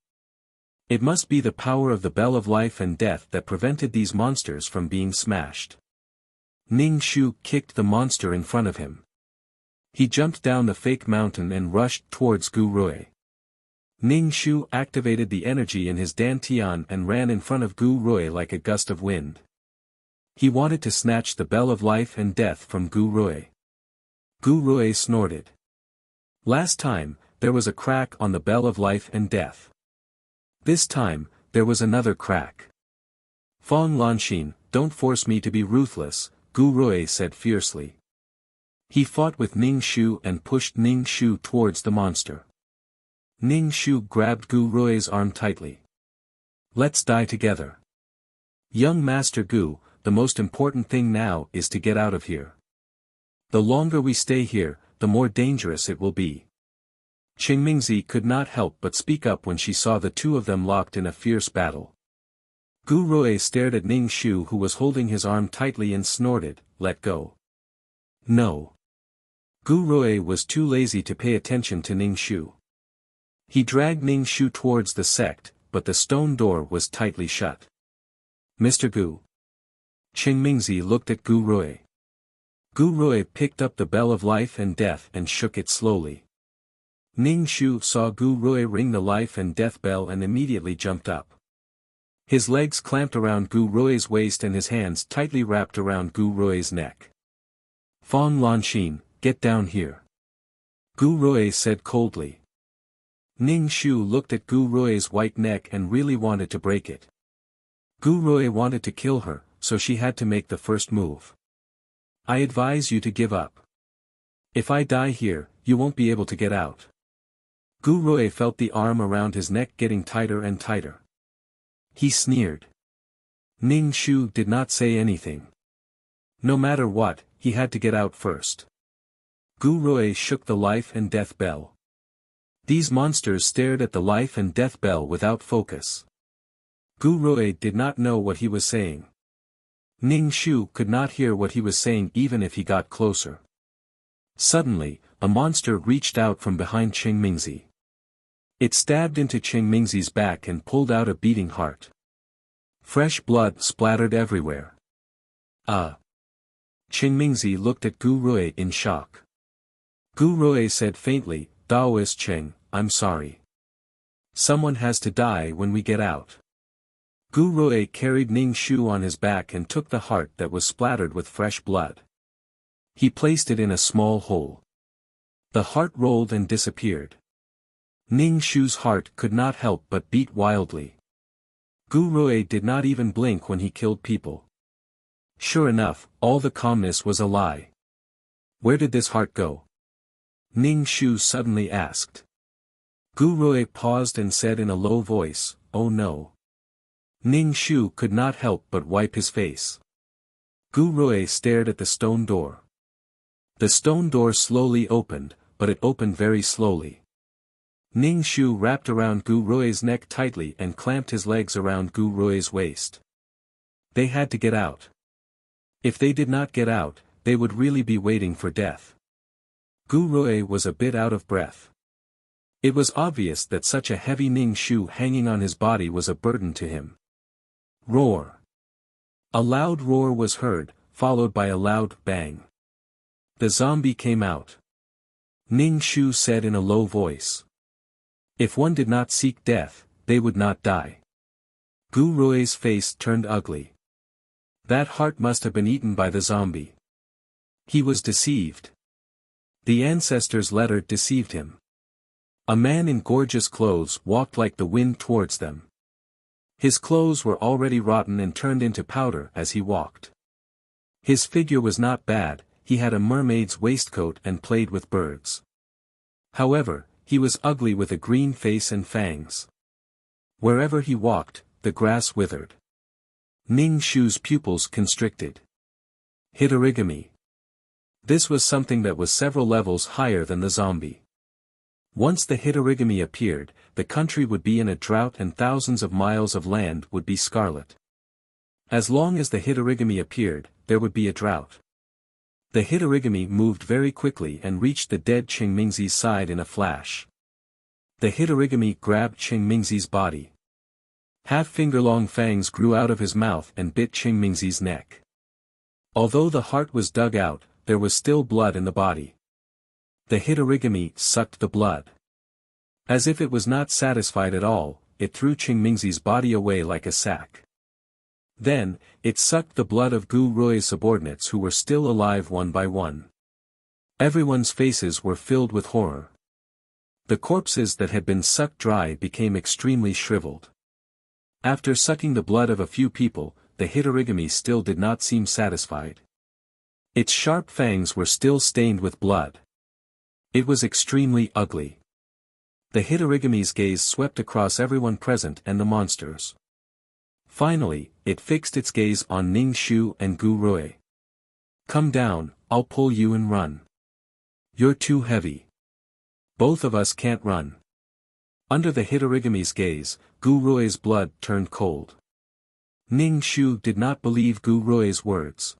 It must be the power of the bell of life and death that prevented these monsters from being smashed. Ning Shu kicked the monster in front of him. He jumped down the fake mountain and rushed towards Gu Rui. Ning Shu activated the energy in his dantian and ran in front of Gu Rui like a gust of wind. He wanted to snatch the bell of life and death from Gu Rui. Gu Rui snorted. Last time, there was a crack on the bell of life and death. This time, there was another crack. Fong Lanxin, don't force me to be ruthless, Gu Rui said fiercely. He fought with Ning Shu and pushed Ning Shu towards the monster. Ning Shu grabbed Gu Rui's arm tightly. Let's die together. Young Master Gu, the most important thing now is to get out of here. The longer we stay here, the more dangerous it will be. Qingmingzi could not help but speak up when she saw the two of them locked in a fierce battle. Gu Rui stared at Ning Shu who was holding his arm tightly and snorted, let go. No. Gu Rui was too lazy to pay attention to Ning Shu. He dragged Ning Shu towards the sect, but the stone door was tightly shut. Mr. Gu. Qingmingzi looked at Gu Rui. Gu Rui picked up the bell of life and death and shook it slowly. Ning Shu saw Gu Rui ring the life and death bell and immediately jumped up. His legs clamped around Gu Rui's waist and his hands tightly wrapped around Gu Rui's neck. Fong Lanxin, get down here. Gu Rui said coldly. Ning Shu looked at Gu Rui's white neck and really wanted to break it. Gu Rui wanted to kill her, so she had to make the first move. I advise you to give up. If I die here, you won't be able to get out. Gu Rui felt the arm around his neck getting tighter and tighter. He sneered. Ning Shu did not say anything. No matter what, he had to get out first. Gu Rui shook the life and death bell. These monsters stared at the life and death bell without focus. Gu Rui did not know what he was saying. Ning Shu could not hear what he was saying even if he got closer. Suddenly, a monster reached out from behind Qingmingzi. It stabbed into Qingmingzi's back and pulled out a beating heart. Fresh blood splattered everywhere. Qingmingzi looked at Gu Rui in shock. Gu Rui said faintly, Daoist Qing, I'm sorry. Someone has to die when we get out. Gu Rui carried Ning Shu on his back and took the heart that was splattered with fresh blood. He placed it in a small hole. The heart rolled and disappeared. Ning Shu's heart could not help but beat wildly. Gu Rui did not even blink when he killed people. Sure enough, all the calmness was a lie. Where did this heart go? Ning Shu suddenly asked. Gu Rui paused and said in a low voice, "Oh no." Ning Shu could not help but wipe his face. Gu Rui stared at the stone door. The stone door slowly opened, but it opened very slowly. Ning Shu wrapped around Gu Rui's neck tightly and clamped his legs around Gu Rui's waist. They had to get out. If they did not get out, they would really be waiting for death. Gu Rui was a bit out of breath. It was obvious that such a heavy Ning Shu hanging on his body was a burden to him. Roar! A loud roar was heard, followed by a loud bang. The zombie came out. Ning Shu said in a low voice. If one did not seek death, they would not die. Gu Rui's face turned ugly. That heart must have been eaten by the zombie. He was deceived. The ancestors' letter deceived him. A man in gorgeous clothes walked like the wind towards them. His clothes were already rotten and turned into powder as he walked. His figure was not bad, he had a mermaid's waistcoat and played with birds. However, he was ugly with a green face and fangs. Wherever he walked, the grass withered. Ning Shu's pupils constricted. Hitorigami. This was something that was several levels higher than the zombie. Once the Hitorigami appeared, the country would be in a drought and thousands of miles of land would be scarlet. As long as the Hitorigami appeared, there would be a drought. The Hitorigami moved very quickly and reached the dead Qingmingzi's side in a flash. The Hitorigami grabbed Qingmingzi's body. Half-finger-long fangs grew out of his mouth and bit Qingmingzi's neck. Although the heart was dug out, there was still blood in the body. The Hitorigami sucked the blood. As if it was not satisfied at all, it threw Qingmingzi's body away like a sack. Then, it sucked the blood of Gu Rui's subordinates who were still alive one by one. Everyone's faces were filled with horror. The corpses that had been sucked dry became extremely shriveled. After sucking the blood of a few people, the Hitorigami still did not seem satisfied. Its sharp fangs were still stained with blood. It was extremely ugly. The Hitorigami's gaze swept across everyone present and the monsters. Finally, it fixed its gaze on Ning Shu and Gu Rui. Come down, I'll pull you and run. You're too heavy. Both of us can't run. Under the Hitorigami's gaze, Gu Rui's blood turned cold. Ning Shu did not believe Gu Rui's words.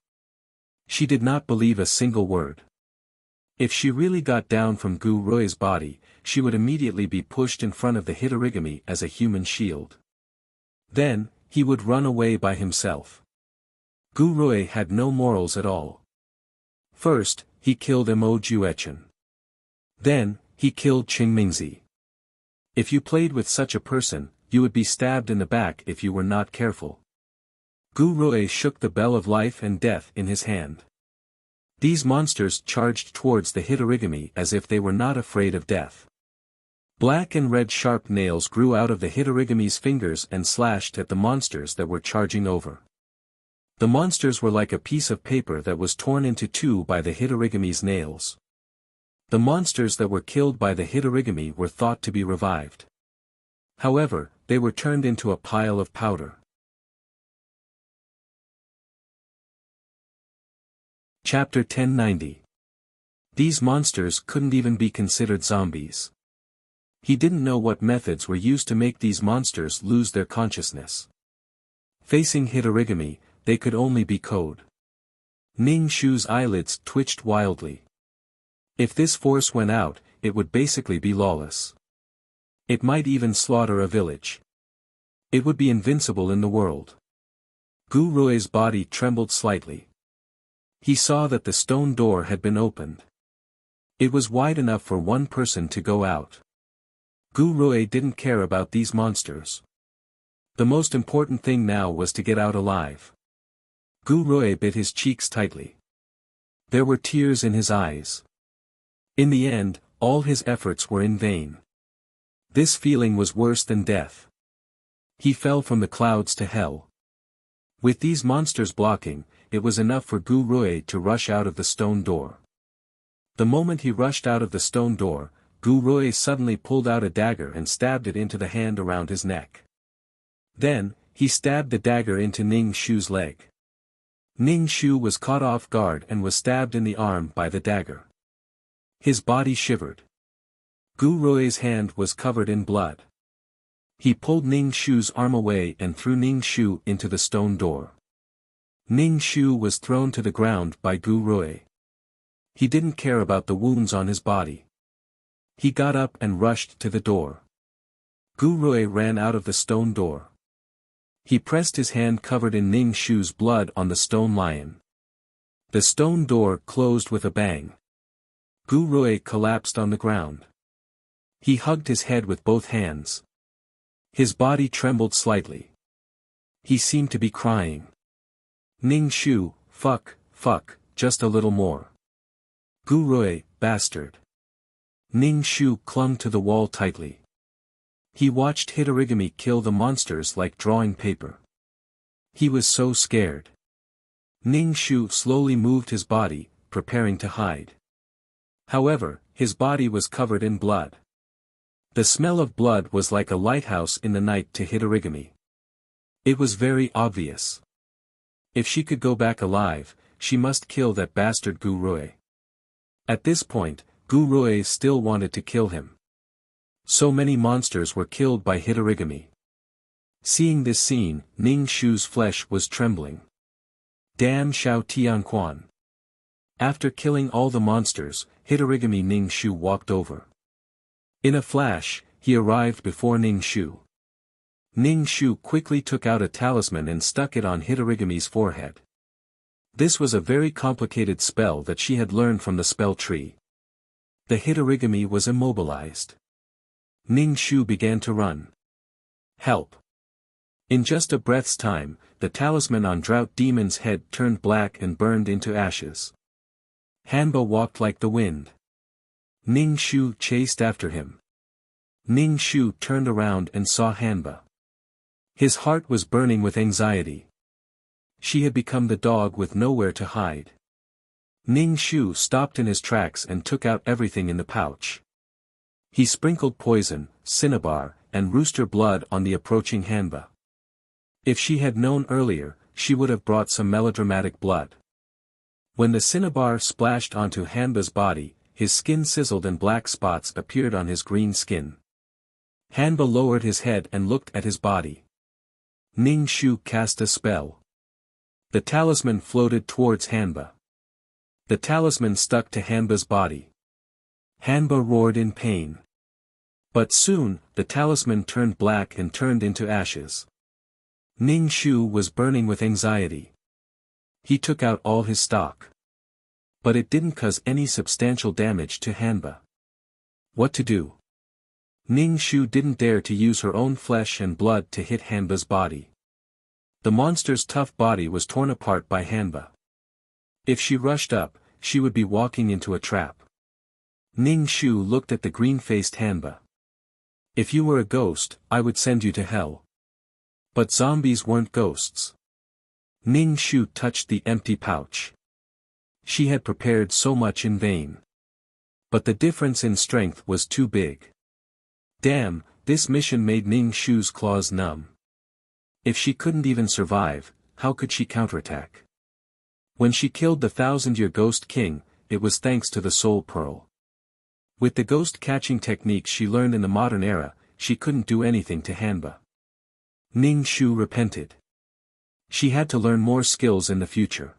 She did not believe a single word. If she really got down from Gu Rui's body, she would immediately be pushed in front of the Hitorigami as a human shield. Then, he would run away by himself. Gu Rui had no morals at all. First, he killed Mo Juechen. Then, he killed Qingmingzi. If you played with such a person, you would be stabbed in the back if you were not careful. Gu Rui shook the bell of life and death in his hand. These monsters charged towards the Hitorigami as if they were not afraid of death. Black and red sharp nails grew out of the Hitorigami's fingers and slashed at the monsters that were charging over. The monsters were like a piece of paper that was torn into two by the Hitorigami's nails. The monsters that were killed by the Hitorigami were thought to be revived. However, they were turned into a pile of powder. Chapter 1090. These monsters couldn't even be considered zombies. He didn't know what methods were used to make these monsters lose their consciousness. Facing Hitorigami, they could only be code. Ning Shu's eyelids twitched wildly. If this force went out, it would basically be lawless. It might even slaughter a village. It would be invincible in the world. Gu Rui's body trembled slightly. He saw that the stone door had been opened. It was wide enough for one person to go out. Gu Rui didn't care about these monsters. The most important thing now was to get out alive. Gu Rui bit his cheeks tightly. There were tears in his eyes. In the end, all his efforts were in vain. This feeling was worse than death. He fell from the clouds to hell. With these monsters blocking, it was enough for Gu Rui to rush out of the stone door. The moment he rushed out of the stone door, Gu Rui suddenly pulled out a dagger and stabbed it into the hand around his neck. Then, he stabbed the dagger into Ning Shu's leg. Ning Shu was caught off guard and was stabbed in the arm by the dagger. His body shivered. Gu Rui's hand was covered in blood. He pulled Ning Shu's arm away and threw Ning Shu into the stone door. Ning Shu was thrown to the ground by Gu Rui. He didn't care about the wounds on his body. He got up and rushed to the door. Gu Rui ran out of the stone door. He pressed his hand covered in Ning Shu's blood on the stone lion. The stone door closed with a bang. Gu Rui collapsed on the ground. He hugged his head with both hands. His body trembled slightly. He seemed to be crying. Ning Shu, fuck, just a little more. Gu Rui, bastard. Ning Shu clung to the wall tightly. He watched Hitorigami kill the monsters like drawing paper. He was so scared. Ning Shu slowly moved his body, preparing to hide. However, his body was covered in blood. The smell of blood was like a lighthouse in the night to Hitorigami. It was very obvious. If she could go back alive, she must kill that bastard Gu Rui. At this point, Gu Rui still wanted to kill him. So many monsters were killed by Hitorigami. Seeing this scene, Ning Shu's flesh was trembling. Damn Xiao Tianquan. After killing all the monsters, Hitorigami Ning Shu walked over. In a flash, he arrived before Ning Shu. Ning Shu quickly took out a talisman and stuck it on Hitorigami's forehead. This was a very complicated spell that she had learned from the spell tree. The Hitorigami was immobilized. Ning Shu began to run. Help! In just a breath's time, the talisman on Drought Demon's head turned black and burned into ashes. Hanba walked like the wind. Ning Shu chased after him. Ning Shu turned around and saw Hanba. His heart was burning with anxiety. She had become the dog with nowhere to hide. Ning Shu stopped in his tracks and took out everything in the pouch. He sprinkled poison, cinnabar, and rooster blood on the approaching Hanba. If she had known earlier, she would have brought some melodramatic blood. When the cinnabar splashed onto Hanba's body, his skin sizzled and black spots appeared on his green skin. Hanba lowered his head and looked at his body. Ning Shu cast a spell. The talisman floated towards Hanba. The talisman stuck to Hanba's body. Hanba roared in pain. But soon, the talisman turned black and turned into ashes. Ning Shu was burning with anxiety. He took out all his stock. But it didn't cause any substantial damage to Hanba. What to do? Ning Shu didn't dare to use her own flesh and blood to hit Hanba's body. The monster's tough body was torn apart by Hanba. If she rushed up, she would be walking into a trap. Ning Shu looked at the green-faced Hanba. If you were a ghost, I would send you to hell. But zombies weren't ghosts. Ning Shu touched the empty pouch. She had prepared so much in vain. But the difference in strength was too big. Damn, this mission made Ning Shu's claws numb. If she couldn't even survive, how could she counterattack? When she killed the 1000-year Ghost King, it was thanks to the Soul Pearl. With the ghost catching techniques she learned in the modern era, she couldn't do anything to Hanba. Ning Shu repented. She had to learn more skills in the future.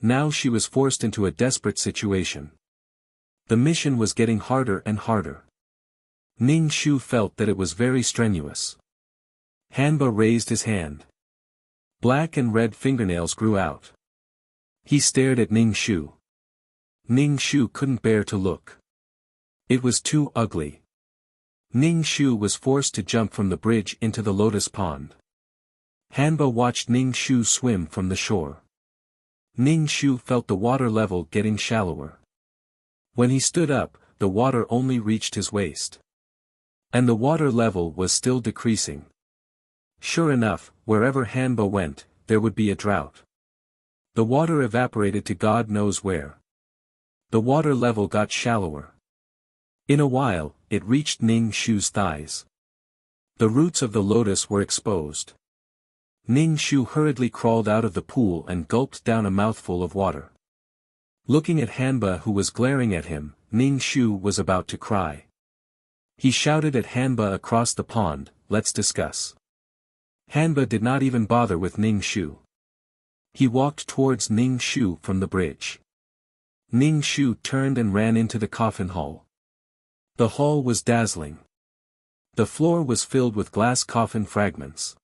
Now she was forced into a desperate situation. The mission was getting harder and harder. Ning Shu felt that it was very strenuous. Hanba raised his hand. Black and red fingernails grew out. He stared at Ning Shu. Ning Shu couldn't bear to look. It was too ugly. Ning Shu was forced to jump from the bridge into the lotus pond. Hanba watched Ning Shu swim from the shore. Ning Shu felt the water level getting shallower. When he stood up, the water only reached his waist. And the water level was still decreasing. Sure enough, wherever Hanba went, there would be a drought. The water evaporated to God knows where. The water level got shallower. In a while, it reached Ning Shu's thighs. The roots of the lotus were exposed. Ning Shu hurriedly crawled out of the pool and gulped down a mouthful of water. Looking at Hanba who was glaring at him, Ning Shu was about to cry. He shouted at Hanba across the pond, "Let's discuss." Hanba did not even bother with Ning Shu. He walked towards Ning Shu from the bridge. Ning Shu turned and ran into the coffin hall. The hall was dazzling. The floor was filled with glass coffin fragments.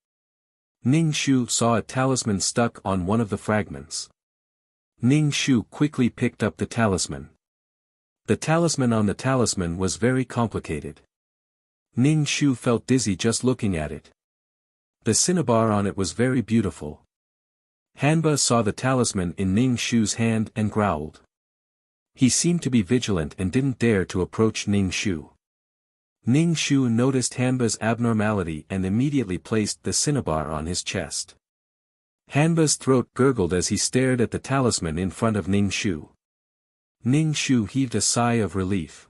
Ning Shu saw a talisman stuck on one of the fragments. Ning Shu quickly picked up the talisman. The talisman on the talisman was very complicated. Ning Shu felt dizzy just looking at it. The cinnabar on it was very beautiful. Hanba saw the talisman in Ning Shu's hand and growled. He seemed to be vigilant and didn't dare to approach Ning Shu. Ning Shu noticed Hanba's abnormality and immediately placed the cinnabar on his chest. Hanba's throat gurgled as he stared at the talisman in front of Ning Shu. Ning Shu heaved a sigh of relief.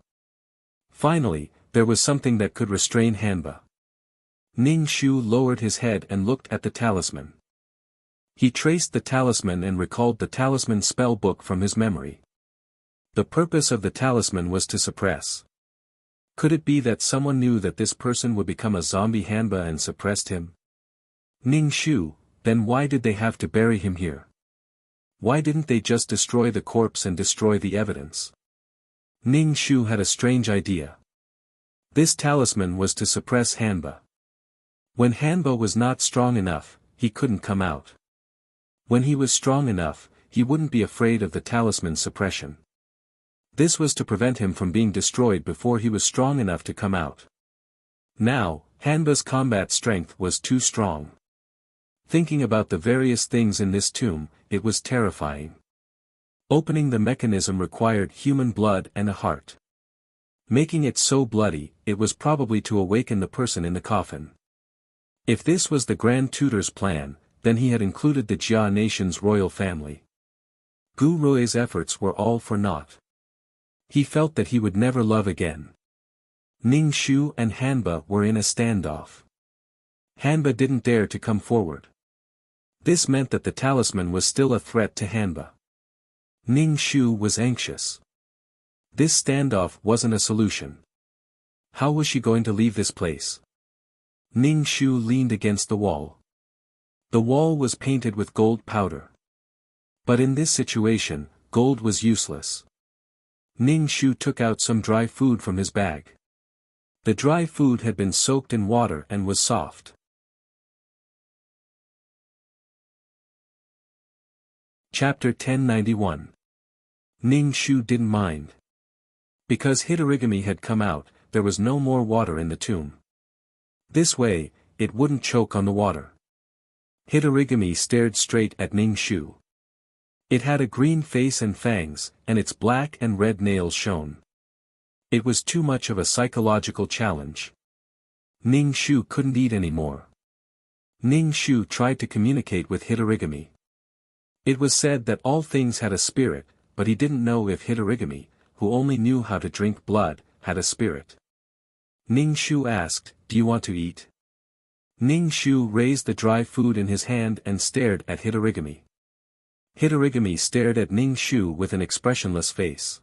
Finally, there was something that could restrain Hanba. Ning Shu lowered his head and looked at the talisman. He traced the talisman and recalled the talisman spell book from his memory. The purpose of the talisman was to suppress. Could it be that someone knew that this person would become a zombie Hanba and suppressed him? Ning Shu, then why did they have to bury him here? Why didn't they just destroy the corpse and destroy the evidence? Ning Shu had a strange idea. This talisman was to suppress Hanba. When Hanba was not strong enough, he couldn't come out. When he was strong enough, he wouldn't be afraid of the talisman suppression. This was to prevent him from being destroyed before he was strong enough to come out. Now, Hanba's combat strength was too strong. Thinking about the various things in this tomb, it was terrifying. Opening the mechanism required human blood and a heart. Making it so bloody, it was probably to awaken the person in the coffin. If this was the Grand Tutor's plan, then he had included the Jia nation's royal family. Gu Rui's efforts were all for naught. He felt that he would never love again. Ning Shu and Hanba were in a standoff. Hanba didn't dare to come forward. This meant that the talisman was still a threat to Hanba. Ning Shu was anxious. This standoff wasn't a solution. How was she going to leave this place? Ning Shu leaned against the wall. The wall was painted with gold powder. But in this situation, gold was useless. Ning Shu took out some dry food from his bag. The dry food had been soaked in water and was soft. Chapter 1091. Ning Shu didn't mind. Because Hitorigami had come out, there was no more water in the tomb. This way, it wouldn't choke on the water. Hitorigami stared straight at Ning Shu. It had a green face and fangs, and its black and red nails shone. It was too much of a psychological challenge. Ning Shu couldn't eat anymore. Ning Shu tried to communicate with Hitorigami. It was said that all things had a spirit, but he didn't know if Hitorigami, who only knew how to drink blood, had a spirit. Ning Shu asked, "Do you want to eat?" Ning Shu raised the dry food in his hand and stared at Hitorigami. Hitorigami stared at Ning Shu with an expressionless face.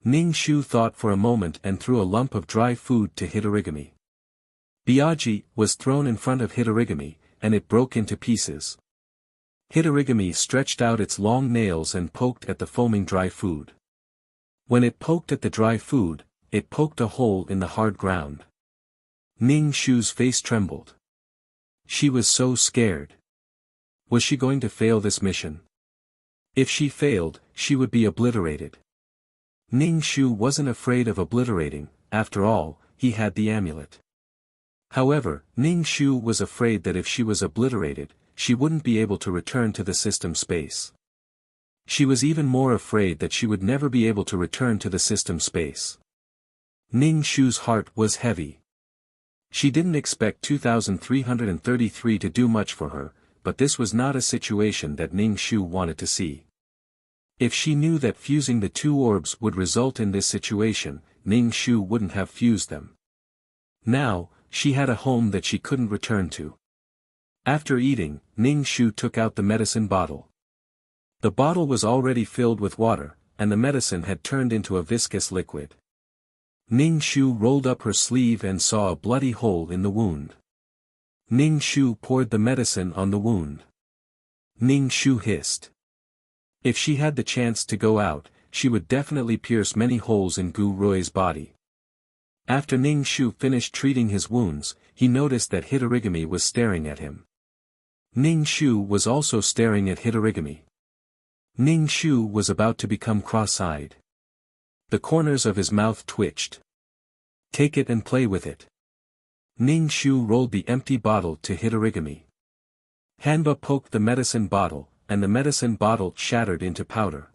Ning Shu thought for a moment and threw a lump of dry food to Hitorigami. Byaji was thrown in front of Hitorigami, and it broke into pieces. Hitorigami stretched out its long nails and poked at the foaming dry food. When it poked at the dry food, it poked a hole in the hard ground. Ning Shu's face trembled. She was so scared. Was she going to fail this mission? If she failed, she would be obliterated. Ning Shu wasn't afraid of obliterating, after all, he had the amulet. However, Ning Shu was afraid that if she was obliterated, she wouldn't be able to return to the system space. She was even more afraid that she would never be able to return to the system space. Ning Shu's heart was heavy. She didn't expect 2333 to do much for her, but this was not a situation that Ning Shu wanted to see. If she knew that fusing the two orbs would result in this situation, Ning Shu wouldn't have fused them. Now, she had a home that she couldn't return to. After eating, Ning Shu took out the medicine bottle. The bottle was already filled with water, and the medicine had turned into a viscous liquid. Ning Shu rolled up her sleeve and saw a bloody hole in the wound. Ning Shu poured the medicine on the wound. Ning Shu hissed. If she had the chance to go out, she would definitely pierce many holes in Gu Rui's body. After Ning Shu finished treating his wounds, he noticed that Hitorigami was staring at him. Ning Shu was also staring at Hitorigami. Ning Shu was about to become cross-eyed. The corners of his mouth twitched. Take it and play with it. Ning Shu rolled the empty bottle to Hitorigami. Hanba poked the medicine bottle, and the medicine bottle shattered into powder.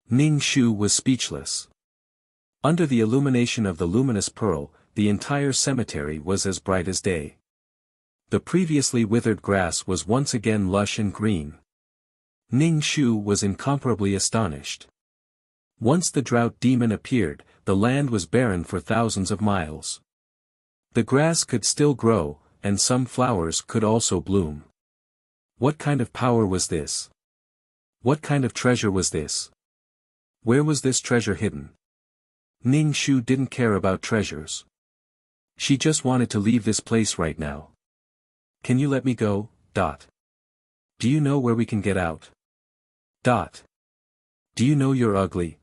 Ning Shu was speechless. Under the illumination of the luminous pearl, the entire cemetery was as bright as day. The previously withered grass was once again lush and green. Ning Shu was incomparably astonished. Once the drought demon appeared, the land was barren for thousands of miles. The grass could still grow, and some flowers could also bloom. What kind of power was this? What kind of treasure was this? Where was this treasure hidden? Ning Shu didn't care about treasures. She just wanted to leave this place right now. Can you let me go? Do you know where we can get out? Do you know you're ugly?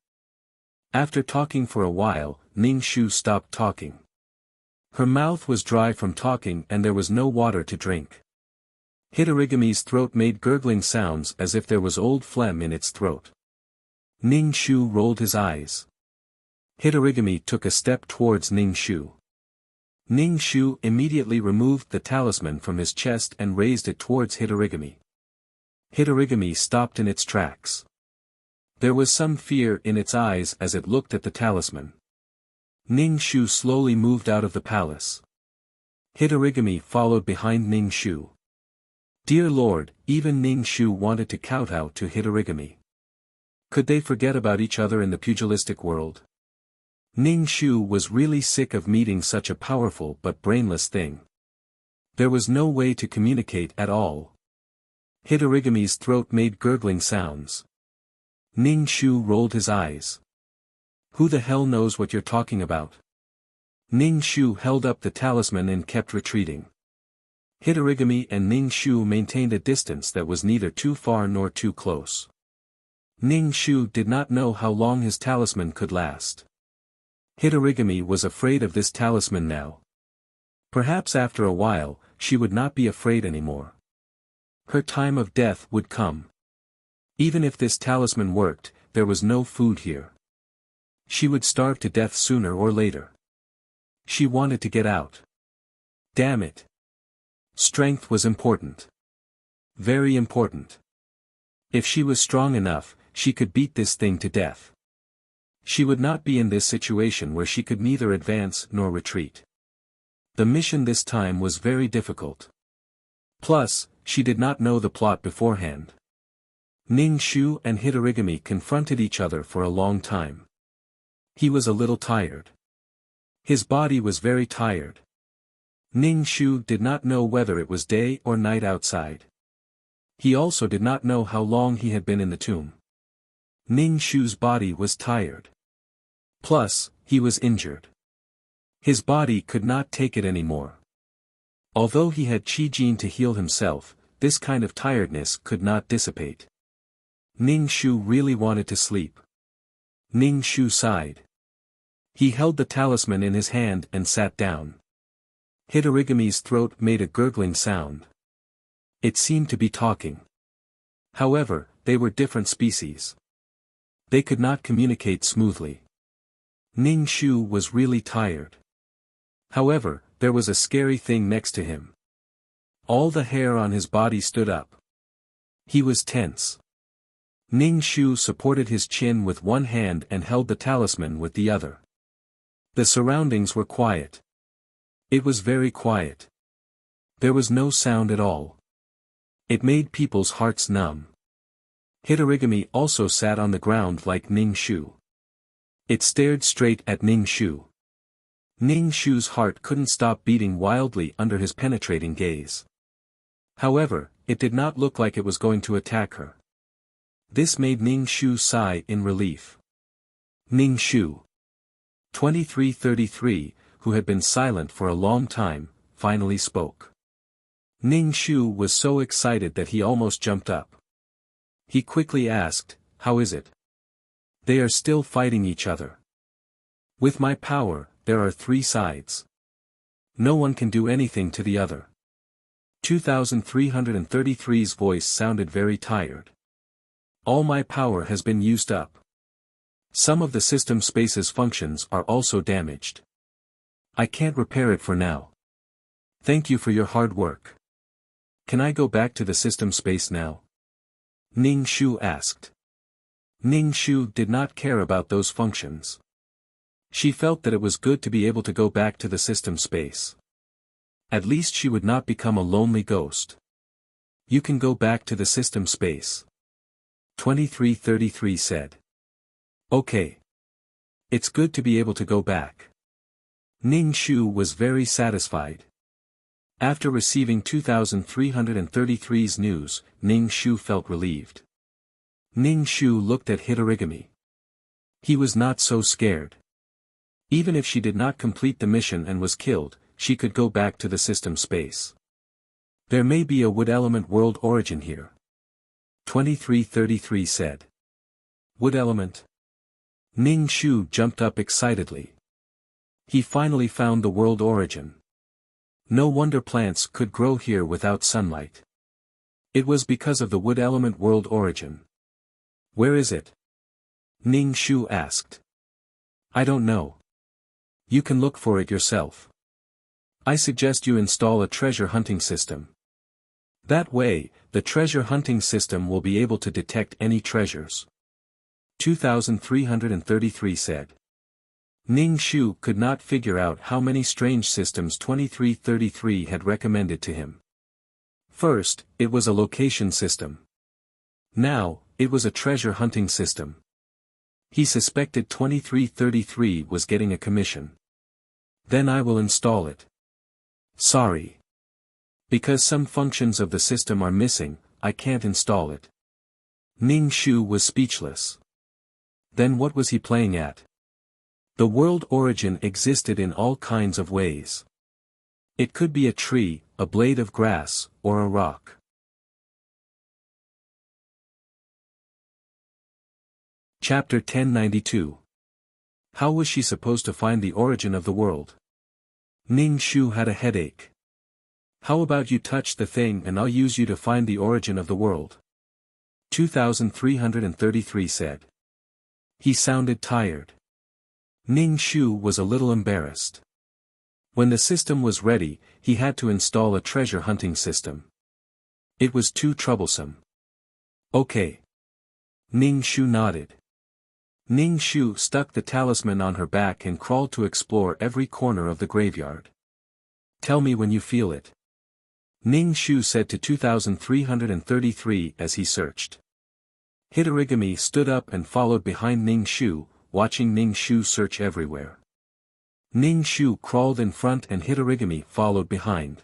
After talking for a while, Ning Shu stopped talking. Her mouth was dry from talking and there was no water to drink. Hitorigami's throat made gurgling sounds as if there was old phlegm in its throat. Ning Shu rolled his eyes. Hitorigami took a step towards Ning Shu. Ning Shu immediately removed the talisman from his chest and raised it towards Hitorigami. Hitorigami stopped in its tracks. There was some fear in its eyes as it looked at the talisman. Ning Shu slowly moved out of the palace. Hitorigami followed behind Ning Shu. Dear Lord, even Ning Shu wanted to kowtow to Hitorigami. Could they forget about each other in the pugilistic world? Ning Shu was really sick of meeting such a powerful but brainless thing. There was no way to communicate at all. Hitorigami's throat made gurgling sounds. Ning Shu rolled his eyes. Who the hell knows what you're talking about? Ning Shu held up the talisman and kept retreating. Hitorigami and Ning Shu maintained a distance that was neither too far nor too close. Ning Shu did not know how long his talisman could last. Hitorigami was afraid of this talisman now. Perhaps after a while, she would not be afraid anymore. Her time of death would come. Even if this talisman worked, there was no food here. She would starve to death sooner or later. She wanted to get out. Damn it. Strength was important. Very important. If she was strong enough, she could beat this thing to death. She would not be in this situation where she could neither advance nor retreat. The mission this time was very difficult. Plus, she did not know the plot beforehand. Ning Shu and Hitorigami confronted each other for a long time. He was a little tired. His body was very tired. Ning Shu did not know whether it was day or night outside. He also did not know how long he had been in the tomb. Ning Shu's body was tired. Plus, he was injured. His body could not take it anymore. Although he had Qi Jin to heal himself, this kind of tiredness could not dissipate. Ning Shu really wanted to sleep. Ning Shu sighed. He held the talisman in his hand and sat down. Hitorigami's throat made a gurgling sound. It seemed to be talking. However, they were different species. They could not communicate smoothly. Ning Shu was really tired. However, there was a scary thing next to him. All the hair on his body stood up. He was tense. Ning Shu supported his chin with one hand and held the talisman with the other. The surroundings were quiet. It was very quiet. There was no sound at all. It made people's hearts numb. Hitorigami also sat on the ground like Ning Shu. It stared straight at Ning Shu. Ning Shu's heart couldn't stop beating wildly under his penetrating gaze. However, it did not look like it was going to attack her. This made Ning Shu sigh in relief. Ning Shu, 2333, who had been silent for a long time, finally spoke. Ning Shu was so excited that he almost jumped up. He quickly asked, "How is it?" "They are still fighting each other. With my power, there are 3 sides. No one can do anything to the other." 2333's voice sounded very tired. "All my power has been used up. Some of the system space's functions are also damaged. I can't repair it for now. Thank you for your hard work. Can I go back to the system space now?" Ning Shu asked. Ning Shu did not care about those functions. She felt that it was good to be able to go back to the system space. At least she would not become a lonely ghost. "You can go back to the system space," 2333 said. "Okay. It's good to be able to go back." Ning Shu was very satisfied. After receiving 2333's news, Ning Shu felt relieved. Ning Shu looked at Hitorigami. He was not so scared. Even if she did not complete the mission and was killed, she could go back to the system space. "There may be a wood element world origin here," 2333 said. "Wood element?" Ning Shu jumped up excitedly. He finally found the world origin. No wonder plants could grow here without sunlight. It was because of the wood element world origin. "Where is it?" Ning Shu asked. "I don't know. You can look for it yourself. I suggest you install a treasure hunting system. That way, the treasure hunting system will be able to detect any treasures," 2333 said. Ning Shu could not figure out how many strange systems 2333 had recommended to him. First, it was a location system. Now, it was a treasure hunting system. He suspected 2333 was getting a commission. "Then I will install it." "Sorry. Because some functions of the system are missing, I can't install it." Ning Shu was speechless. Then what was he playing at? The world origin existed in all kinds of ways. It could be a tree, a blade of grass, or a rock. Chapter 1092. How was she supposed to find the origin of the world? Ning Shu had a headache. "How about you touch the thing and I'll use you to find the origin of the world?" 2333 said. He sounded tired. Ning Shu was a little embarrassed. When the system was ready, he had to install a treasure hunting system. It was too troublesome. "Okay." Ning Shu nodded. Ning Shu stuck the talisman on her back and crawled to explore every corner of the graveyard. "Tell me when you feel it," Ning Shu said to 2333 as he searched. Hitorigami stood up and followed behind Ning Shu, watching Ning Shu search everywhere. Ning Shu crawled in front and Hitorigami followed behind.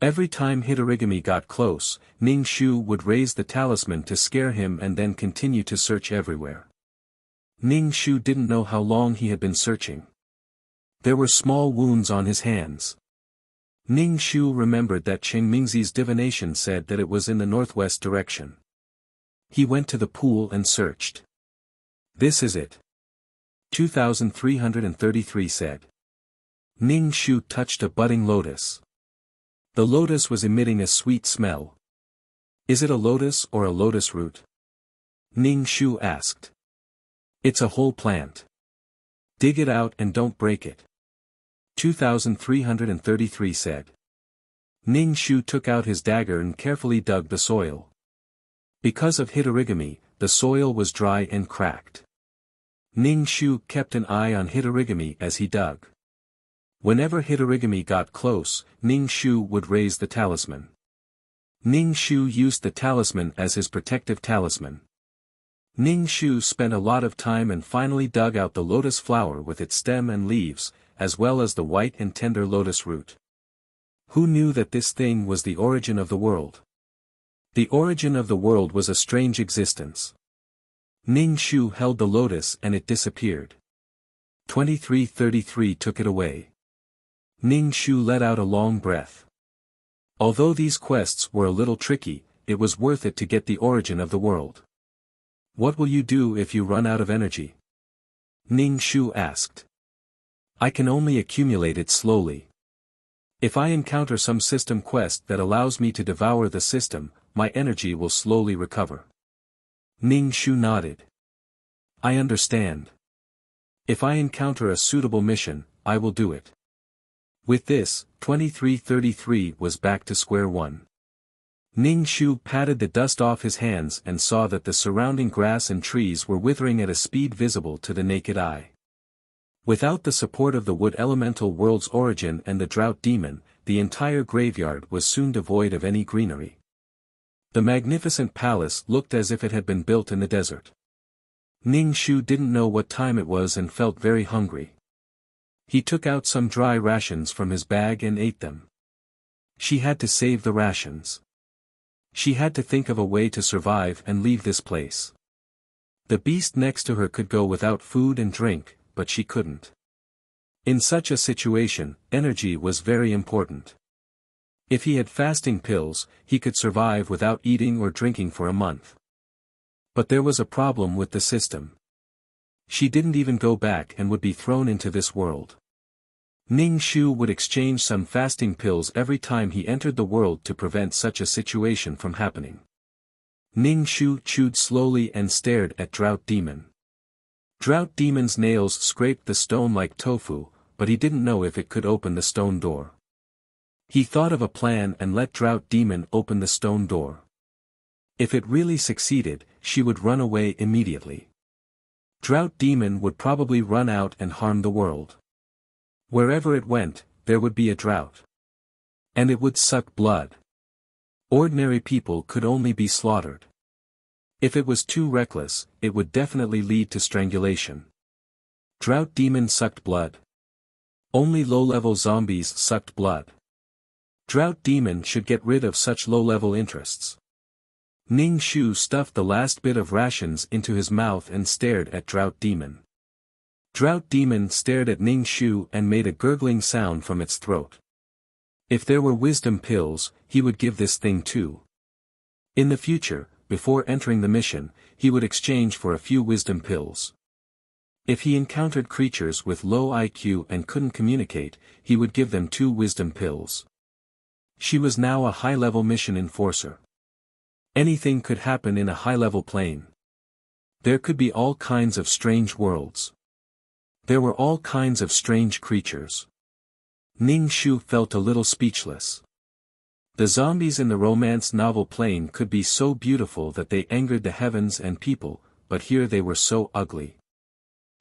Every time Hitorigami got close, Ning Shu would raise the talisman to scare him and then continue to search everywhere. Ning Shu didn't know how long he had been searching. There were small wounds on his hands. Ning Shu remembered that Cheng Mingzi's divination said that it was in the northwest direction. He went to the pool and searched. "This is it," 2333 said. Ning Shu touched a budding lotus. The lotus was emitting a sweet smell. "Is it a lotus or a lotus root?" Ning Shu asked. "It's a whole plant. Dig it out and don't break it." 2333 said. Ning Shu took out his dagger and carefully dug the soil. Because of Hitorigami, the soil was dry and cracked. Ning Shu kept an eye on Hitorigami as he dug. Whenever Hitorigami got close, Ning Shu would raise the talisman. Ning Shu used the talisman as his protective talisman. Ning Shu spent a lot of time and finally dug out the lotus flower with its stem and leaves, as well as the white and tender lotus root. Who knew that this thing was the origin of the world? The origin of the world was a strange existence. Ning Shu held the lotus and it disappeared. 2333 took it away. Ning Shu let out a long breath. Although these quests were a little tricky, it was worth it to get the origin of the world. What will you do if you run out of energy? Ning Shu asked. I can only accumulate it slowly. If I encounter some system quest that allows me to devour the system, my energy will slowly recover. Ning Shu nodded. I understand. If I encounter a suitable mission, I will do it. With this, 2333 was back to square one. Ning Shu patted the dust off his hands and saw that the surrounding grass and trees were withering at a speed visible to the naked eye. Without the support of the wood elemental world's origin and the drought demon, the entire graveyard was soon devoid of any greenery. The magnificent palace looked as if it had been built in the desert. Ning Shu didn't know what time it was and felt very hungry. He took out some dry rations from his bag and ate them. She had to save the rations. She had to think of a way to survive and leave this place. The beast next to her could go without food and drink, but she couldn't. In such a situation, energy was very important. If he had fasting pills, he could survive without eating or drinking for a month. But there was a problem with the system. She didn't even go back and would be thrown into this world. Ning Shu would exchange some fasting pills every time he entered the world to prevent such a situation from happening. Ning Shu chewed slowly and stared at Drought Demon. Drought Demon's nails scraped the stone like tofu, but he didn't know if it could open the stone door. He thought of a plan and let Drought Demon open the stone door. If it really succeeded, she would run away immediately. Drought Demon would probably run out and harm the world. Wherever it went, there would be a drought. And it would suck blood. Ordinary people could only be slaughtered. If it was too reckless, it would definitely lead to strangulation. Drought Demon sucked blood. Only low-level zombies sucked blood. Drought Demon should get rid of such low-level interests. Ning Shu stuffed the last bit of rations into his mouth and stared at Drought Demon. Drought Demon stared at Ning Shu and made a gurgling sound from its throat. If there were wisdom pills, he would give this thing too. In the future, before entering the mission, he would exchange for a few wisdom pills. If he encountered creatures with low IQ and couldn't communicate, he would give them 2 wisdom pills. She was now a high-level mission enforcer. Anything could happen in a high-level plane. There could be all kinds of strange worlds. There were all kinds of strange creatures. Ning Shu felt a little speechless. The zombies in the romance novel plane could be so beautiful that they angered the heavens and people, but here they were so ugly.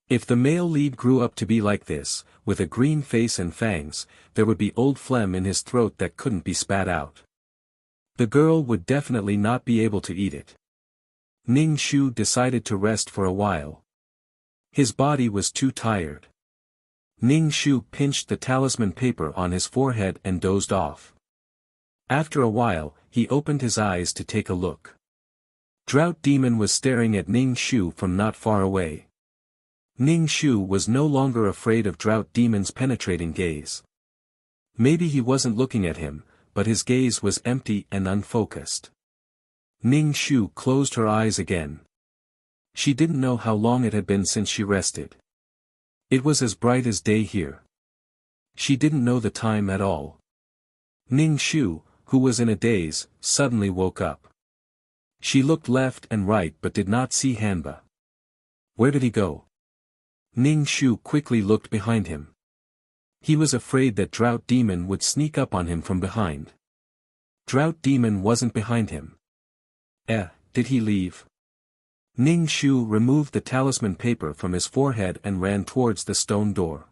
If the male lead grew up to be like this, with a green face and fangs, there would be old phlegm in his throat that couldn't be spat out. The girl would definitely not be able to eat it. Ning Shu decided to rest for a while. His body was too tired. Ning Shu pinched the talisman paper on his forehead and dozed off. After a while, he opened his eyes to take a look. Drought Demon was staring at Ning Shu from not far away. Ning Shu was no longer afraid of Drought Demon's penetrating gaze. Maybe he wasn't looking at him, but his gaze was empty and unfocused. Ning Shu closed her eyes again. She didn't know how long it had been since she rested. It was as bright as day here. She didn't know the time at all. Ning Shu, who was in a daze, suddenly woke up. She looked left and right but did not see Hanba. Where did he go? Ning Shu quickly looked behind him. He was afraid that Drought Demon would sneak up on him from behind. Drought Demon wasn't behind him. Did he leave? Ning Shu removed the talisman paper from his forehead and ran towards the stone door.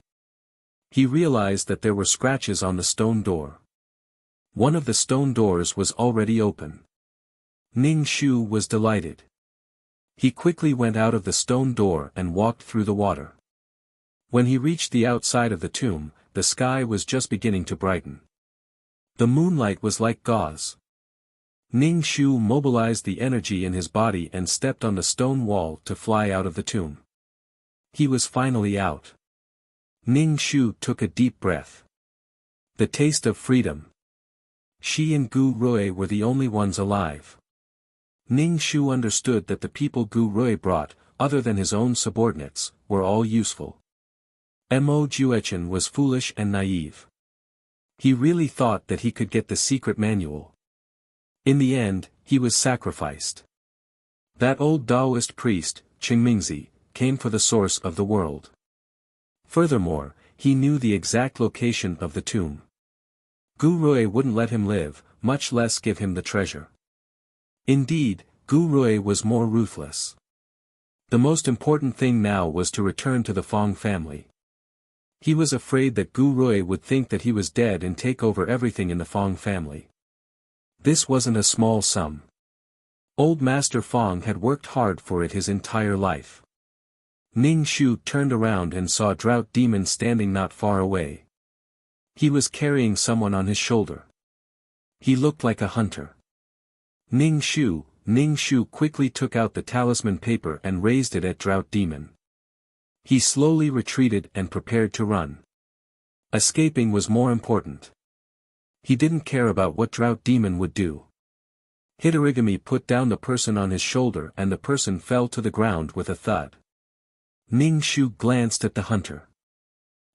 He realized that there were scratches on the stone door. One of the stone doors was already open. Ning Shu was delighted. He quickly went out of the stone door and walked through the water. When he reached the outside of the tomb, the sky was just beginning to brighten. The moonlight was like gauze. Ning Shu mobilized the energy in his body and stepped on the stone wall to fly out of the tomb. He was finally out. Ning Shu took a deep breath. The taste of freedom. She and Gu Rui were the only ones alive. Ning Shu understood that the people Gu Rui brought, other than his own subordinates, were all useful. Mo Juechen was foolish and naive. He really thought that he could get the secret manual. In the end, he was sacrificed. That old Taoist priest, Qingmingzi, came for the source of the world. Furthermore, he knew the exact location of the tomb. Gu Rui wouldn't let him live, much less give him the treasure. Indeed, Gu Rui was more ruthless. The most important thing now was to return to the Fong family. He was afraid that Gu Rui would think that he was dead and take over everything in the Fong family. This wasn't a small sum. Old Master Fong had worked hard for it his entire life. Ning Shu turned around and saw Drought Demon standing not far away. He was carrying someone on his shoulder. He looked like a hunter. Ning Shu quickly took out the talisman paper and raised it at Drought Demon. He slowly retreated and prepared to run. Escaping was more important. He didn't care about what Drought Demon would do. Hitorigami put down the person on his shoulder and the person fell to the ground with a thud. Ning Shu glanced at the hunter.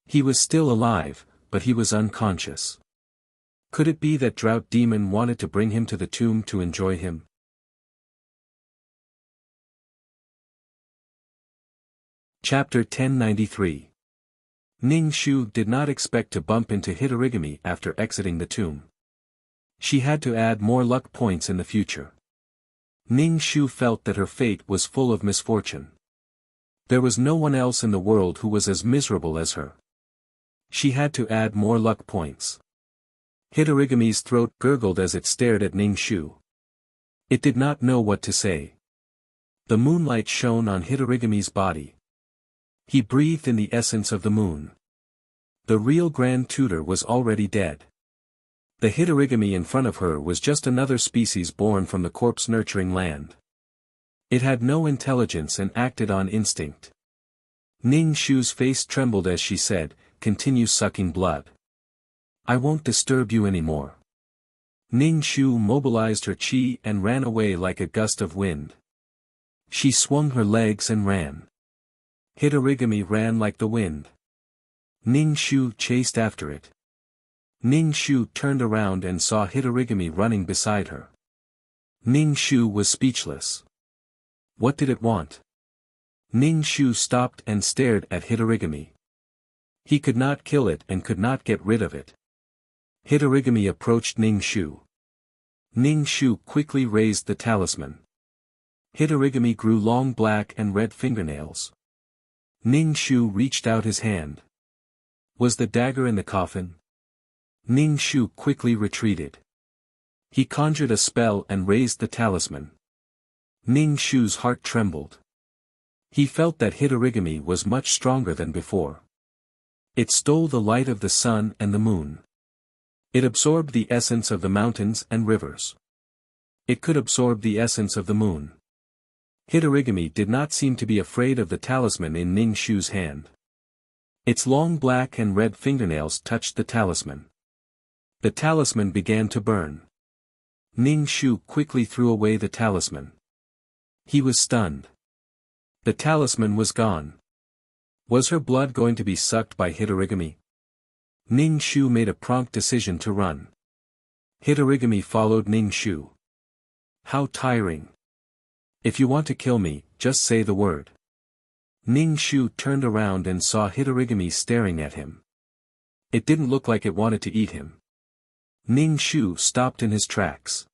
He was still alive, but he was unconscious. Could it be that Drought Demon wanted to bring him to the tomb to enjoy him? Chapter 1093. Ning Shu did not expect to bump into Hitorigami after exiting the tomb. She had to add more luck points in the future. Ning Shu felt that her fate was full of misfortune. There was no one else in the world who was as miserable as her. She had to add more luck points. Hitorigami's throat gurgled as it stared at Ning Shu. It did not know what to say. The moonlight shone on Hitorigami's body. He breathed in the essence of the moon. The real Grand Tutor was already dead. The Hitorigami in front of her was just another species born from the corpse-nurturing land. It had no intelligence and acted on instinct. Ning Shu's face trembled as she said, "Continue sucking blood. I won't disturb you anymore." Ning Shu mobilized her chi and ran away like a gust of wind. She swung her legs and ran. Hitorigami ran like the wind. Ning Shu chased after it. Ning Shu turned around and saw Hitorigami running beside her. Ning Shu was speechless. What did it want? Ning Shu stopped and stared at Hitorigami. He could not kill it and could not get rid of it. Hitorigami approached Ning Shu. Ning Shu quickly raised the talisman. Hitorigami grew long black and red fingernails. Ning Shu reached out his hand. Was the dagger in the coffin? Ning Shu quickly retreated. He conjured a spell and raised the talisman. Ning Shu's heart trembled. He felt that Hitorigami was much stronger than before. It stole the light of the sun and the moon. It absorbed the essence of the mountains and rivers. It could absorb the essence of the moon. Hitorigami did not seem to be afraid of the talisman in Ning Shu's hand. Its long black and red fingernails touched the talisman. The talisman began to burn. Ning Shu quickly threw away the talisman. He was stunned. The talisman was gone. Was her blood going to be sucked by Hitorigami? Ning Shu made a prompt decision to run. Hitorigami followed Ning Shu. How tiring. If you want to kill me, just say the word. Ning Shu turned around and saw Hitorigami staring at him. It didn't look like it wanted to eat him. Ning Shu stopped in his tracks.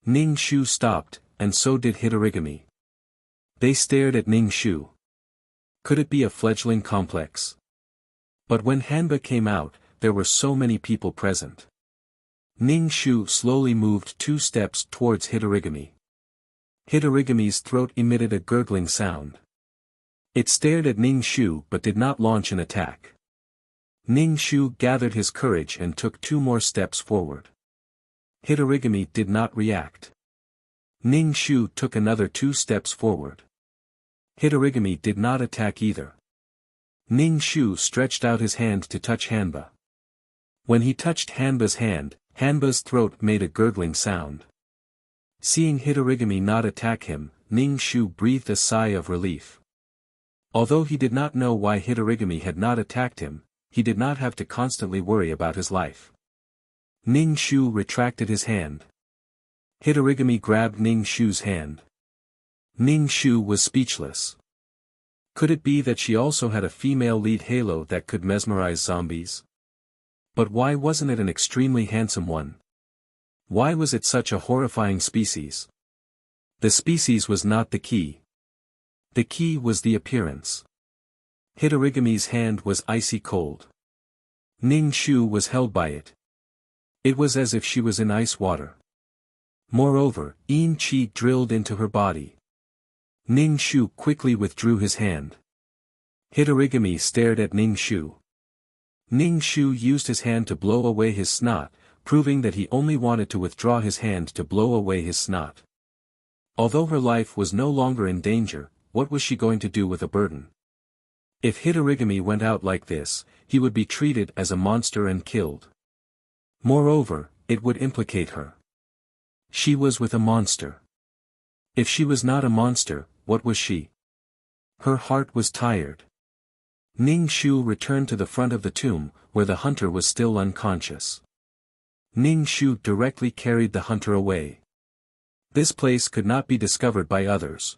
Ning Shu stopped, and so did Hitorigami. They stared at Ning Shu. Could it be a fledgling complex? But when Hanba came out, there were so many people present. Ning Shu slowly moved 2 steps towards Hitorigami. Hitorigami's throat emitted a gurgling sound. It stared at Ning Shu but did not launch an attack. Ning Shu gathered his courage and took 2 more steps forward. Hitorigami did not react. Ning Shu took another 2 steps forward. Hitorigami did not attack either. Ning Shu stretched out his hand to touch Hanba. When he touched Hanba's hand, Hanba's throat made a gurgling sound. Seeing Hitorigami not attack him, Ning Shu breathed a sigh of relief. Although he did not know why Hitorigami had not attacked him, he did not have to constantly worry about his life. Ning Shu retracted his hand. Hitorigami grabbed Ning Shu's hand. Ning Shu was speechless. Could it be that she also had a female lead halo that could mesmerize zombies? But why wasn't it an extremely handsome one? Why was it such a horrifying species? The species was not the key. The key was the appearance. Hitorigami's hand was icy cold. Ning Shu was held by it. It was as if she was in ice water. Moreover, Yin Qi drilled into her body. Ning Shu quickly withdrew his hand. Hitorigami stared at Ning Shu. Ning Shu used his hand to blow away his snot, proving that he only wanted to withdraw his hand to blow away his snot. Although her life was no longer in danger, what was she going to do with a burden? If Hitorigami went out like this, he would be treated as a monster and killed. Moreover, it would implicate her. She was with a monster. If she was not a monster, what was she? Her heart was tired. Ning Shu returned to the front of the tomb, where the hunter was still unconscious. Ning Shu directly carried the hunter away. This place could not be discovered by others.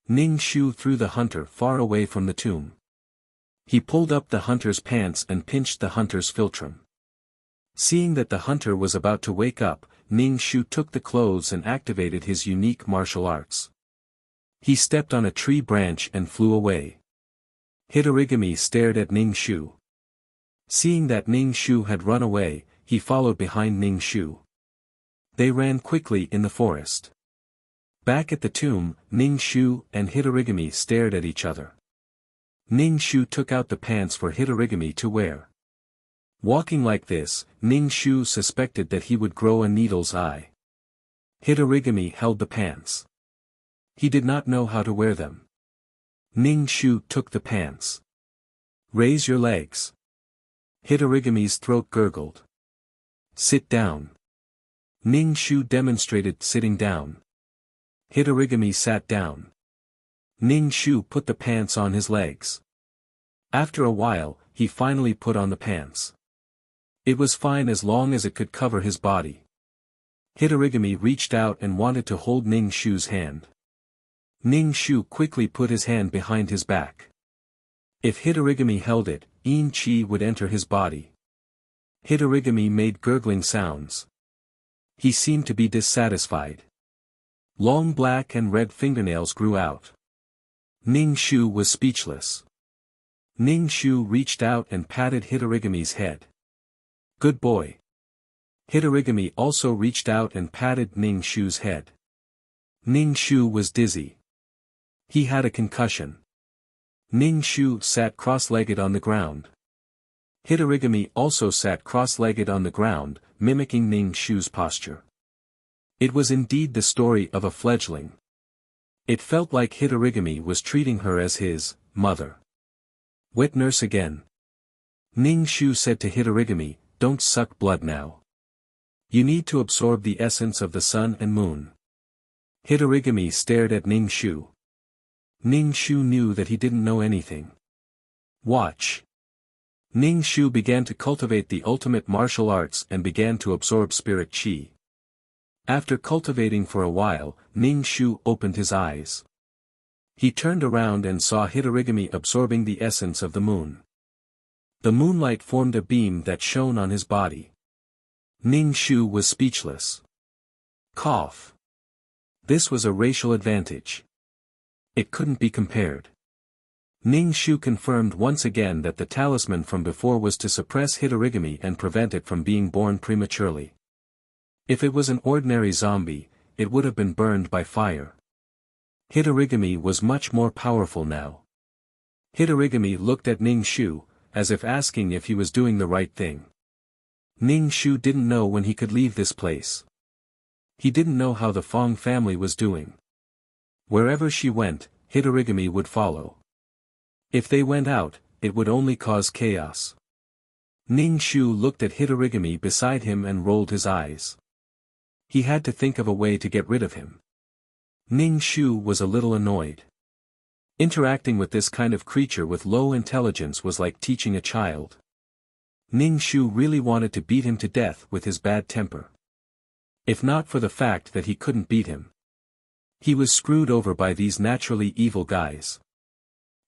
Ning Shu threw the hunter far away from the tomb. He pulled up the hunter's pants and pinched the hunter's philtrum. Seeing that the hunter was about to wake up, Ning Shu took the clothes and activated his unique martial arts. He stepped on a tree branch and flew away. Hitorigami stared at Ning Shu. Seeing that Ning Shu had run away, he followed behind Ning Shu. They ran quickly in the forest. Back at the tomb, Ning Shu and Hitorigami stared at each other. Ning Shu took out the pants for Hitorigami to wear. Walking like this, Ning Shu suspected that he would grow a needle's eye. Hitorigami held the pants. He did not know how to wear them. Ning Shu took the pants. Raise your legs. Hitorigami's throat gurgled. Sit down. Ning Shu demonstrated sitting down. Hitorigami sat down. Ning Shu put the pants on his legs. After a while, he finally put on the pants. It was fine as long as it could cover his body. Hitorigami reached out and wanted to hold Ning Shu's hand. Ning Shu quickly put his hand behind his back. If Hitorigami held it, Yin Qi would enter his body. Hitorigami made gurgling sounds. He seemed to be dissatisfied. Long black and red fingernails grew out. Ning Shu was speechless. Ning Shu reached out and patted Hitorigami's head. Good boy. Hitorigami also reached out and patted Ning Shu's head. Ning Shu was dizzy. He had a concussion. Ning Shu sat cross-legged on the ground. Hitorigami also sat cross-legged on the ground, mimicking Ning Shu's posture. It was indeed the story of a fledgling. It felt like Hitorigami was treating her as his mother. Wet nurse again. Ning Shu said to Hitorigami, don't suck blood now. You need to absorb the essence of the sun and moon. Hitorigami stared at Ning Shu. Ning Shu knew that he didn't know anything. Watch. Ning Shu began to cultivate the ultimate martial arts and began to absorb spirit qi. After cultivating for a while, Ning Shu opened his eyes. He turned around and saw Hitorigami absorbing the essence of the moon. The moonlight formed a beam that shone on his body. Ning Shu was speechless. Cough. This was a racial advantage. It couldn't be compared. Ning Shu confirmed once again that the talisman from before was to suppress Hitorigami and prevent it from being born prematurely. If it was an ordinary zombie, it would have been burned by fire. Hitorigami was much more powerful now. Hitorigami looked at Ning Shu, as if asking if he was doing the right thing. Ning Shu didn't know when he could leave this place. He didn't know how the Fong family was doing. Wherever she went, Hitorigami would follow. If they went out, it would only cause chaos. Ning Shu looked at Hitorigami beside him and rolled his eyes. He had to think of a way to get rid of him. Ning Shu was a little annoyed. Interacting with this kind of creature with low intelligence was like teaching a child. Ning Shu really wanted to beat him to death with his bad temper. If not for the fact that he couldn't beat him. He was screwed over by these naturally evil guys.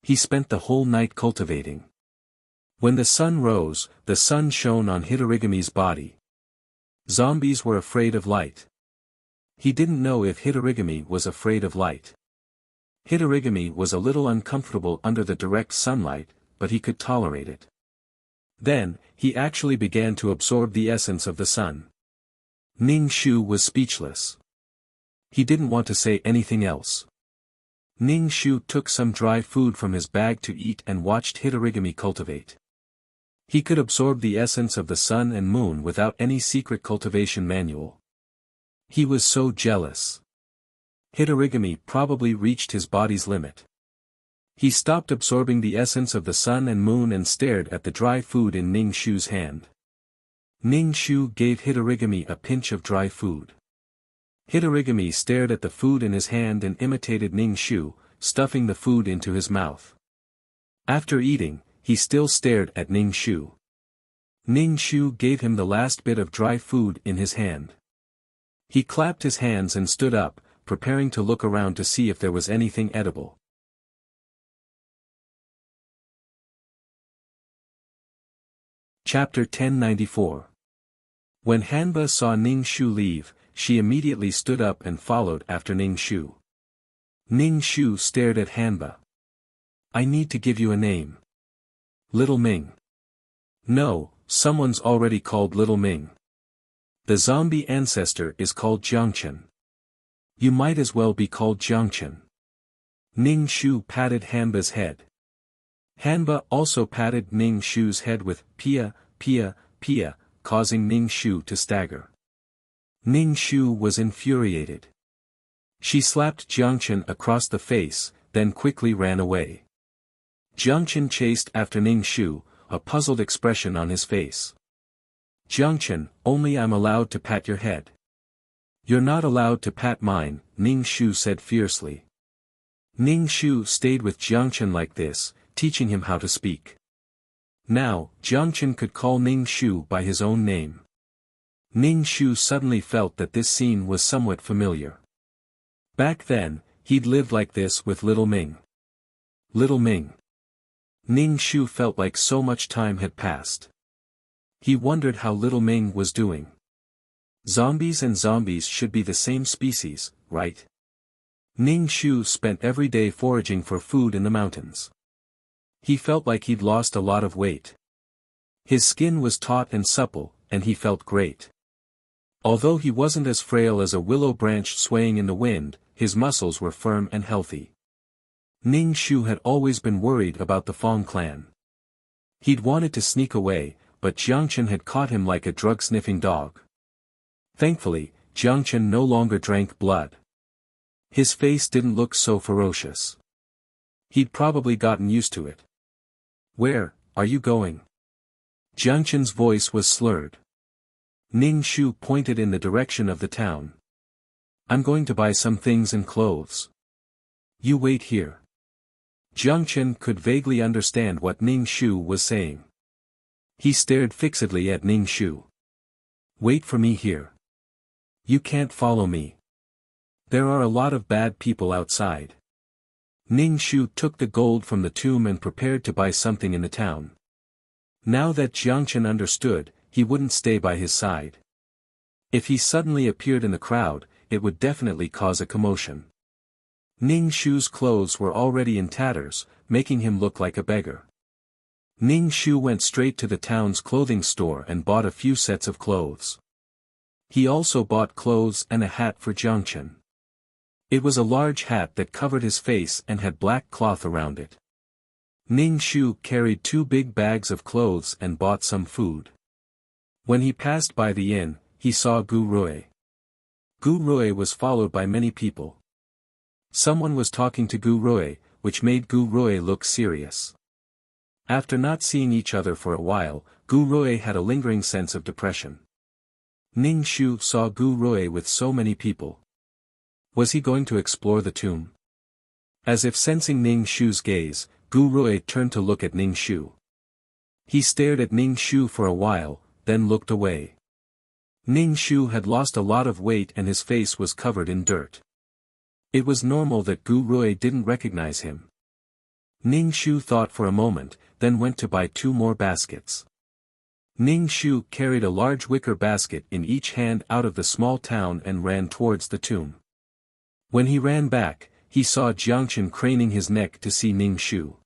He spent the whole night cultivating. When the sun rose, the sun shone on Hitorigami's body. Zombies were afraid of light. He didn't know if Hitorigami was afraid of light. Hitorigami was a little uncomfortable under the direct sunlight, but he could tolerate it. Then, he actually began to absorb the essence of the sun. Ning Shu was speechless. He didn't want to say anything else. Ning Shu took some dry food from his bag to eat and watched Hitorigami cultivate. He could absorb the essence of the sun and moon without any secret cultivation manual. He was so jealous. Hitorigami probably reached his body's limit. He stopped absorbing the essence of the sun and moon and stared at the dry food in Ning Shu's hand. Ning Shu gave Hitorigami a pinch of dry food. Hitorigami stared at the food in his hand and imitated Ning Shu, stuffing the food into his mouth. After eating, he still stared at Ning Shu. Ning Shu gave him the last bit of dry food in his hand. He clapped his hands and stood up, preparing to look around to see if there was anything edible. Chapter 1094. When Hanba saw Ning Shu leave, she immediately stood up and followed after Ning Shu. Ning Shu stared at Hanba. I need to give you a name. Little Ming. No, someone's already called Little Ming. The zombie ancestor is called Jiangchen. You might as well be called Jiangchen. Ning Shu patted Hanba's head. Hanba also patted Ning Shu's head with Pia, Pia, Pia, causing Ning Shu to stagger. Ning Shu was infuriated. She slapped Jiangchen across the face, then quickly ran away. Jiangchen chased after Ning Shu, a puzzled expression on his face. Jiangchen, only I'm allowed to pat your head. You're not allowed to pat mine, Ning Shu said fiercely. Ning Shu stayed with Jiangchen like this, teaching him how to speak. Now, Jiangchen could call Ning Shu by his own name. Ning Shu suddenly felt that this scene was somewhat familiar. Back then, he'd lived like this with Little Ming. Little Ming. Ning Shu felt like so much time had passed. He wondered how Little Ming was doing. Zombies and zombies should be the same species, right? Ning Shu spent every day foraging for food in the mountains. He felt like he'd lost a lot of weight. His skin was taut and supple, and he felt great. Although he wasn't as frail as a willow branch swaying in the wind, his muscles were firm and healthy. Ning Shu had always been worried about the Fong clan. He'd wanted to sneak away, but Jiangchen had caught him like a drug-sniffing dog. Thankfully, Jiangchen no longer drank blood. His face didn't look so ferocious. He'd probably gotten used to it. Where are you going? Jiangchen's voice was slurred. Ning Shu pointed in the direction of the town. I'm going to buy some things and clothes. You wait here. Jiangchen could vaguely understand what Ning Shu was saying. He stared fixedly at Ning Shu. Wait for me here. You can't follow me. There are a lot of bad people outside. Ning Shu took the gold from the tomb and prepared to buy something in the town. Now that Jiangchen understood, he wouldn't stay by his side. If he suddenly appeared in the crowd, it would definitely cause a commotion. Ning Shu's clothes were already in tatters, making him look like a beggar. Ning Shu went straight to the town's clothing store and bought a few sets of clothes. He also bought clothes and a hat for Jiangchen. It was a large hat that covered his face and had black cloth around it. Ning Shu carried 2 big bags of clothes and bought some food. When he passed by the inn, he saw Gu Rui. Gu Rui was followed by many people. Someone was talking to Gu Rui, which made Gu Rui look serious. After not seeing each other for a while, Gu Rui had a lingering sense of depression. Ning Shu saw Gu Rui with so many people. Was he going to explore the tomb? As if sensing Ning Shu's gaze, Gu Rui turned to look at Ning Shu. He stared at Ning Shu for a while, then looked away. Ning Shu had lost a lot of weight and his face was covered in dirt. It was normal that Gu Rui didn't recognize him. Ning Shu thought for a moment, then went to buy 2 more baskets. Ning Shu carried a large wicker basket in each hand out of the small town and ran towards the tomb. When he ran back, he saw Jiangchen craning his neck to see Ning Shu.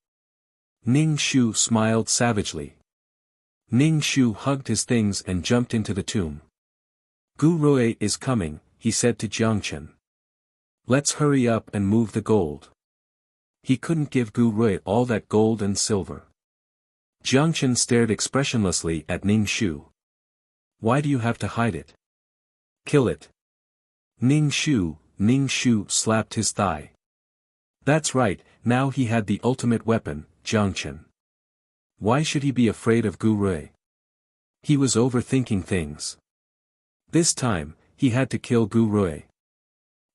Ning Shu smiled savagely. Ning Shu hugged his things and jumped into the tomb. Gu Rui is coming, he said to Jiangchen. Let's hurry up and move the gold. He couldn't give Gu Rui all that gold and silver. Jiangchen stared expressionlessly at Ning Shu. Why do you have to hide it? Kill it. Ning Shu slapped his thigh. That's right, now he had the ultimate weapon, Jiangchen. Why should he be afraid of Gu Rui? He was overthinking things. This time, he had to kill Gu Rui.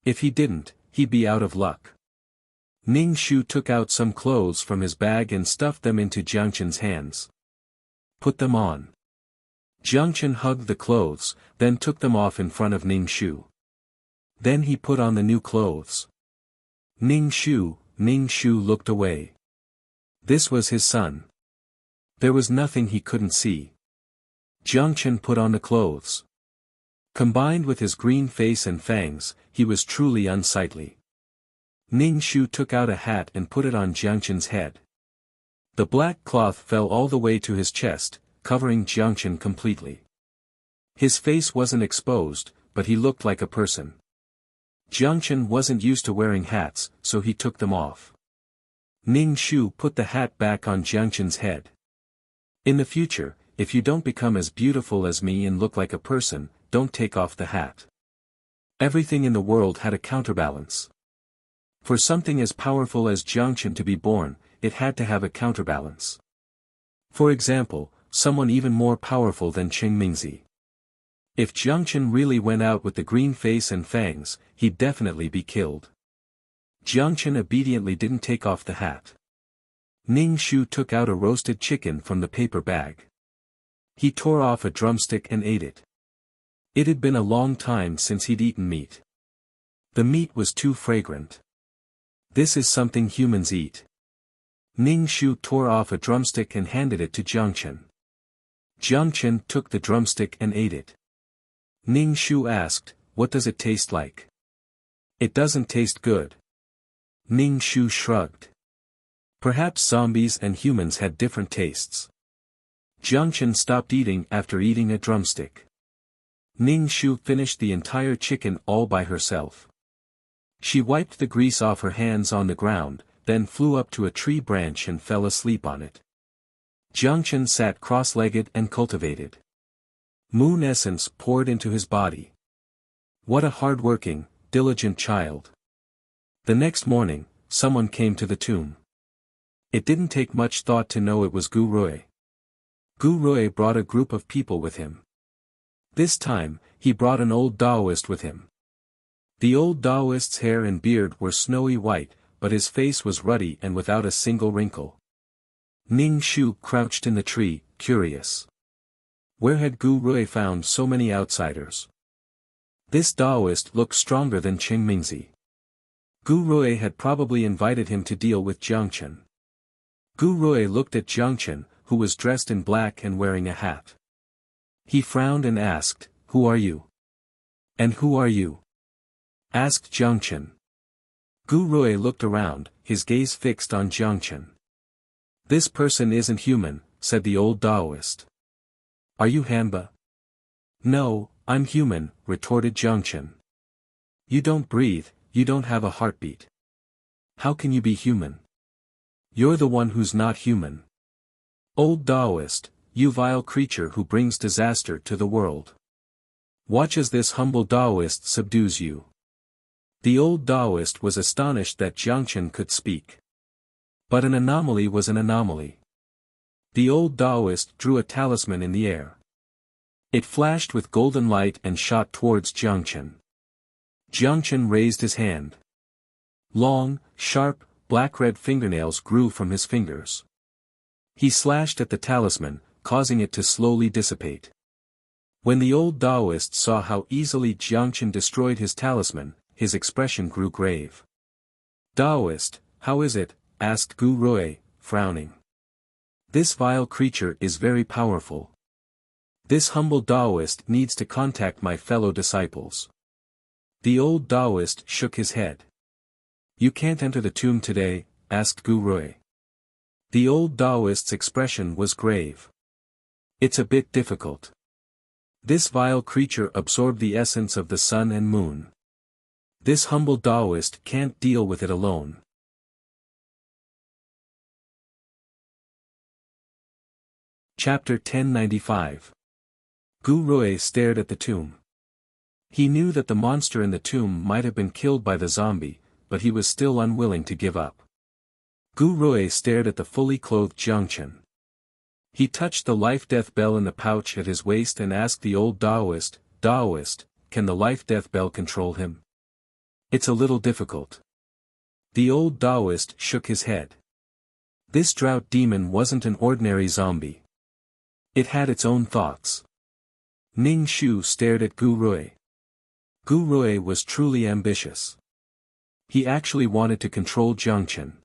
If he didn't, he'd be out of luck. Ning Shu took out some clothes from his bag and stuffed them into Jiangchen's hands. Put them on. Jiangchen hugged the clothes, then took them off in front of Ning Shu. Then he put on the new clothes. Ning Shu looked away. This was his son. There was nothing he couldn't see. Jiangchen put on the clothes. Combined with his green face and fangs, he was truly unsightly. Ning Shu took out a hat and put it on Jiangchen's head. The black cloth fell all the way to his chest, covering Jiangchen completely. His face wasn't exposed, but he looked like a person. Jiangchen wasn't used to wearing hats, so he took them off. Ning Shu put the hat back on Jiangchen's head. In the future, if you don't become as beautiful as me and look like a person, don't take off the hat. Everything in the world had a counterbalance. For something as powerful as Jiangchen to be born, it had to have a counterbalance. For example, someone even more powerful than Qing Mingzi. If Jiangchen really went out with the green face and fangs, he'd definitely be killed. Jiangchen obediently didn't take off the hat. Ning Shu took out a roasted chicken from the paper bag. He tore off a drumstick and ate it. It had been a long time since he'd eaten meat. The meat was too fragrant. This is something humans eat. Ning Shu tore off a drumstick and handed it to Jiangchen. Jiangchen took the drumstick and ate it. Ning Shu asked, "What does it taste like?" "It doesn't taste good." Ning Shu shrugged. Perhaps zombies and humans had different tastes. Jiangchen stopped eating after eating a drumstick. Ning Shu finished the entire chicken all by herself. She wiped the grease off her hands on the ground, then flew up to a tree branch and fell asleep on it. Jiangchen sat cross-legged and cultivated. Moon essence poured into his body. What a hard-working, diligent child. The next morning, someone came to the tomb. It didn't take much thought to know it was Gu Rui. Gu Rui brought a group of people with him. This time, he brought an old Taoist with him. The old Taoist's hair and beard were snowy white, but his face was ruddy and without a single wrinkle. Ning Shu crouched in the tree, curious. Where had Gu Rui found so many outsiders? This Taoist looked stronger than Qing Mingzi. Gu Rui had probably invited him to deal with Jiangchen. Gu Rui looked at Jiangchen, who was dressed in black and wearing a hat. He frowned and asked, "Who are you?" "And who are you?" asked Jiangchen. Gu Rui looked around, his gaze fixed on Jiangchen. "This person isn't human," said the old Taoist. "Are you Hanba?" "No, I'm human," retorted Jiangchen. "You don't breathe, you don't have a heartbeat. How can you be human? You're the one who's not human. Old Taoist, you vile creature who brings disaster to the world. Watch as this humble Taoist subdues you." The old Taoist was astonished that Jiangchen could speak. But an anomaly was an anomaly. The old Taoist drew a talisman in the air. It flashed with golden light and shot towards Jiangchen. Jiangchen raised his hand. Long, sharp, black-red fingernails grew from his fingers. He slashed at the talisman, causing it to slowly dissipate. When the old Taoist saw how easily Jiangchen destroyed his talisman, his expression grew grave. "Taoist, how is it?" asked Gu Rui, frowning. "This vile creature is very powerful. This humble Taoist needs to contact my fellow disciples." The old Taoist shook his head. "You can't enter the tomb today?" asked Gu Rui. The old Taoist's expression was grave. "It's a bit difficult. This vile creature absorbed the essence of the sun and moon. This humble Taoist can't deal with it alone." Chapter 1095. Gu Rui stared at the tomb. He knew that the monster in the tomb might have been killed by the zombie, but he was still unwilling to give up. Gu Rui stared at the fully clothed Jiangchen. He touched the life-death bell in the pouch at his waist and asked the old Taoist, "Taoist, can the life-death bell control him?" "It's a little difficult." The old Taoist shook his head. This drought demon wasn't an ordinary zombie. It had its own thoughts. Ning Shu stared at Gu Rui. Gu Rui was truly ambitious. He actually wanted to control Jiangchen.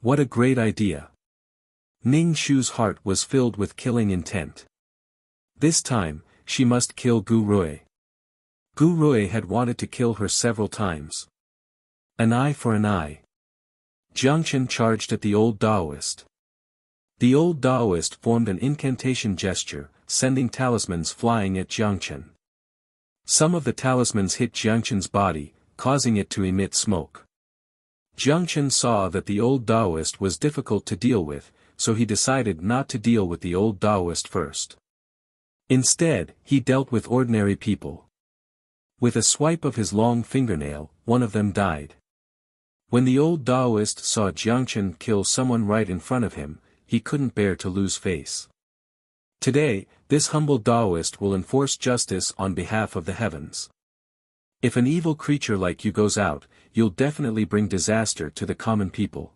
What a great idea. Ning Shu's heart was filled with killing intent. This time, she must kill Gu Rui. Gu Rui had wanted to kill her several times. An eye for an eye. Jiangchen charged at the old Taoist. The old Taoist formed an incantation gesture, sending talismans flying at Jiangchen. Some of the talismans hit Jiangchen's body, causing it to emit smoke. Jiangchen saw that the old Taoist was difficult to deal with, so he decided not to deal with the old Taoist first. Instead, he dealt with ordinary people. With a swipe of his long fingernail, one of them died. When the old Taoist saw Jiangchen kill someone right in front of him, he couldn't bear to lose face. Today, this humble Taoist will enforce justice on behalf of the heavens. If an evil creature like you goes out, you'll definitely bring disaster to the common people.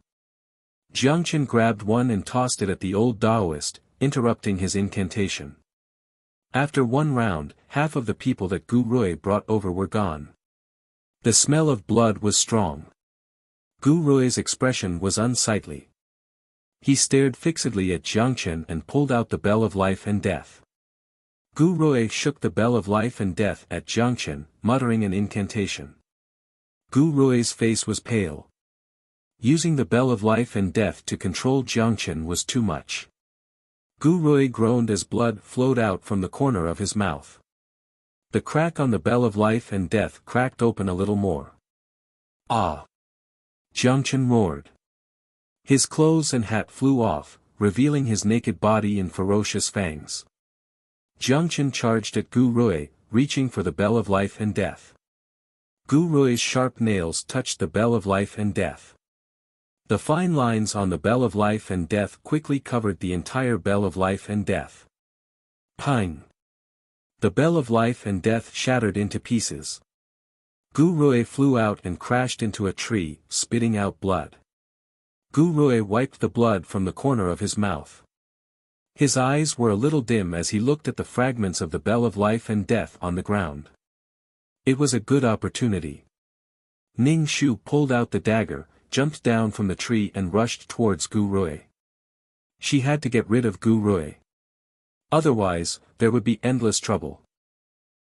Jiangchen grabbed one and tossed it at the old Taoist, interrupting his incantation. After one round, half of the people that Gu Rui brought over were gone. The smell of blood was strong. Gu Rui's expression was unsightly. He stared fixedly at Jiangchen and pulled out the bell of life and death. Gu Rui shook the bell of life and death at Jiangchen, muttering an incantation. Gu Rui's face was pale. Using the bell of life and death to control Jiangchen was too much. Gu Rui groaned as blood flowed out from the corner of his mouth. The crack on the bell of life and death cracked open a little more. "Ah!" Jiangchen roared. His clothes and hat flew off, revealing his naked body and ferocious fangs. Jiangchen charged at Gu Rui, reaching for the bell of life and death. Gu Rui's sharp nails touched the bell of life and death. The fine lines on the bell of life and death quickly covered the entire bell of life and death. Pang! The bell of life and death shattered into pieces. Gu Rui flew out and crashed into a tree, spitting out blood. Gu Rui wiped the blood from the corner of his mouth. His eyes were a little dim as he looked at the fragments of the bell of life and death on the ground. It was a good opportunity. Ning Shu pulled out the dagger, jumped down from the tree and rushed towards Gu Rui. She had to get rid of Gu Rui. Otherwise, there would be endless trouble.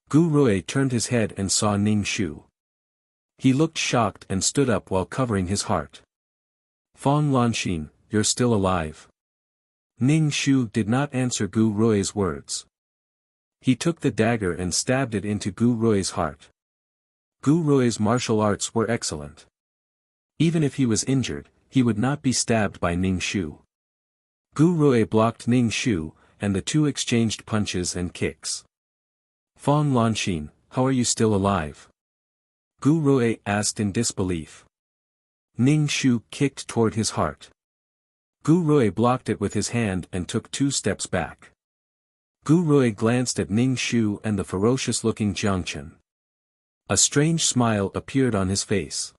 Gu Rui turned his head and saw Ning Shu. He looked shocked and stood up while covering his heart. Fang Lanxin, you're still alive. Ning Shu did not answer Gu Rui's words. He took the dagger and stabbed it into Gu Rui's heart. Gu Rui's martial arts were excellent. Even if he was injured, he would not be stabbed by Ning Shu. Gu Rui blocked Ning Shu, and the two exchanged punches and kicks. Fang Lanxin, how are you still alive? Gu Rui asked in disbelief. Ning Shu kicked toward his heart. Gu Rui blocked it with his hand and took 2 steps back. Gu Rui glanced at Ning Shu and the ferocious-looking Jiang Chen. A strange smile appeared on his face.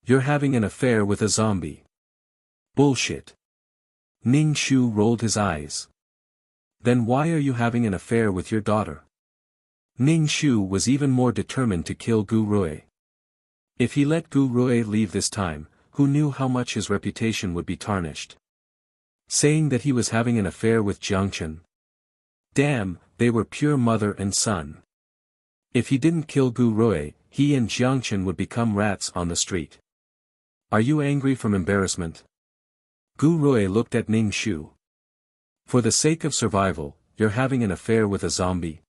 You're having an affair with a zombie. Bullshit. Ning Shu rolled his eyes. Then why are you having an affair with your daughter? Ning Shu was even more determined to kill Gu Rui. If he let Gu Rui leave this time, who knew how much his reputation would be tarnished? Saying that he was having an affair with Jiang Chen. Damn, they were pure mother and son. If he didn't kill Gu Rui, he and Jiang Chen would become rats on the street. Are you angry from embarrassment? Gu Rui looked at Ning Shu. For the sake of survival, you're having an affair with a zombie?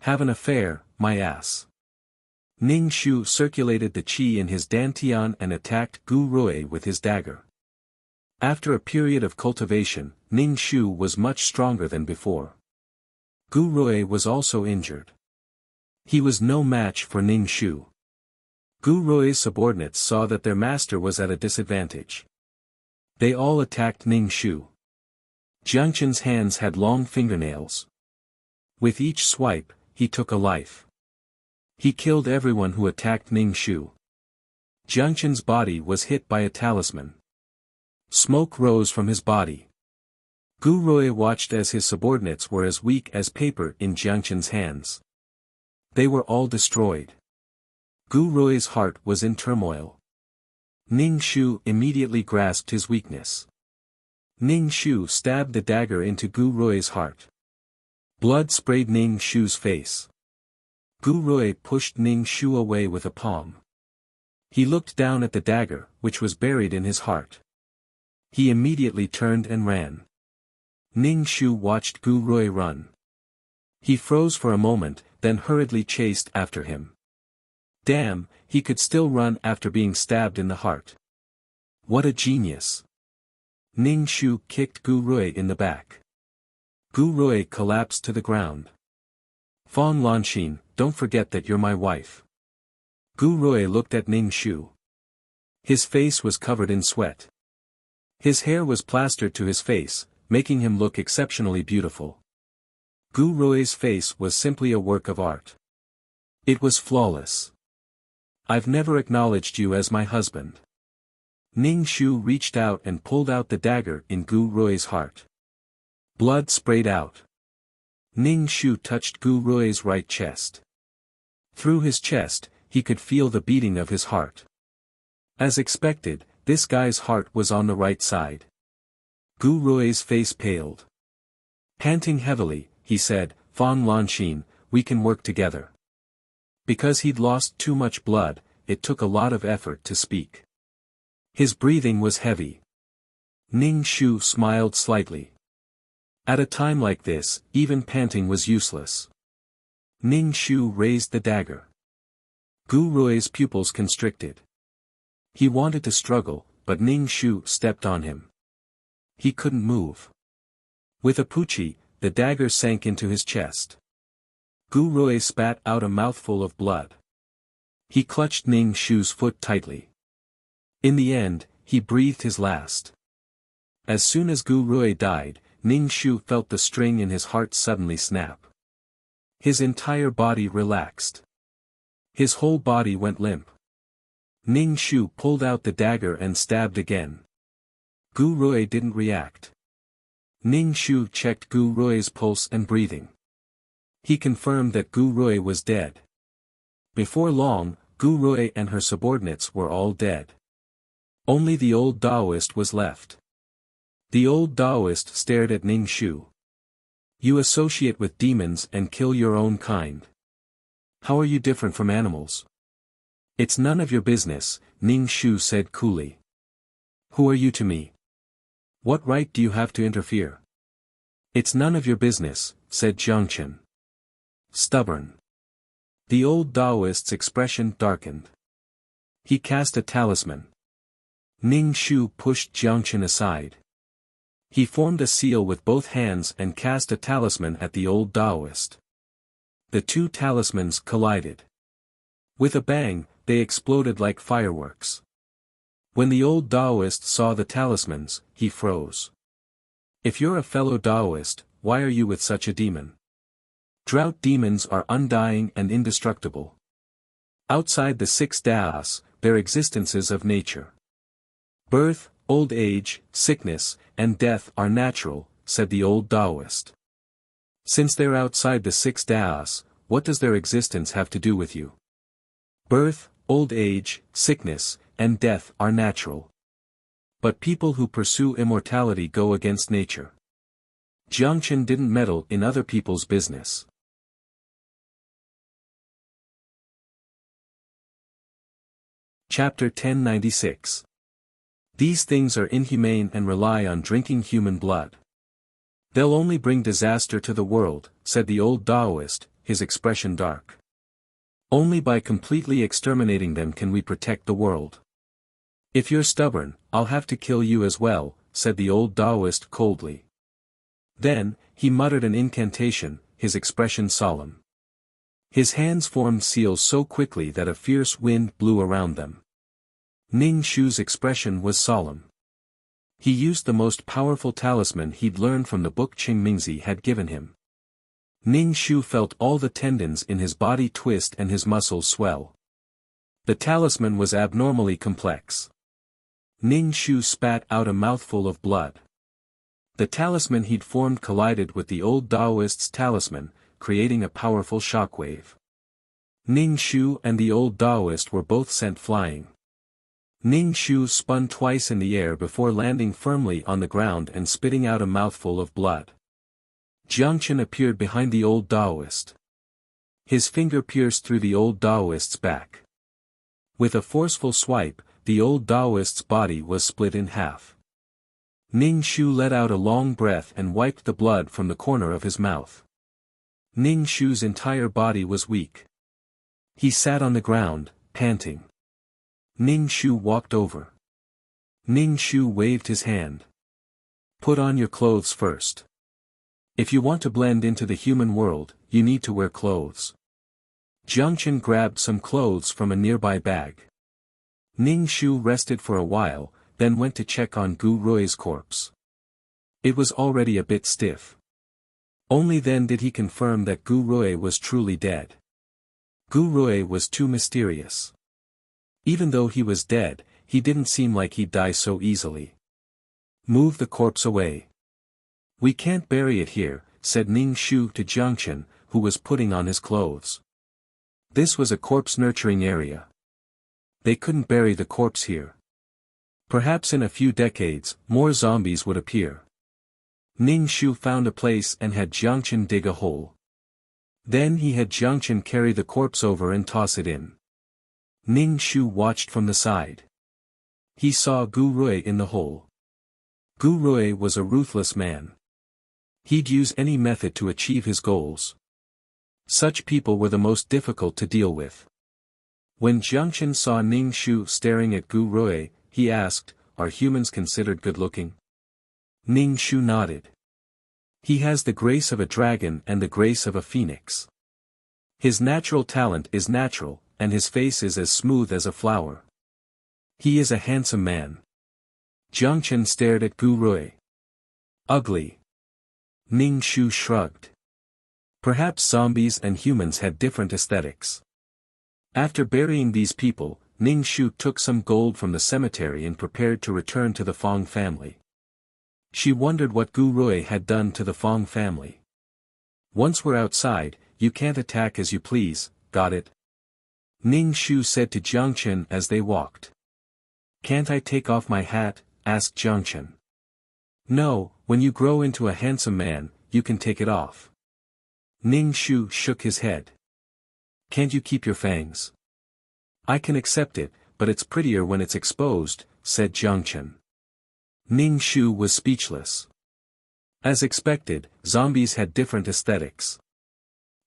Have an affair, my ass. Ning Shu circulated the qi in his dantian and attacked Gu Rui with his dagger. After a period of cultivation, Ning Shu was much stronger than before. Gu Rui was also injured. He was no match for Ning Shu. Gu Rui's subordinates saw that their master was at a disadvantage. They all attacked Ning Shu. Jiang Chen's hands had long fingernails. With each swipe, he took a life. He killed everyone who attacked Ning Shu. Jiang Chen's body was hit by a talisman. Smoke rose from his body. Gu Rui watched as his subordinates were as weak as paper in Jiang Chen's hands. They were all destroyed. Gu Rui's heart was in turmoil. Ning Shu immediately grasped his weakness. Ning Shu stabbed the dagger into Gu Rui's heart. Blood sprayed Ning Shu's face. Gu Rui pushed Ning Shu away with a palm. He looked down at the dagger, which was buried in his heart. He immediately turned and ran. Ning Shu watched Gu Rui run. He froze for a moment, then hurriedly chased after him. Damn, he could still run after being stabbed in the heart. What a genius. Ning Shu kicked Gu Rui in the back. Gu Rui collapsed to the ground. Fang Lanxin, don't forget that you're my wife. Gu Rui looked at Ning Shu. His face was covered in sweat. His hair was plastered to his face, making him look exceptionally beautiful. Gu Rui's face was simply a work of art. It was flawless. I've never acknowledged you as my husband. Ning Shu reached out and pulled out the dagger in Gu Rui's heart. Blood sprayed out. Ning Shu touched Gu Rui's right chest. Through his chest, he could feel the beating of his heart. As expected, this guy's heart was on the right side. Gu Rui's face paled. Panting heavily, he said, Fang Lanxin, we can work together. Because he'd lost too much blood, it took a lot of effort to speak. His breathing was heavy. Ning Shu smiled slightly. At a time like this, even panting was useless. Ning Shu raised the dagger. Gu Rui's pupils constricted. He wanted to struggle, but Ning Shu stepped on him. He couldn't move. With a puchi, the dagger sank into his chest. Gu Rui spat out a mouthful of blood. He clutched Ning Shu's foot tightly. In the end, he breathed his last. As soon as Gu Rui died, Ning Shu felt the string in his heart suddenly snap. His entire body relaxed. His whole body went limp. Ning Shu pulled out the dagger and stabbed again. Gu Rui didn't react. Ning Shu checked Gu Rui's pulse and breathing. He confirmed that Gu Rui was dead. Before long, Gu Rui and her subordinates were all dead. Only the old Taoist was left. The old Taoist stared at Ning Shu. You associate with demons and kill your own kind. How are you different from animals? It's none of your business, Ning Shu said coolly. Who are you to me? What right do you have to interfere? It's none of your business, said Jiangchen. Stubborn. The old Taoist's expression darkened. He cast a talisman. Ning Shu pushed Jiangchen aside. He formed a seal with both hands and cast a talisman at the old Taoist. The two talismans collided. With a bang, they exploded like fireworks. When the old Taoist saw the talismans, he froze. If you're a fellow Taoist, why are you with such a demon? Drought demons are undying and indestructible. Outside the 6 Taos, their existences of nature. Birth, old age, sickness, and death are natural, said the old Taoist. Since they're outside the 6 Taos, what does their existence have to do with you? Birth, old age, sickness, and death are natural. But people who pursue immortality go against nature. Jiangchen didn't meddle in other people's business. Chapter 1096. These things are inhumane and rely on drinking human blood. They'll only bring disaster to the world, said the old Taoist, his expression dark. Only by completely exterminating them can we protect the world. If you're stubborn, I'll have to kill you as well, said the old Taoist coldly. Then, he muttered an incantation, his expression solemn. His hands formed seals so quickly that a fierce wind blew around them. Ning Shu's expression was solemn. He used the most powerful talisman he'd learned from the book Qingmingzi had given him. Ning Shu felt all the tendons in his body twist and his muscles swell. The talisman was abnormally complex. Ning Shu spat out a mouthful of blood. The talisman he'd formed collided with the old Taoist's talisman, creating a powerful shockwave. Ning Shu and the old Taoist were both sent flying. Ning Shu spun twice in the air before landing firmly on the ground and spitting out a mouthful of blood. Jiangchen appeared behind the old Taoist. His finger pierced through the old Taoist's back. With a forceful swipe, the old Taoist's body was split in half. Ning Shu let out a long breath and wiped the blood from the corner of his mouth. Ning Shu's entire body was weak. He sat on the ground, panting. Ning Shu walked over. Ning Shu waved his hand. Put on your clothes first. If you want to blend into the human world, you need to wear clothes. Jiangchen grabbed some clothes from a nearby bag. Ning Shu rested for a while, then went to check on Gu Rui's corpse. It was already a bit stiff. Only then did he confirm that Gu Rui was truly dead. Gu Rui was too mysterious. Even though he was dead, he didn't seem like he'd die so easily. Move the corpse away. We can't bury it here, said Ning Shu to Jiangchen, who was putting on his clothes. This was a corpse-nurturing area. They couldn't bury the corpse here. Perhaps in a few decades, more zombies would appear. Ning Shu found a place and had Jiangchen dig a hole. Then he had Jiangchen carry the corpse over and toss it in. Ning Shu watched from the side. He saw Gu Rui in the hole. Gu Rui was a ruthless man. He'd use any method to achieve his goals. Such people were the most difficult to deal with. When Jiangchen saw Ning Shu staring at Gu Rui, he asked, "Are humans considered good-looking?" Ning Shu nodded. He has the grace of a dragon and the grace of a phoenix. His natural talent is natural, and his face is as smooth as a flower. He is a handsome man. Jiangchen stared at Gu Rui. Ugly. Ning Shu shrugged. Perhaps zombies and humans had different aesthetics. After burying these people, Ning Shu took some gold from the cemetery and prepared to return to the Fong family. She wondered what Gu Rui had done to the Fong family. Once we're outside, you can't attack as you please, got it? Ning Shu said to Jiangchen as they walked. Can't I take off my hat? Asked Jiangchen. No, when you grow into a handsome man, you can take it off. Ning Shu shook his head. Can't you keep your fangs? I can accept it, but it's prettier when it's exposed, said Jiang Chen. Ning Shu was speechless. As expected, zombies had different aesthetics.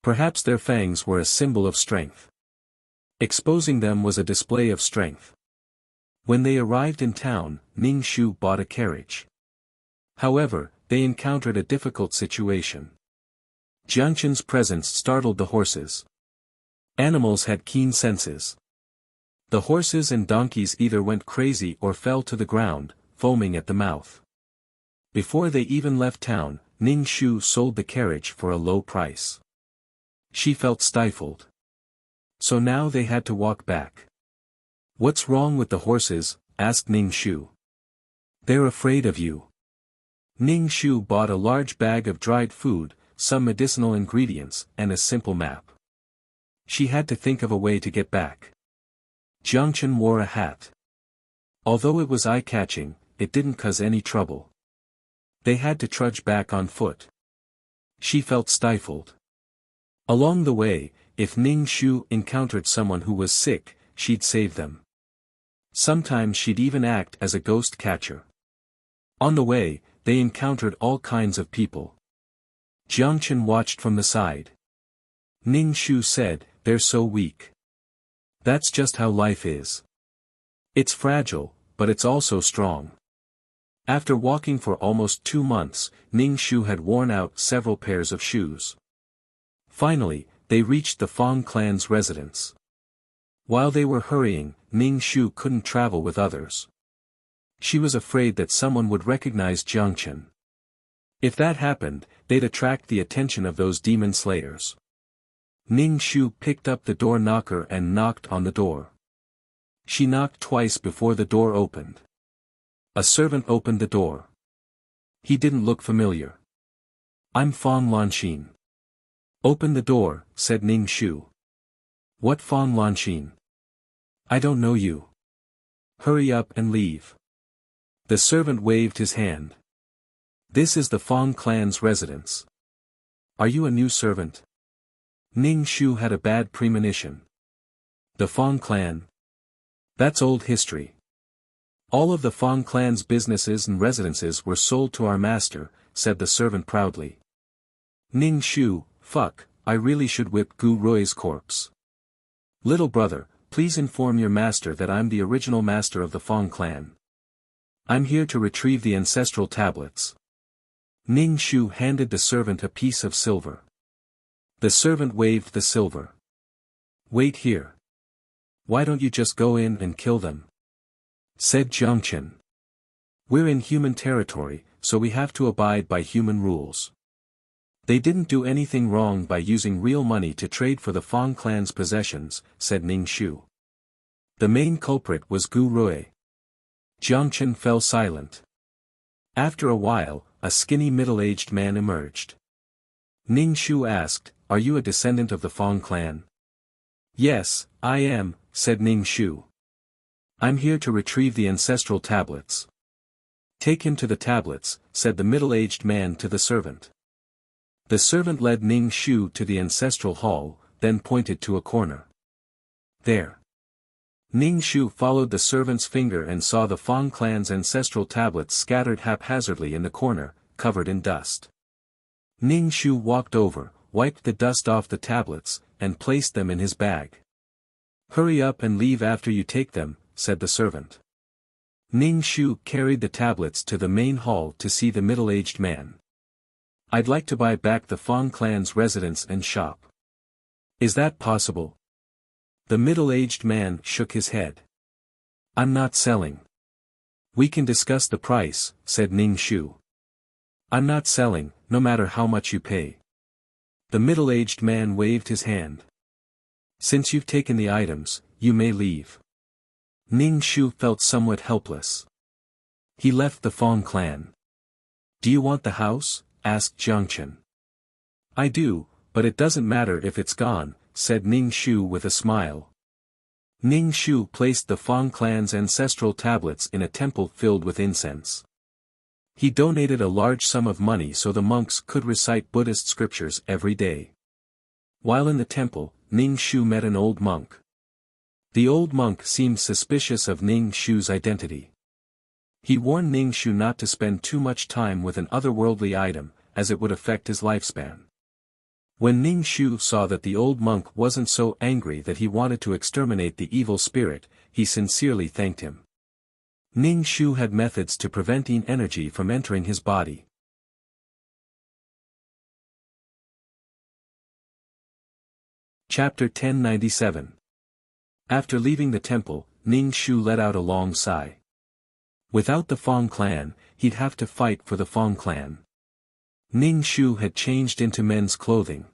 Perhaps their fangs were a symbol of strength. Exposing them was a display of strength. When they arrived in town, Ning Shu bought a carriage. However, they encountered a difficult situation. Jiang Chen's presence startled the horses. Animals had keen senses. The horses and donkeys either went crazy or fell to the ground, foaming at the mouth. Before they even left town, Ning Shu sold the carriage for a low price. She felt stifled. So now they had to walk back. What's wrong with the horses? Asked Ning Shu. They're afraid of you. Ning Shu bought a large bag of dried food, some medicinal ingredients, and a simple map. She had to think of a way to get back. Jiang Chen wore a hat. Although it was eye-catching, it didn't cause any trouble. They had to trudge back on foot. She felt stifled. Along the way, if Ning Shu encountered someone who was sick, she'd save them. Sometimes she'd even act as a ghost catcher. On the way, they encountered all kinds of people. Jiang Chen watched from the side. Ning Shu said, "They're so weak. That's just how life is. It's fragile, but it's also strong." After walking for almost 2 months, Ning Shu had worn out several pairs of shoes. Finally, they reached the Fong clan's residence. While they were hurrying, Ning Shu couldn't travel with others. She was afraid that someone would recognize Jiang Chen. If that happened, they'd attract the attention of those demon slayers. Ning Shu picked up the door knocker and knocked on the door. She knocked twice before the door opened. A servant opened the door. He didn't look familiar. "I'm Fong Lanxin." "Open the door," said Ning Shu. "What Fong Lanxin? I don't know you. Hurry up and leave." The servant waved his hand. "This is the Fong clan's residence. Are you a new servant?" Ning Shu had a bad premonition. The Fong clan? That's old history. All of the Fong clan's businesses and residences were sold to our master, said the servant proudly. Ning Shu, fuck, I really should whip Gu Rui's corpse. Little brother, please inform your master that I'm the original master of the Fong clan. I'm here to retrieve the ancestral tablets. Ning Shu handed the servant a piece of silver. The servant waved the silver. Wait here. Why don't you just go in and kill them? Said Jiang Chen. We're in human territory, so we have to abide by human rules. They didn't do anything wrong by using real money to trade for the Fong clan's possessions, said Ning Shu. The main culprit was Gu Rui. Jiang Chen fell silent. After a while, a skinny middle-aged man emerged. Ning Shu asked, "Are you a descendant of the Fong clan?" "Yes, I am," said Ning Shu. "I'm here to retrieve the ancestral tablets." "Take him to the tablets," said the middle-aged man to the servant. The servant led Ning Shu to the ancestral hall, then pointed to a corner. There. Ning Shu followed the servant's finger and saw the Fong clan's ancestral tablets scattered haphazardly in the corner, covered in dust. Ning Shu walked over, wiped the dust off the tablets, and placed them in his bag. "Hurry up and leave after you take them," said the servant. Ning Shu carried the tablets to the main hall to see the middle-aged man. "I'd like to buy back the Fong clan's residence and shop. Is that possible?" The middle-aged man shook his head. "I'm not selling." "We can discuss the price," said Ning Shu. "I'm not selling, no matter how much you pay." The middle-aged man waved his hand. "Since you've taken the items, you may leave." Ning Shu felt somewhat helpless. He left the Fong clan. "Do you want the house?" asked Jiang Chen. "I do, but it doesn't matter if it's gone," said Ning Shu with a smile. Ning Shu placed the Fong clan's ancestral tablets in a temple filled with incense. He donated a large sum of money so the monks could recite Buddhist scriptures every day. While in the temple, Ning Shu met an old monk. The old monk seemed suspicious of Ning Shu's identity. He warned Ning Shu not to spend too much time with an otherworldly item, as it would affect his lifespan. When Ning Shu saw that the old monk wasn't so angry that he wanted to exterminate the evil spirit, he sincerely thanked him. Ning Shu had methods to preventing energy from entering his body. Chapter 1097. After leaving the temple, Ning Shu let out a long sigh. Without the Fong clan, he'd have to fight for the Fong clan. Ning Shu had changed into men's clothing.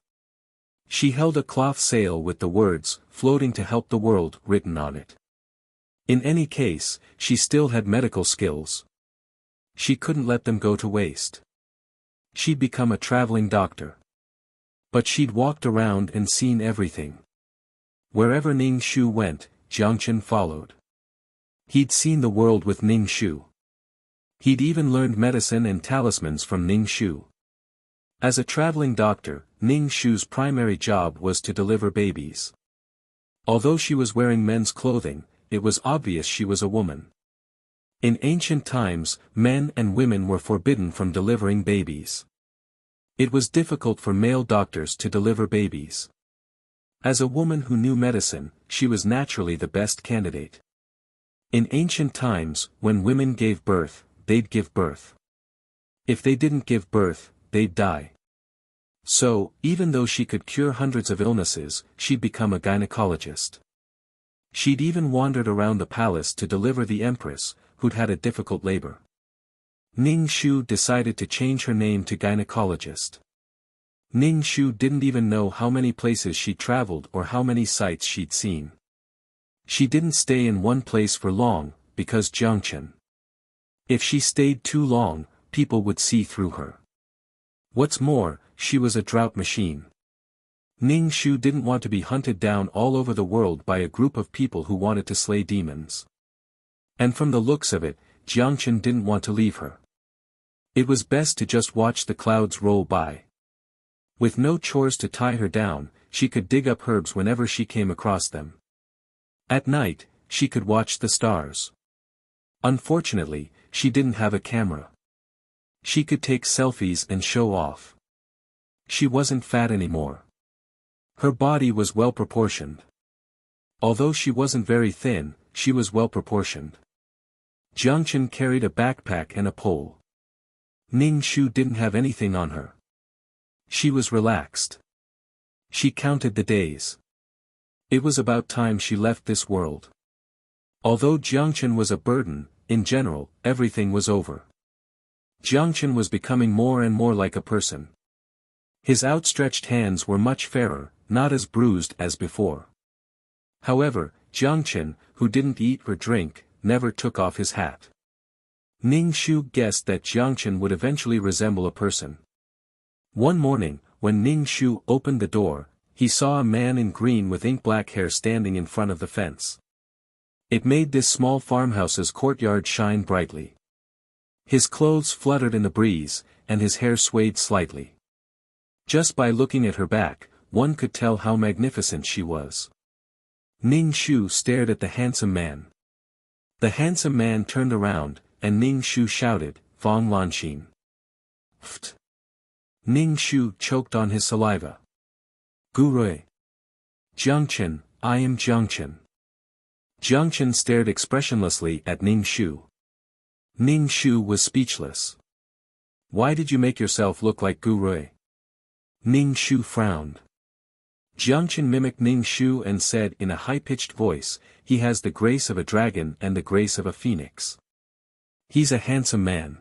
She held a cloth sail with the words, "Floating to help the world," written on it. In any case, she still had medical skills. She couldn't let them go to waste. She'd become a traveling doctor. But she'd walked around and seen everything. Wherever Ning Shu went, Jiangchen followed. He'd seen the world with Ning Shu. He'd even learned medicine and talismans from Ning Shu. As a traveling doctor, Ning Shu's primary job was to deliver babies. Although she was wearing men's clothing, it was obvious she was a woman. In ancient times, men and women were forbidden from delivering babies. It was difficult for male doctors to deliver babies. As a woman who knew medicine, she was naturally the best candidate. In ancient times, when women gave birth, they'd give birth. If they didn't give birth, they'd die. So, even though she could cure hundreds of illnesses, she'd become a gynecologist. She'd even wandered around the palace to deliver the empress, who'd had a difficult labor. Ning Shu decided to change her name to gynecologist. Ning Shu didn't even know how many places she'd traveled or how many sights she'd seen. She didn't stay in one place for long, because Jiangchen. If she stayed too long, people would see through her. What's more, she was a drought machine. Ning Shu didn't want to be hunted down all over the world by a group of people who wanted to slay demons. And from the looks of it, Jiangchen didn't want to leave her. It was best to just watch the clouds roll by. With no chores to tie her down, she could dig up herbs whenever she came across them. At night, she could watch the stars. Unfortunately, she didn't have a camera. She could take selfies and show off. She wasn't fat anymore. Her body was well proportioned. Although she wasn't very thin, she was well proportioned. Jiangchen carried a backpack and a pole. Ning Shu didn't have anything on her. She was relaxed. She counted the days. It was about time she left this world. Although Jiangchen was a burden, in general, everything was over. Jiangchen was becoming more and more like a person. His outstretched hands were much fairer, not as bruised as before. However, Jiangchen, who didn't eat or drink, never took off his hat. Ning Shu guessed that Jiangchen would eventually resemble a person. One morning, when Ning Shu opened the door, he saw a man in green with ink-black hair standing in front of the fence. It made this small farmhouse's courtyard shine brightly. His clothes fluttered in the breeze, and his hair swayed slightly. Just by looking at her back, one could tell how magnificent she was. Ning Shu stared at the handsome man. The handsome man turned around, and Ning Shu shouted, "Fong Lanxin." Ft. Ning Shu choked on his saliva. "Gurui." "Jiangchen, I am Jiangchen." Jiangchen stared expressionlessly at Ning Shu. Ning Shu was speechless. "Why did you make yourself look like Gurui?" Ning Shu frowned. Jiangchen mimicked Ning Shu and said in a high-pitched voice, "He has the grace of a dragon and the grace of a phoenix. He's a handsome man."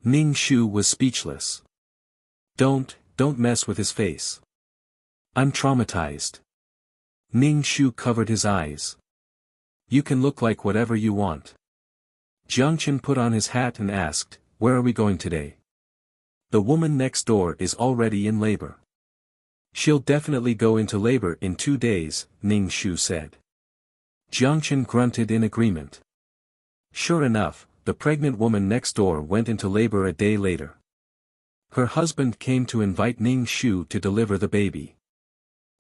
Ning Shu was speechless. Don't mess with his face. I'm traumatized." Ning Shu covered his eyes. "You can look like whatever you want." Jiangchen put on his hat and asked, "Where are we going today?" "The woman next door is already in labor." "She'll definitely go into labor in 2 days," Ning Shu said. Jiangchen grunted in agreement. Sure enough, the pregnant woman next door went into labor a day later. Her husband came to invite Ning Shu to deliver the baby.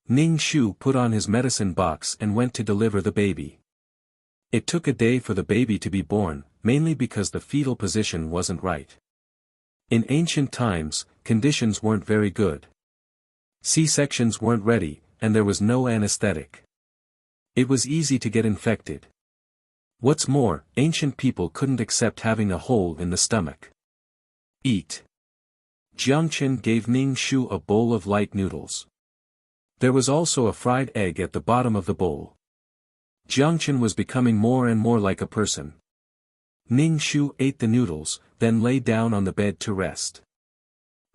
Ning Shu put on his medicine box and went to deliver the baby. It took a day for the baby to be born, mainly because the fetal position wasn't right. In ancient times, conditions weren't very good. C-sections weren't ready, and there was no anesthetic. It was easy to get infected. What's more, ancient people couldn't accept having a hole in the stomach. Eat. Jiangchen gave Ning Shu a bowl of light noodles. There was also a fried egg at the bottom of the bowl. Jiangchen was becoming more and more like a person. Ning Shu ate the noodles, then lay down on the bed to rest.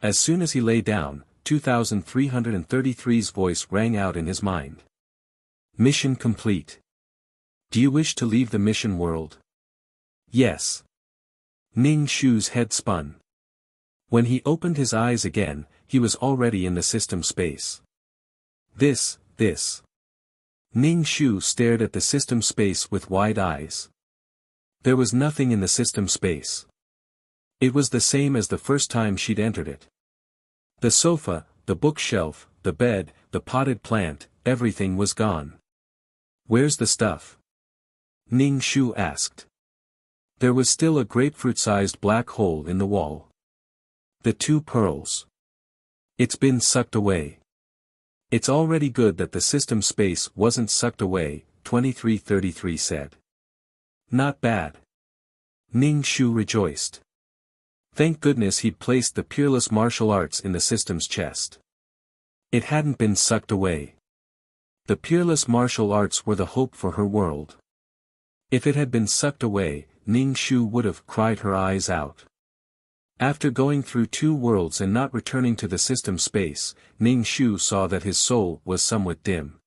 As soon as he lay down, 2333's voice rang out in his mind. Mission complete. Do you wish to leave the mission world? Yes. Ning Shu's head spun. When he opened his eyes again, he was already in the system space. This. Ning Shu stared at the system space with wide eyes. There was nothing in the system space. It was the same as the first time she'd entered it. The sofa, the bookshelf, the bed, the potted plant, everything was gone. Where's the stuff? Ning Shu asked. There was still a grapefruit-sized black hole in the wall. The 2 pearls. It's been sucked away. It's already good that the system space wasn't sucked away, 2333 said. Not bad. Ning Shu rejoiced. Thank goodness he'd placed the peerless martial arts in the system's chest. It hadn't been sucked away. The peerless martial arts were the hope for her world. If it had been sucked away, Ning Shu would have cried her eyes out. After going through 2 worlds and not returning to the system space, Ning Shu saw that his soul was somewhat dim.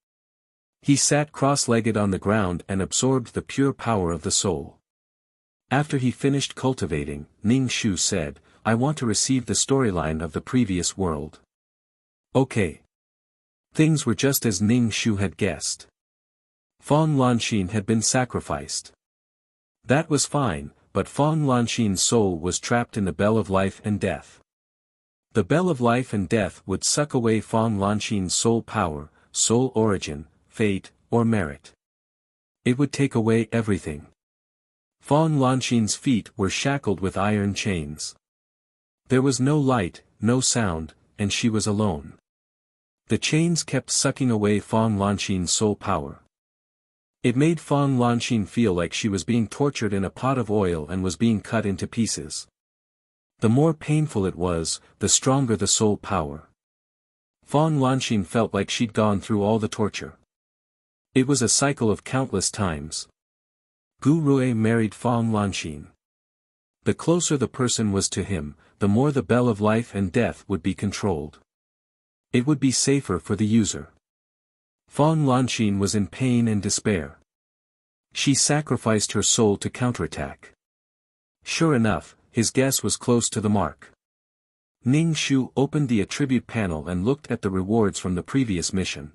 He sat cross-legged on the ground and absorbed the pure power of the soul. After he finished cultivating, Ning Shu said, I want to receive the storyline of the previous world. Okay. Things were just as Ning Shu had guessed. Fong Lanxin had been sacrificed. That was fine, but Fong Lanxin's soul was trapped in the Bell of Life and Death. The Bell of Life and Death would suck away Fong Lanxin's soul power, soul origin, fate, or merit. It would take away everything. Fong Lanxin's feet were shackled with iron chains. There was no light, no sound, and she was alone. The chains kept sucking away Fong Lanxin's soul power. It made Fong Lanxin feel like she was being tortured in a pot of oil and was being cut into pieces. The more painful it was, the stronger the soul power. Fong Lanxin felt like she'd gone through all the torture. It was a cycle of countless times. Gu Rui married Fong Lanxin. The closer the person was to him, the more the Bell of Life and Death would be controlled. It would be safer for the user. Fong Lanxin was in pain and despair. She sacrificed her soul to counterattack. Sure enough, his guess was close to the mark. Ning Shu opened the attribute panel and looked at the rewards from the previous mission.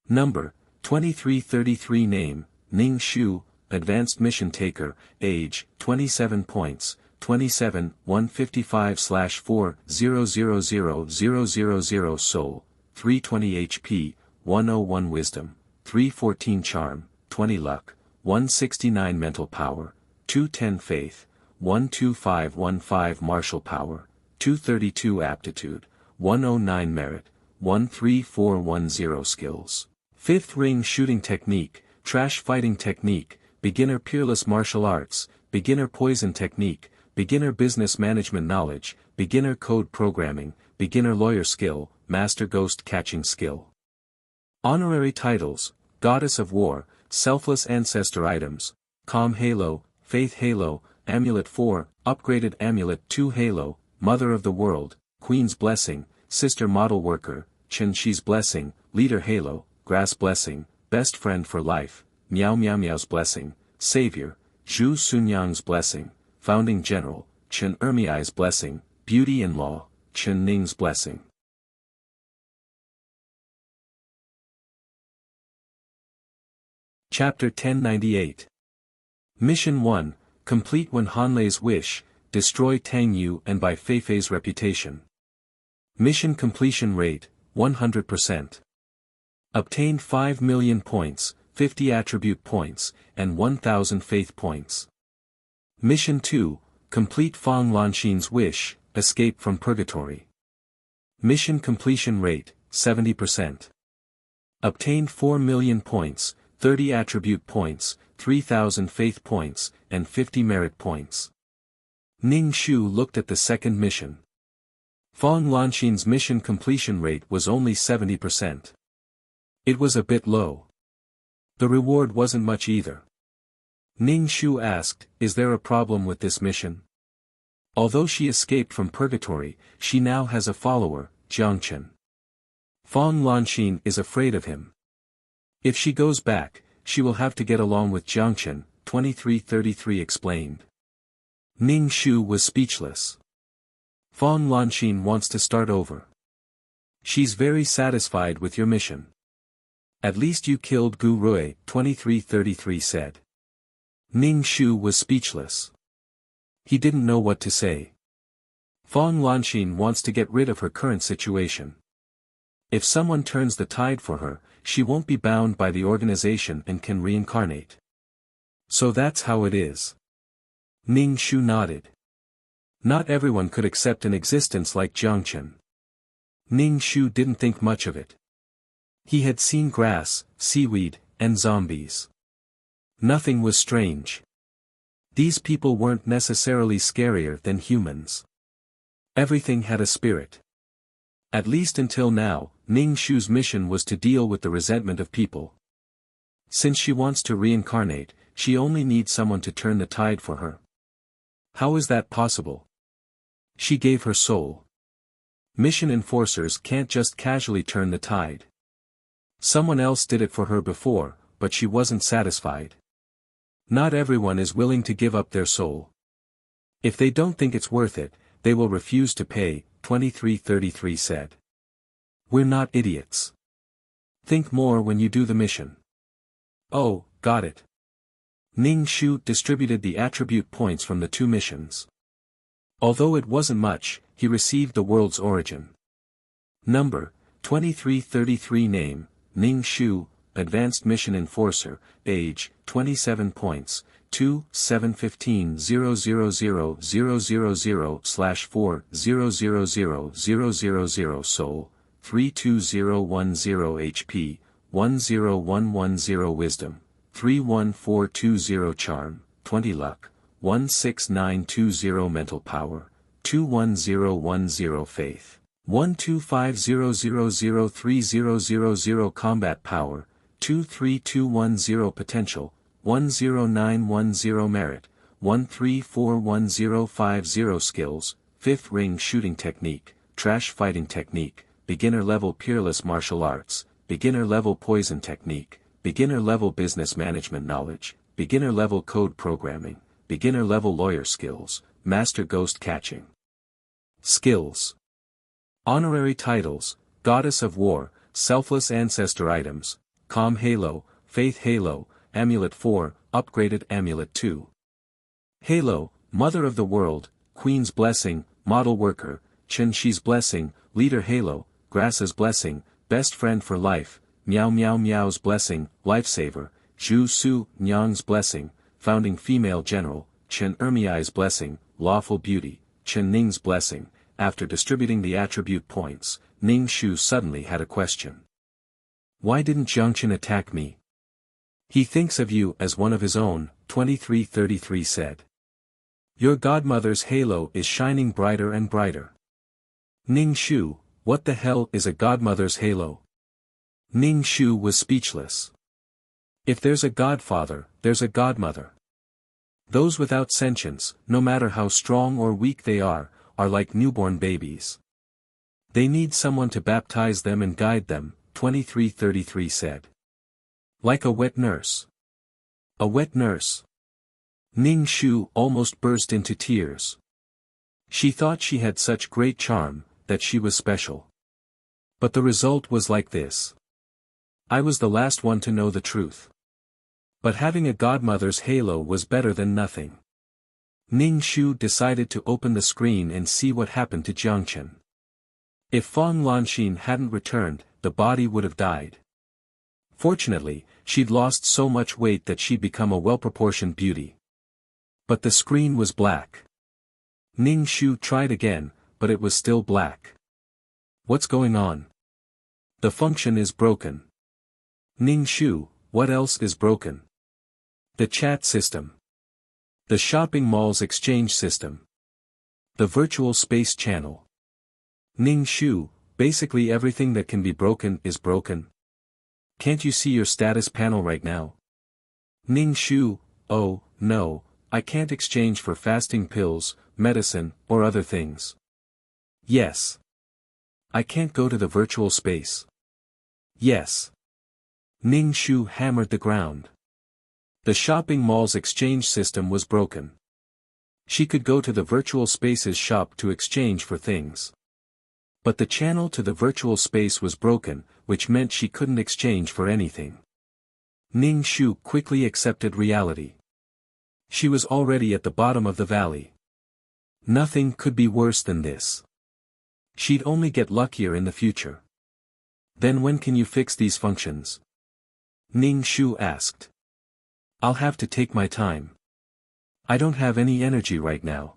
Number, 2333 Name, Ning Shu, Advanced Mission Taker, Age, 27 points, 27, 155/4000000 Soul, 320 HP, 101 Wisdom, 314 Charm, 20 Luck, 169 Mental Power, 210 Faith, 12515 Martial Power, 232 Aptitude, 109 Merit, 13410 Skills. 5th Ring Shooting Technique, Trash Fighting Technique, Beginner Peerless Martial Arts, Beginner Poison Technique, Beginner Business Management Knowledge, Beginner Code Programming, Beginner Lawyer Skill, Master Ghost Catching Skill. Honorary Titles, Goddess of War, Selfless Ancestor Items, Calm Halo, Faith Halo, Amulet 4, Upgraded Amulet 2 Halo, Mother of the World, Queen's Blessing, Sister Model Worker, Chen Shi's Blessing, Leader Halo, Grass Blessing, Best Friend for Life, Miao Miao Miao's Blessing, Savior, Zhu Sunyang's Blessing, Founding General, Chen Ermiai's Blessing, Beauty-in-Law, Chen Ning's Blessing. Chapter 1098. Mission 1, Complete when Hanlei's wish, destroy Tang Yu and buy Feifei's reputation. Mission completion rate, 100%. Obtain 5 million points, 50 attribute points, and 1000 faith points. Mission 2, complete Fang Lanxin's wish, escape from purgatory. Mission completion rate, 70%. Obtain 4 million points, 30 attribute points, 3000 faith points, and 50 merit points. Ning Shu looked at the second mission. Fang Lanxin's mission completion rate was only 70%. It was a bit low. The reward wasn't much either. Ning Shu asked, "Is there a problem with this mission?" Although she escaped from purgatory, she now has a follower, Jiangchen. Fang Lanxin is afraid of him. If she goes back, she will have to get along with Jiangchen, 2333 explained. Ning Shu was speechless. Fang Lanxin wants to start over. She's very satisfied with your mission. At least you killed Gu Rui, 2333 said. Ning Shu was speechless. He didn't know what to say. Fang Lanxin wants to get rid of her current situation. If someone turns the tide for her, she won't be bound by the organization and can reincarnate. So that's how it is. Ning Shu nodded. Not everyone could accept an existence like Jiangchen. Ning Shu didn't think much of it. He had seen grass, seaweed, and zombies. Nothing was strange. These people weren't necessarily scarier than humans. Everything had a spirit. At least until now, Ning Shu's mission was to deal with the resentment of people. Since she wants to reincarnate, she only needs someone to turn the tide for her. How is that possible? She gave her soul. Mission enforcers can't just casually turn the tide. Someone else did it for her before, but she wasn't satisfied. Not everyone is willing to give up their soul. If they don't think it's worth it, they will refuse to pay, 2333 said. We're not idiots. Think more when you do the mission. Oh, got it. Ning Shu distributed the attribute points from the 2 missions. Although it wasn't much, he received the world's origin. Number, 2333 Name, Ning Shu, Advanced Mission Enforcer, Age, 27 points, 2-715-000-000/4-000-000 Soul, 32010 HP, 10110 Wisdom, 31420 Charm, 20 Luck, 16920 Mental Power, 21010 Faith, 125000300 Combat Power, 23210 Potential, 10910 Merit, 1341050 Skills, 5th Ring Shooting Technique, Trash Fighting Technique, Beginner Level Peerless Martial Arts, Beginner Level Poison Technique, Beginner Level Business Management Knowledge, Beginner Level Code Programming, Beginner Level Lawyer Skills, Master Ghost Catching. Skills. Honorary titles, Goddess of War, Selfless Ancestor Items, Calm Halo, Faith Halo, Amulet 4, Upgraded Amulet 2. Halo, Mother of the World, Queen's Blessing, Model Worker, Chen Shi's Blessing, Leader Halo, Grass's Blessing, Best Friend for Life, Miao Miao Miao's Blessing, Lifesaver, Zhu Su Nyang's Blessing, Founding Female General, Chen Ermiai's Blessing, Lawful Beauty, Chen Ning's Blessing. After distributing the attribute points, Ning Shu suddenly had a question. Why didn't Jiangchen attack me? He thinks of you as one of his own, 2333 said. Your godmother's halo is shining brighter and brighter. Ning Shu, what the hell is a godmother's halo? Ning Shu was speechless. If there's a godfather, there's a godmother. Those without sentience, no matter how strong or weak they are like newborn babies. They need someone to baptize them and guide them, 2333 said. Like a wet nurse. A wet nurse. Ning Shu almost burst into tears. She thought she had such great charm, that she was special. But the result was like this. I was the last one to know the truth. But having a godmother's halo was better than nothing. Ning Shu decided to open the screen and see what happened to Jiangchen. If Fang Lanxin hadn't returned, the body would have died. Fortunately, she'd lost so much weight that she'd become a well-proportioned beauty. But the screen was black. Ning Shu tried again, but it was still black. What's going on? The function is broken. Ning Shu, what else is broken? The chat system. The shopping mall's exchange system. The virtual space channel. Ning Shu, basically everything that can be broken is broken. Can't you see your status panel right now? Ning Shu, oh, no, I can't exchange for fasting pills, medicine, or other things. Yes. I can't go to the virtual space. Yes. Ning Shu hammered the ground. The shopping mall's exchange system was broken. She could go to the virtual space's shop to exchange for things. But the channel to the virtual space was broken, which meant she couldn't exchange for anything. Ning Shu quickly accepted reality. She was already at the bottom of the valley. Nothing could be worse than this. She'd only get luckier in the future. Then when can you fix these functions? Ning Shu asked. I'll have to take my time. I don't have any energy right now.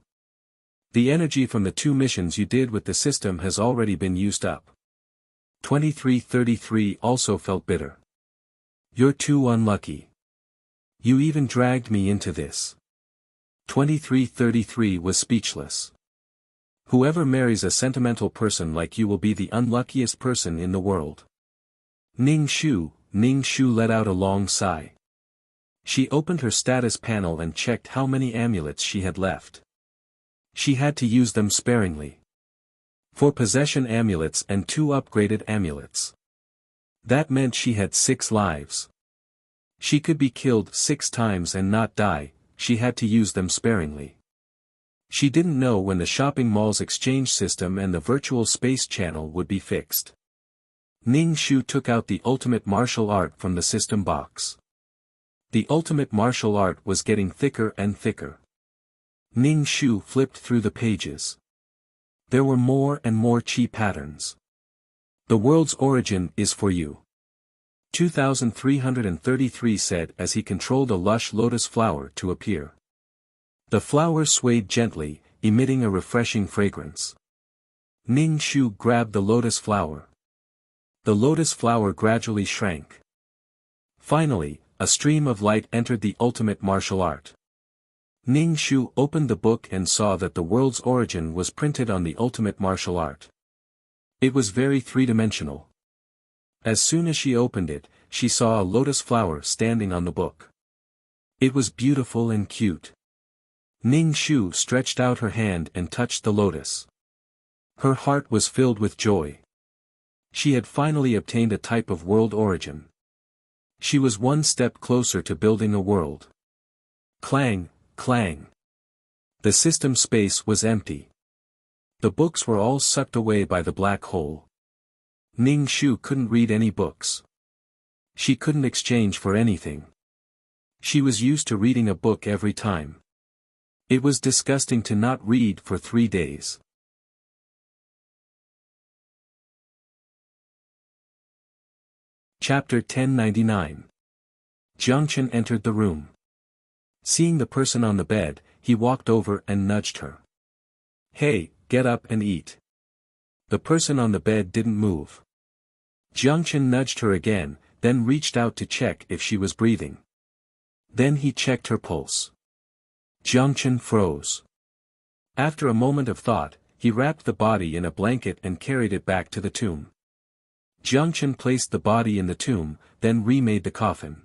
The energy from the 2 missions you did with the system has already been used up. 2333 also felt bitter. You're too unlucky. You even dragged me into this. 2333 was speechless. Whoever marries a sentimental person like you will be the unluckiest person in the world. Ning Shu let out a long sigh. She opened her status panel and checked how many amulets she had left. She had to use them sparingly. 4 possession amulets and 2 upgraded amulets. That meant she had 6 lives. She could be killed 6 times and not die, she had to use them sparingly. She didn't know when the shopping mall's exchange system and the virtual space channel would be fixed. Ning Shu took out the ultimate martial art from the system box. The ultimate martial art was getting thicker and thicker. Ning Shu flipped through the pages. There were more and more chi patterns. The world's origin is for you. 2333 said as he controlled a lush lotus flower to appear. The flower swayed gently, emitting a refreshing fragrance. Ning Shu grabbed the lotus flower. The lotus flower gradually shrank. Finally, a stream of light entered the ultimate martial art. Ning Shu opened the book and saw that the world's origin was printed on the ultimate martial art. It was very three-dimensional. As soon as she opened it, she saw a lotus flower standing on the book. It was beautiful and cute. Ning Shu stretched out her hand and touched the lotus. Her heart was filled with joy. She had finally obtained a type of world origin. She was one step closer to building a world. Clang, clang. The system space was empty. The books were all sucked away by the black hole. Ning Shu couldn't read any books. She couldn't exchange for anything. She was used to reading a book every time. It was disgusting to not read for 3 days. Chapter 1099. Jiangchen entered the room. Seeing the person on the bed, he walked over and nudged her. Hey, get up and eat. The person on the bed didn't move. Jiangchen nudged her again, then reached out to check if she was breathing. Then he checked her pulse. Jiangchen froze. After a moment of thought, he wrapped the body in a blanket and carried it back to the tomb. Jiangchen placed the body in the tomb, then remade the coffin.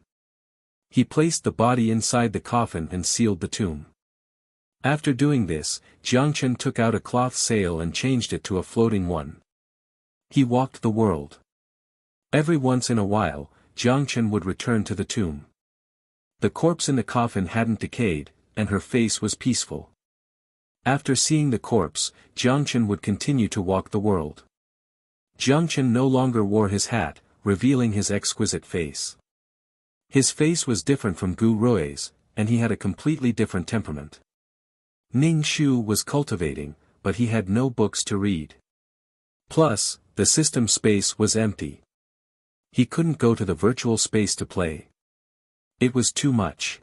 He placed the body inside the coffin and sealed the tomb. After doing this, Jiangchen took out a cloth sail and changed it to a floating one. He walked the world. Every once in a while, Jiangchen would return to the tomb. The corpse in the coffin hadn't decayed, and her face was peaceful. After seeing the corpse, Jiangchen would continue to walk the world. Jiangchen no longer wore his hat, revealing his exquisite face. His face was different from Gu Rui's, and he had a completely different temperament. Ning Shu was cultivating, but he had no books to read. Plus, the system space was empty. He couldn't go to the virtual space to play. It was too much.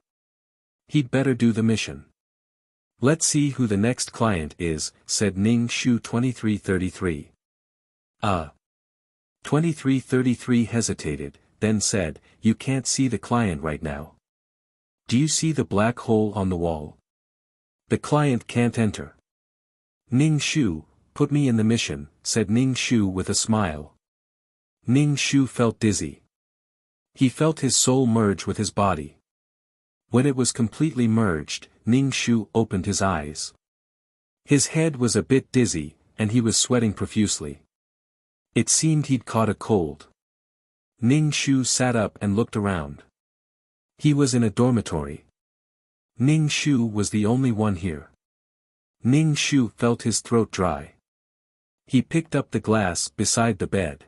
He'd better do the mission. Let's see who the next client is, said Ning Shu 2333. 2333 hesitated, then said, you can't see the client right now. Do you see the black hole on the wall? The client can't enter. Ning Shu, put me in the mission, said Ning Shu with a smile. Ning Shu felt dizzy. He felt his soul merge with his body. When it was completely merged, Ning Shu opened his eyes. His head was a bit dizzy, and he was sweating profusely. It seemed he'd caught a cold. Ning Shu sat up and looked around. He was in a dormitory. Ning Shu was the only one here. Ning Shu felt his throat dry. He picked up the glass beside the bed.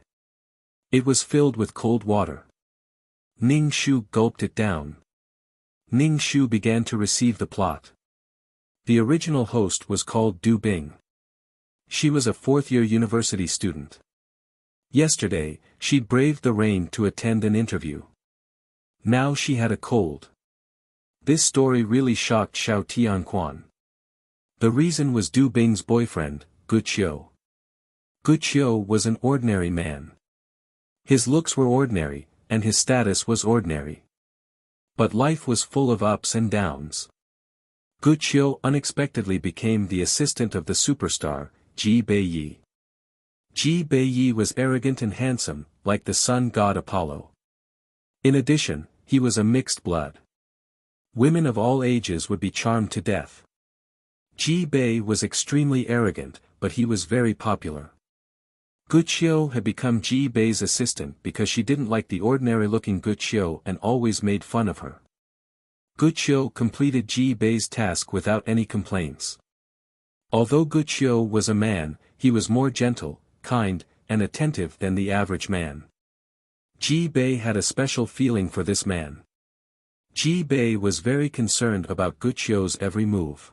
It was filled with cold water. Ning Shu gulped it down. Ning Shu began to receive the plot. The original host was called Du Bing. She was a fourth-year university student. Yesterday, she'd braved the rain to attend an interview. Now she had a cold. This story really shocked Xiao Tianquan. The reason was Du Bing's boyfriend, Gu Qiu. Gu Qiu was an ordinary man. His looks were ordinary, and his status was ordinary. But life was full of ups and downs. Gu Qiu unexpectedly became the assistant of the superstar, Ji Beiyi. Ji Beiyi was arrogant and handsome, like the sun god Apollo. In addition, he was a mixed blood. Women of all ages would be charmed to death. Ji Bei was extremely arrogant, but he was very popular. Gu Qiu had become Ji Bei's assistant because she didn't like the ordinary-looking Gu Qiu and always made fun of her. Gu Qiu completed Ji Bei's task without any complaints. Although Gu Qiu was a man, he was more gentle, kind, and attentive than the average man. Ji Bei had a special feeling for this man. Ji Bei was very concerned about Gu Qiu's every move.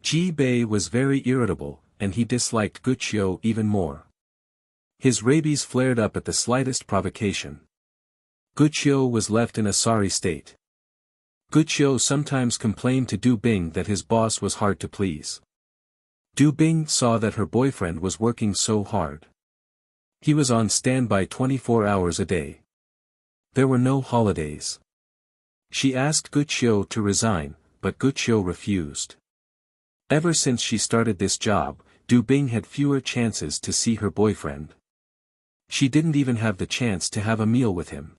Ji Bei was very irritable, and he disliked Gu Qiu even more. His rabies flared up at the slightest provocation. Gu Qiu was left in a sorry state. Gu Qiu sometimes complained to Du Bing that his boss was hard to please. Du Bing saw that her boyfriend was working so hard. He was on standby 24 hours a day. There were no holidays. She asked Gu Qiu to resign, but Gu Qiu refused. Ever since she started this job, Du Bing had fewer chances to see her boyfriend. She didn't even have the chance to have a meal with him.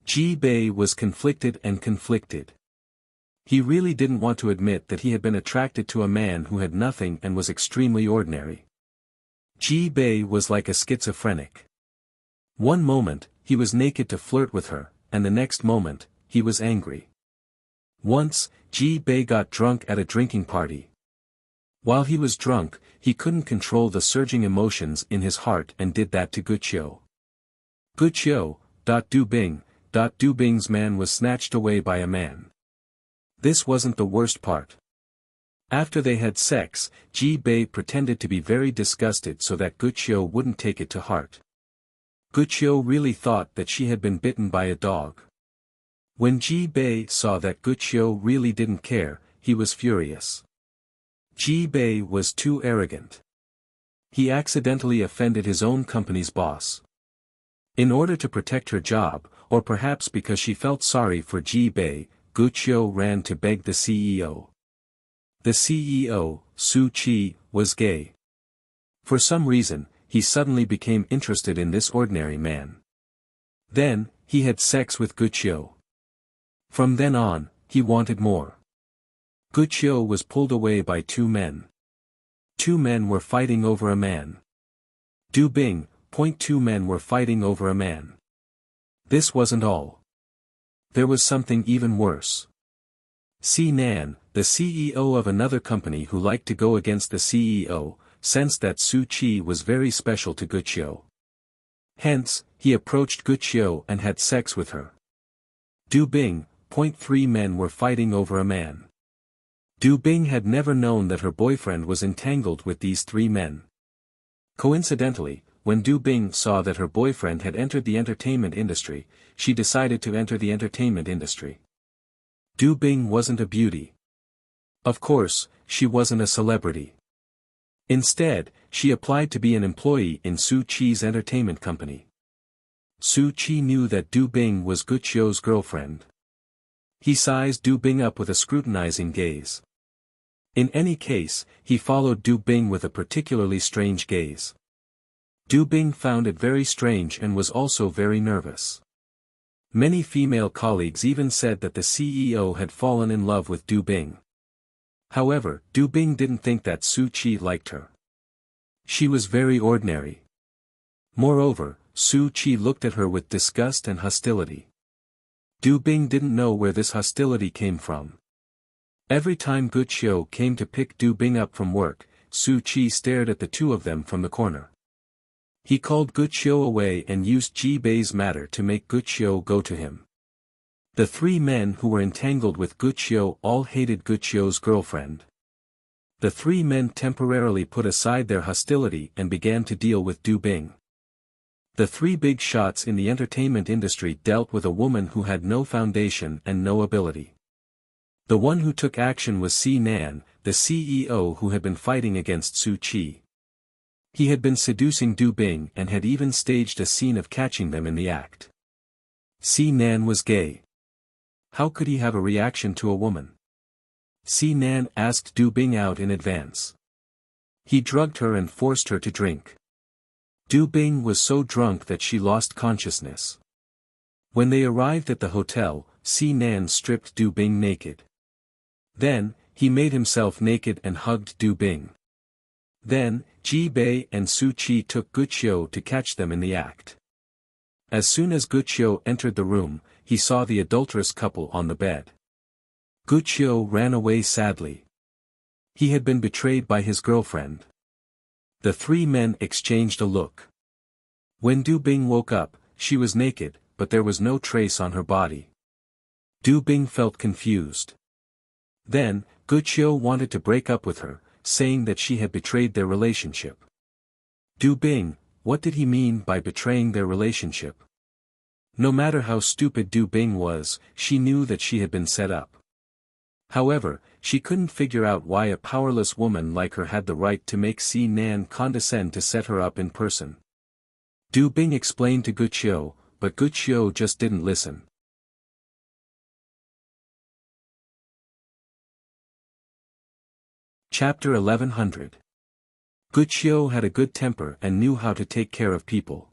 Ji Bei was conflicted and conflicted. He really didn't want to admit that he had been attracted to a man who had nothing and was extremely ordinary. Ji Bei was like a schizophrenic. One moment, he was naked to flirt with her, and the next moment, he was angry. Once, Ji Bei got drunk at a drinking party. While he was drunk, he couldn't control the surging emotions in his heart and did that to Gu Qiu. Gu Qiu, Du Bing's man was snatched away by a man. This wasn't the worst part. After they had sex, Ji Bei pretended to be very disgusted so that Gu Qiu wouldn't take it to heart. Gu Qiu really thought that she had been bitten by a dog. When Ji Bei saw that Gu Qiu really didn't care, he was furious. Ji Bei was too arrogant. He accidentally offended his own company's boss. In order to protect her job, or perhaps because she felt sorry for Ji Bei, Gu Qiu ran to beg the CEO. The CEO, Su Qi, was gay. For some reason, he suddenly became interested in this ordinary man. Then, he had sex with Gu Qiu. From then on, he wanted more. Gu Qiu was pulled away by two men. Two men were fighting over a man. Du Bing, two men were fighting over a man. This wasn't all. There was something even worse. Si Nan, the CEO of another company who liked to go against the CEO, sensed that Su Qi was very special to Gu Qiu. Hence, he approached Gu Qiu and had sex with her. Du Bing, three men were fighting over a man. Du Bing had never known that her boyfriend was entangled with these three men. Coincidentally, when Du Bing saw that her boyfriend had entered the entertainment industry, she decided to enter the entertainment industry. Du Bing wasn't a beauty. Of course, she wasn't a celebrity. Instead, she applied to be an employee in Su Qi's entertainment company. Su Qi knew that Du Bing was Guqiu's girlfriend. He sized Du Bing up with a scrutinizing gaze. In any case, he followed Du Bing with a particularly strange gaze. Du Bing found it very strange and was also very nervous. Many female colleagues even said that the CEO had fallen in love with Du Bing. However, Du Bing didn't think that Su Qi liked her. She was very ordinary. Moreover, Su Qi looked at her with disgust and hostility. Du Bing didn't know where this hostility came from. Every time Guqiu came to pick Du Bing up from work, Su Qi stared at the two of them from the corner. He called Guqiu away and used Ji Bei's matter to make Guqiu go to him. The three men who were entangled with Guqiu all hated Guqiu's girlfriend. The three men temporarily put aside their hostility and began to deal with Du Bing. The three big shots in the entertainment industry dealt with a woman who had no foundation and no ability. The one who took action was Si Nan, the CEO who had been fighting against Su Qi. He had been seducing Du Bing and had even staged a scene of catching them in the act. Si Nan was gay. How could he have a reaction to a woman? Si Nan asked Du Bing out in advance. He drugged her and forced her to drink. Du Bing was so drunk that she lost consciousness. When they arrived at the hotel, Si Nan stripped Du Bing naked. Then, he made himself naked and hugged Du Bing. Then, Ji Bei and Su Qi took Guqiu to catch them in the act. As soon as Guqiu entered the room, he saw the adulterous couple on the bed. Guqiu ran away sadly. He had been betrayed by his girlfriend. The three men exchanged a look. When Du Bing woke up, she was naked, but there was no trace on her body. Du Bing felt confused. Then, Guqiu wanted to break up with her, saying that she had betrayed their relationship. Du Bing, what did he mean by betraying their relationship? No matter how stupid Du Bing was, she knew that she had been set up. However, she couldn't figure out why a powerless woman like her had the right to make Si Nan condescend to set her up in person. Du Bing explained to Guqiu, but Guqiu just didn't listen. Chapter 1100. Guqiu had a good temper and knew how to take care of people.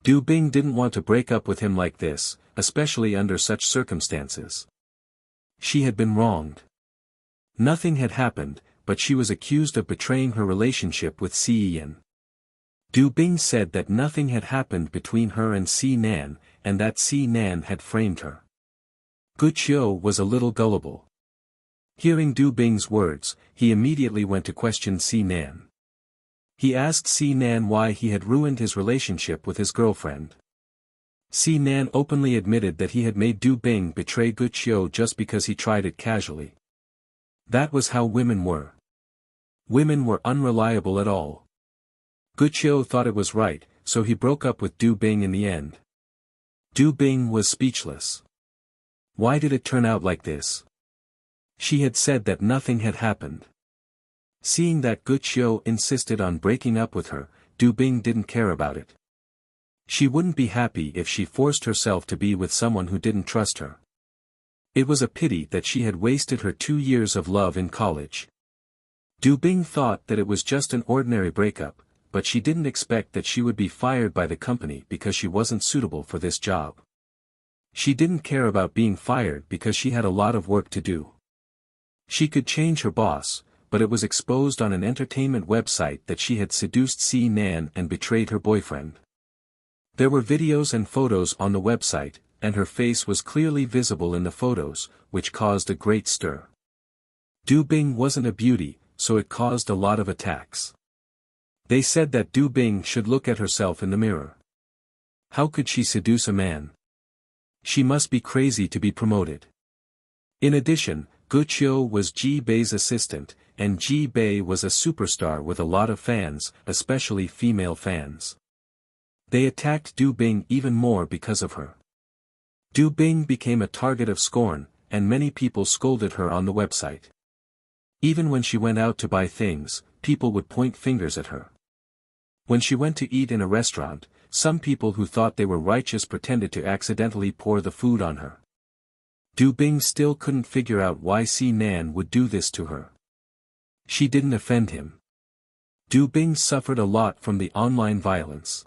Du Bing didn't want to break up with him like this, especially under such circumstances. She had been wronged. Nothing had happened, but she was accused of betraying her relationship with Si Yan. Du Bing said that nothing had happened between her and Si Nan, and that Si Nan had framed her. Guqiu was a little gullible. Hearing Du Bing's words, he immediately went to question Si Nan. He asked Si Nan why he had ruined his relationship with his girlfriend. Si Nan openly admitted that he had made Du Bing betray Guqiu just because he tried it casually. That was how women were. Women were unreliable at all. Guqiu thought it was right, so he broke up with Du Bing in the end. Du Bing was speechless. Why did it turn out like this? She had said that nothing had happened. Seeing that Guqiu insisted on breaking up with her, Du Bing didn't care about it. She wouldn't be happy if she forced herself to be with someone who didn't trust her. It was a pity that she had wasted her 2 years of love in college. Du Bing thought that it was just an ordinary breakup, but she didn't expect that she would be fired by the company because she wasn't suitable for this job. She didn't care about being fired because she had a lot of work to do. She could change her boss, but it was exposed on an entertainment website that she had seduced Si Nan and betrayed her boyfriend. There were videos and photos on the website, and her face was clearly visible in the photos, which caused a great stir. Du Bing wasn't a beauty, so it caused a lot of attacks. They said that Du Bing should look at herself in the mirror. How could she seduce a man? She must be crazy to be promoted. In addition, Guqiu was Ji Bei's assistant, and Ji Bei was a superstar with a lot of fans, especially female fans. They attacked Du Bing even more because of her. Du Bing became a target of scorn, and many people scolded her on the website. Even when she went out to buy things, people would point fingers at her. When she went to eat in a restaurant, some people who thought they were righteous pretended to accidentally pour the food on her. Du Bing still couldn't figure out why Si Nan would do this to her. She didn't offend him. Du Bing suffered a lot from the online violence.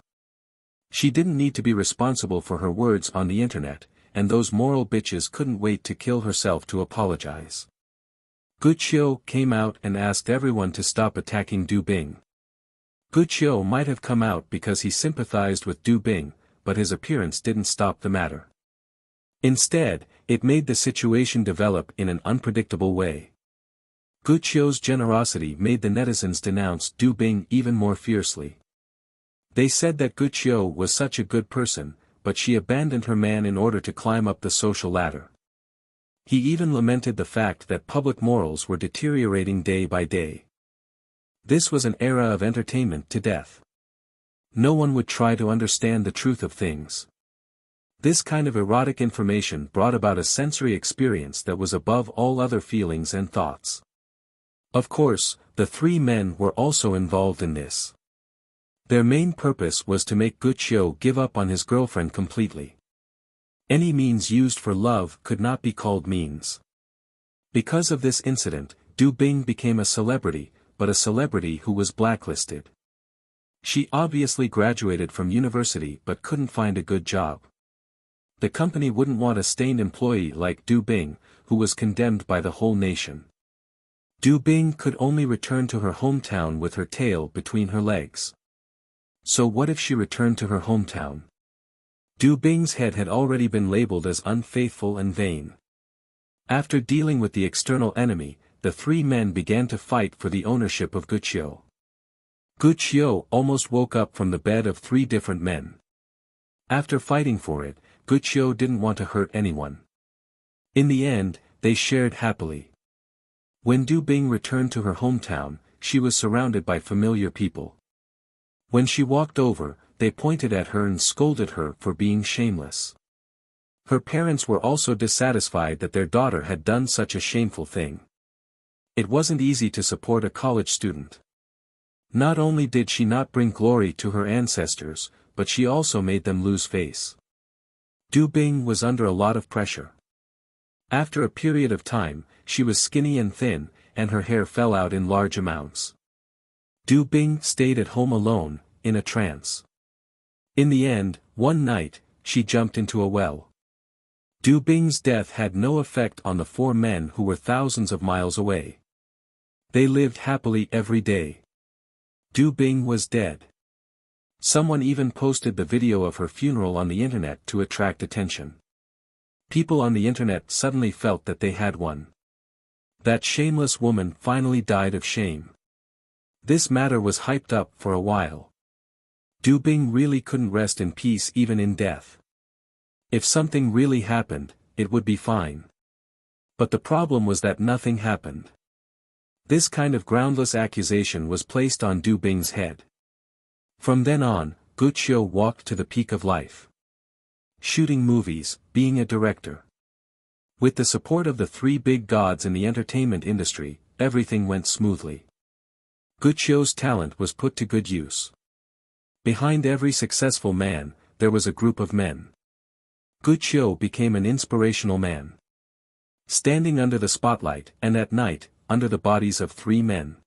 She didn't need to be responsible for her words on the internet, and those moral bitches couldn't wait to kill herself to apologize. Guqiu came out and asked everyone to stop attacking Du Bing. Guqiu might have come out because he sympathized with Du Bing, but his appearance didn't stop the matter. Instead, it made the situation develop in an unpredictable way. Guqiu's generosity made the netizens denounce Du Bing even more fiercely. They said that Guqiu was such a good person, but she abandoned her man in order to climb up the social ladder. He even lamented the fact that public morals were deteriorating day by day. This was an era of entertainment to death. No one would try to understand the truth of things. This kind of erotic information brought about a sensory experience that was above all other feelings and thoughts. Of course, the three men were also involved in this. Their main purpose was to make Guqiu give up on his girlfriend completely. Any means used for love could not be called means. Because of this incident, Du Bing became a celebrity, but a celebrity who was blacklisted. She obviously graduated from university but couldn't find a good job. The company wouldn't want a stained employee like Du Bing, who was condemned by the whole nation. Du Bing could only return to her hometown with her tail between her legs. So what if she returned to her hometown? Du Bing's head had already been labeled as unfaithful and vain. After dealing with the external enemy, the three men began to fight for the ownership of Guqiu. Guqiu almost woke up from the bed of three different men. After fighting for it, Guqiu didn't want to hurt anyone. In the end, they shared happily. When Du Bing returned to her hometown, she was surrounded by familiar people. When she walked over, they pointed at her and scolded her for being shameless. Her parents were also dissatisfied that their daughter had done such a shameful thing. It wasn't easy to support a college student. Not only did she not bring glory to her ancestors, but she also made them lose face. Du Bing was under a lot of pressure. After a period of time, she was skinny and thin, and her hair fell out in large amounts. Du Bing stayed at home alone, in a trance. In the end, one night, she jumped into a well. Du Bing's death had no effect on the four men who were thousands of miles away. They lived happily every day. Du Bing was dead. Someone even posted the video of her funeral on the internet to attract attention. People on the internet suddenly felt that they had won. That shameless woman finally died of shame. This matter was hyped up for a while. Du Bing really couldn't rest in peace even in death. If something really happened, it would be fine. But the problem was that nothing happened. This kind of groundless accusation was placed on Du Bing's head. From then on, Guqiu walked to the peak of life. Shooting movies, being a director. With the support of the three big gods in the entertainment industry, everything went smoothly. Guqiu's talent was put to good use. Behind every successful man, there was a group of men. Guqiu became an inspirational man. Standing under the spotlight, and at night, under the bodies of three men.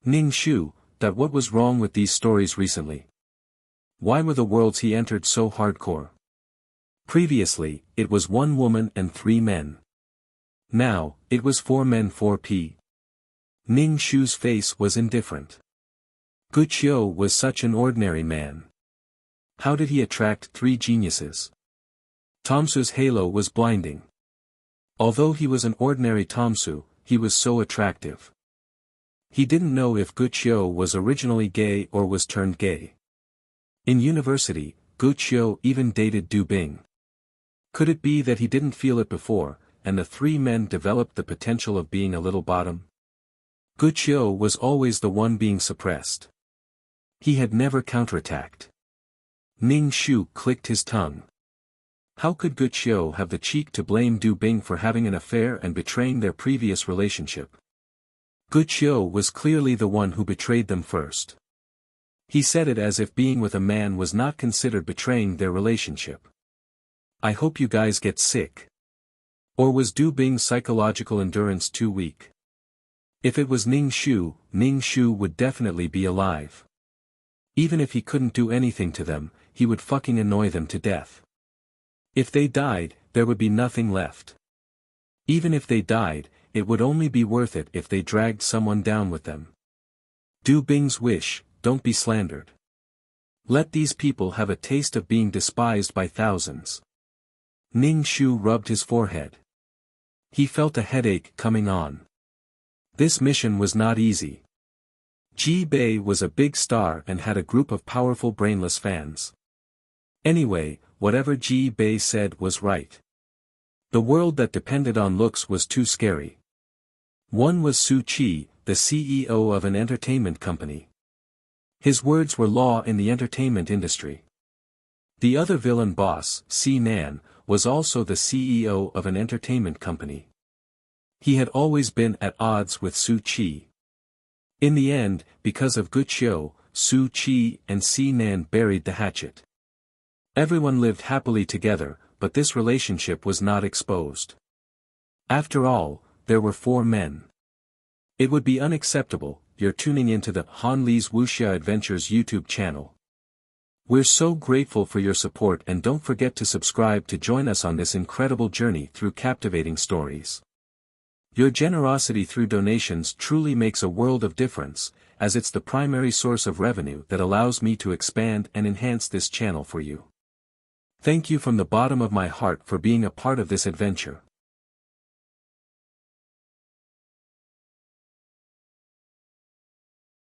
Ning Shu, that what was wrong with these stories recently? Why were the worlds he entered so hardcore? Previously, it was one woman and three men. Now, it was four men 4p. Ning Shu's face was indifferent. Guqiu was such an ordinary man. How did he attract three geniuses? Tamsu's halo was blinding. Although he was an ordinary Tamsu, he was so attractive. He didn't know if Guqiu was originally gay or was turned gay. In university, Guqiu even dated Du Bing. Could it be that he didn't feel it before, and the three men developed the potential of being a little bottom? Wuxia was always the one being suppressed. He had never counterattacked. Ning Shu clicked his tongue. How could Wuxia have the cheek to blame Du Bing for having an affair and betraying their previous relationship? Wuxia was clearly the one who betrayed them first. He said it as if being with a man was not considered betraying their relationship. I hope you guys get sick. Or was Du Bing's psychological endurance too weak? If it was Ning Shu would definitely be alive. Even if he couldn't do anything to them, he would fucking annoy them to death. If they died, there would be nothing left. Even if they died, it would only be worth it if they dragged someone down with them. Du Bing's wish, don't be slandered. Let these people have a taste of being despised by thousands. Ning Shu rubbed his forehead. He felt a headache coming on. This mission was not easy. Ji Bei was a big star and had a group of powerful brainless fans. Anyway, whatever Ji Bei said was right. The world that depended on looks was too scary. One was Su Qi, the CEO of an entertainment company. His words were law in the entertainment industry. The other villain boss, Si Nan, was also the CEO of an entertainment company. He had always been at odds with Su Qi. In the end, because of Wuxia, Su Qi and Si Nan buried the hatchet. Everyone lived happily together, but this relationship was not exposed. After all, there were 4 men. It would be unacceptable. You're tuning into the Han Li's Wuxia Adventures YouTube channel. We're so grateful for your support, and don't forget to subscribe to join us on this incredible journey through captivating stories. Your generosity through donations truly makes a world of difference, as it's the primary source of revenue that allows me to expand and enhance this channel for you. Thank you from the bottom of my heart for being a part of this adventure.